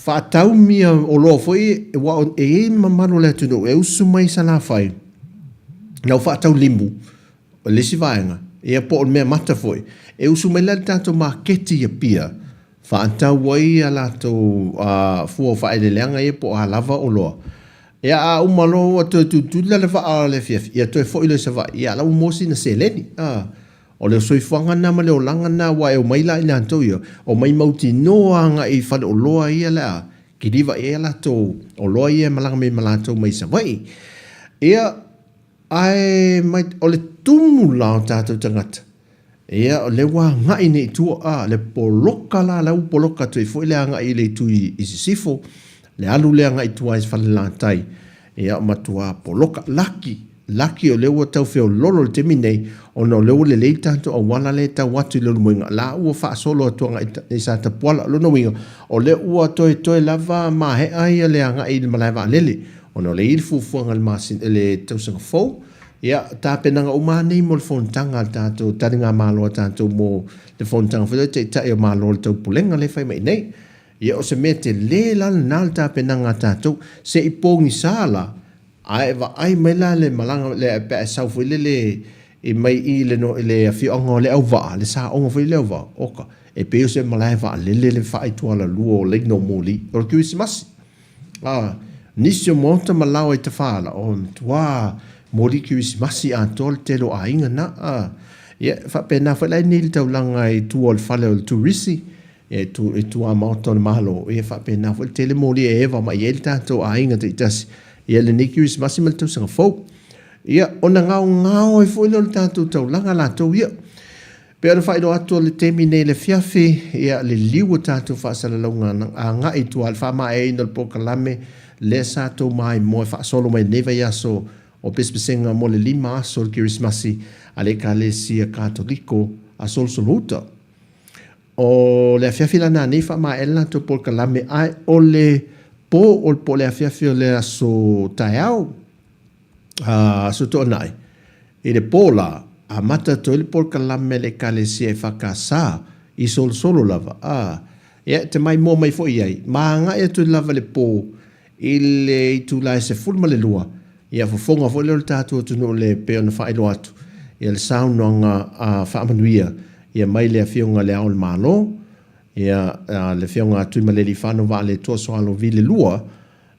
whaatau mia o loa fo i, e mamalo le tunu, e usu mai sa la whai, nau whaatau limbu, o lesi vaenga, ia po o mea mata fo i, e usu mai la tato maketi ia pia, whaantau wai a lato fua whaeleleanga e po a lava o loa. Ia a umalo a toi tutula le wha le fiaf. Ia toi fo ilo sa wha. Ia la umosi na seleni. O leo soifuanga na ma leo langa na wa e o maila ina anto ia. O mai mauti noa nga i whale o loa ia lea. Ki riva ia lato o loa ia malanga me malato mai sa wai. Ia ai mai o le tumu lao tātou tangata. Ia o le wā ngai nei tua le poloka la lau poloka tui fo le ngai le tui isi sifo le alu le ngai tua is fale lantai ia o matua poloka laki o lewa tau feo lolo le temi nei o no lewa le leita to o wana le tau watu le lumunga la ua wha solo atua ngai isa ta puala lono winga o le ua toi lava mahe ai le ngai le malaiva lele o no le ilfu fuanga le masin le tausanga fau ia tā penanga umani mo le fontanga tātou taringa māloa tātou mo le fontanga whelo te tai o māloa le tau pulenga le whai mai nei. Ia o se me te le lal nal tā penanga tātou se i pōngi sāla ai wa ai mai la le malanga le pe sau fwile le i mai i le no le fionga le au waa le sa onga fwile au waa oka e peo se malai waa le whai tuala lua o le no mōli o kiwi si masi. Nisi o monta malawa i te whaala o tua mori ki wisi masi a tol telo a inga na ia whapena whalai ni tau langa i tu ol whale o turisi e tu a maoto na mahalo ia whapena whale tele mori e ewa ma i el tato a inga te itasi ia le ni ki wisi masi mal tau sanga fau ia ona ngao e fwile o tato tau langa la tau ia pe ana whaido ato le temi nei le fiafi ia le liwa tato whaasala launga a nga i tu al whama e ino le pokalame le sato mai mo e whaasolo mai neva ia so o pespesenga mo le 5 aso le kirismasi a le kalesia katoliko a solsoluta. O le afiafila na nefa ma elna to por kalame ai o le po le afiafio le aso taiao aso to nai. I le pola a mata to le por kalame le kalesia e whakasa i solsolo lava. Ia te mai mo mai fo iai. Ma nga e tu lava le po i le i tu lai se fulma le lua. Ia fofonga fo le tātua tunu le peo na whaelo atu. Ia le saunonga whaamanuia. Ia mai le fionga le ao le malo. Ia le fionga tui maleli whano wa le tua soalo vi le lua.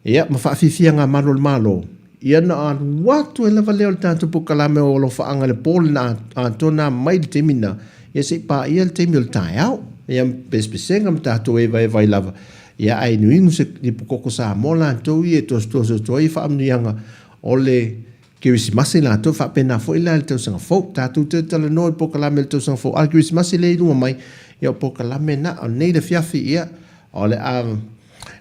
Ia ma whaafifia ngā malo le malo. Ia na watu e lava leo le tātua pukalame o lo whaanga le pole na tona mai le temina. Ia se pa ia le temi o le tae au. Ia pespesenga ma tātua eva i lava. Ia ai nuingu se ni pukoko sa mola tau i e tos toi whaamanuianga. O le kiwisimasi la to fa pena fo ila le tausanga fo tatu te tala no po kalame le tausanga fo al kiwisimasi le lunga mai ia po kalame na o nei le fiafi ia o le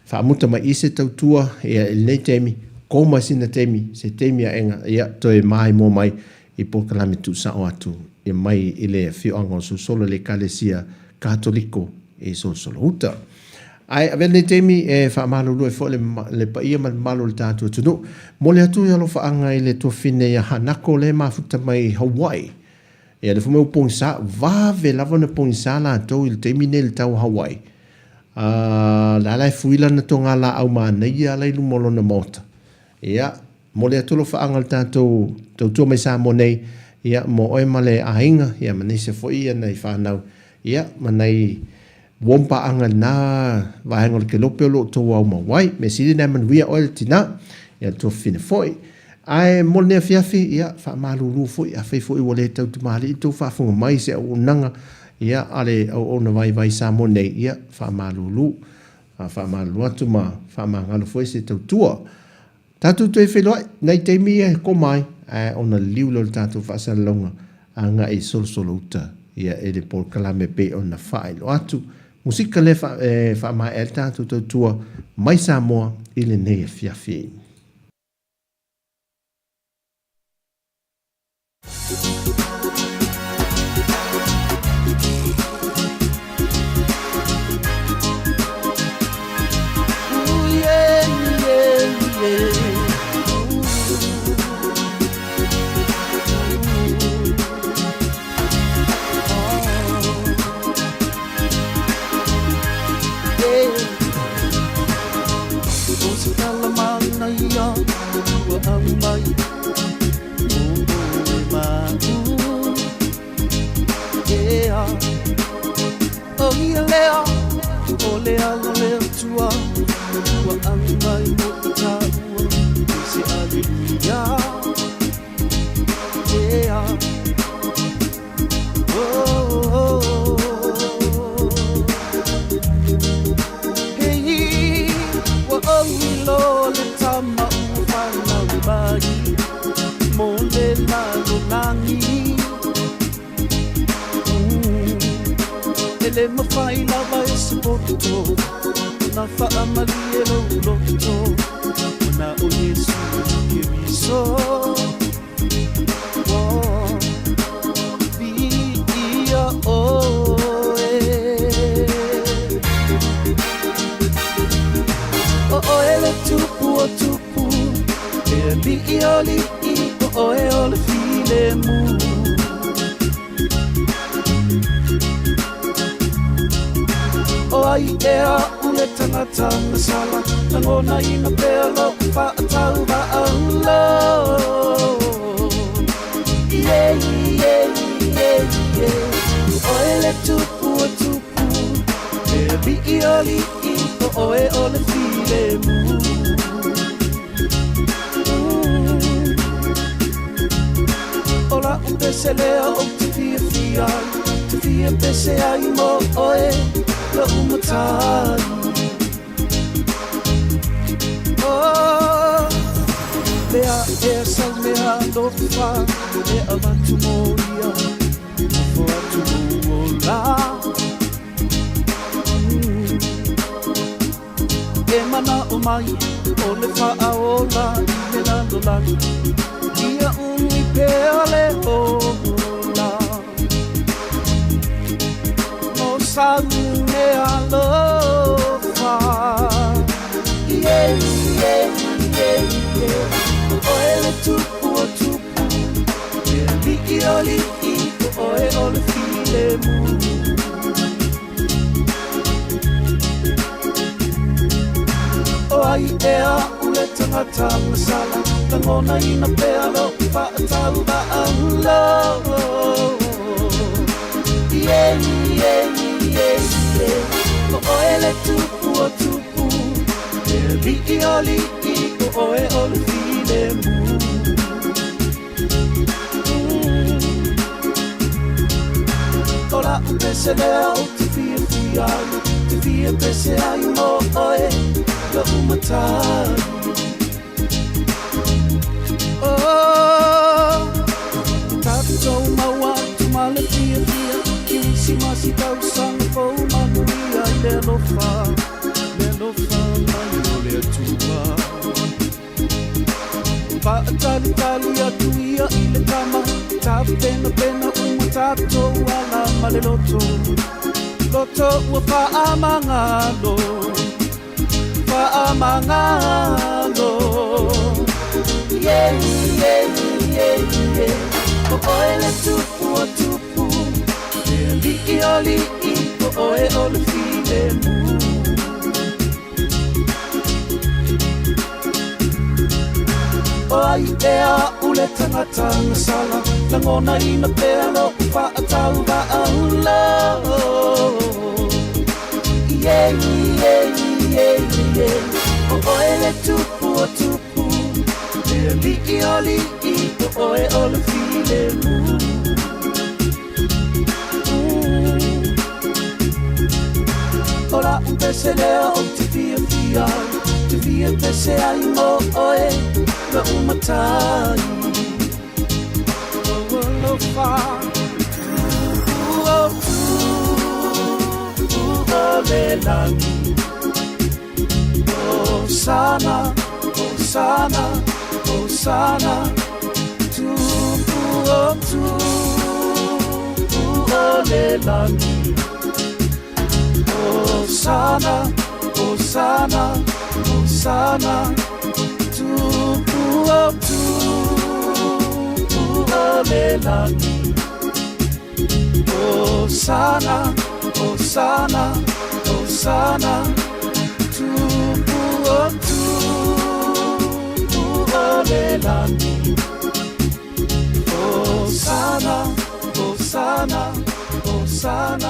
fa muta mai ise tautua ia il nei temi koma sina temi se temi a enga ia to e mai mo mai i po kalame tu sa o atu i mai ile fio angon su solo le kalesia katoliko e solo uta. Ai avele temi e fa malulu e fo le paia malu le tatu tunu mo le atu ia lo fa anga i le tofine ia hanako le mafuta mai Hawaii ia le fume upongsa vave lava na pongsa la to il temi ne le tau Hawaii la lai fuila na tonga la au mana ia lai lumolo na mota ia mo le atu lo fa anga le tatu tautua mai sa mo nei ia mo oe male ainga ia manise fo ia nei whanau ia manai wompa anga na vahenga le kelope lo to wa mawai me sidi na man wia oil tina ya to fine foi ai mo ne fiafi ia fa malulu foi a fe foi wole tau tu mali to fa funga mai se o nanga ia ale o na vai sa mo nei ia fa malulu whaamalu atu ma whaamangalo foi se tautua. Tātou tue wheloi, nei te mia ko mai, ona liulo tātou whaasalalonga a ngā i solosolo uta, ia e le por kalame pe ona whaelo atu. Musika le whaamai el tātou tautua, mai Samoa, ile nei e fiafi. Le mawhai lawa e se poto na whaamali e loto na o Yesu ki riso ia oe o ele tupu o tupu e li i oli i o e ole file mu o ai ea ule tangata masala Nangona ina pelo whaatau wa'aula Yeah, yeah, yeah, yeah O ele tupu o tupu E bi i oli i o oe ole file mu Ola umpese lea o te fia fia Te fia pese ai mo oe la umatari Oh, lea e sang mea lofa E amantu moria Fo atu mola E mana o mai O le faa ola I me lando lando Ia uni pea le ola Mo sangu me alofa Yeah, yeah, yeah, yeah O ele tupu o tupu E li i oli i o e ole file mu O ai ea ule tangata masala Tangona ina pea lo whaatau wa'aula Yeah, yeah, yeah, yeah O ele tupu o tupu E li i oli i o e ole file mu Ola upese lea o te fia fia Te fia pese ai mo oe la umatari Oh, tātou maua tu male fia fia Kirisi masi tau sanga fau manuia Le lofa mai o le atua Paatali tali atu ia i le kama Tā pena pena uma tātou ala male loto Loto ua whaamangalo Whaamangalo Yeah, yeah, yeah, yeah O ele tupu o tupu E li i oli i o e ole file mu O ai ea ule tangata masala Langona ina pea lo whaatau wa'aula Yeah, yeah, yeah, yeah O ele tupu o tupu E li i oli i o e ole file mu Ola se lea o te via via, te via pe se ai mo oe, na umatai. Oh, fa, le langi. Hosanna, Hosanna, Hosanna, tu le langi. Hosanna, Hosanna, Hosanna, tu le langi. Hosanna, Hosanna, Hosanna, tu le langi. Hosanna, Hosanna, Hosanna.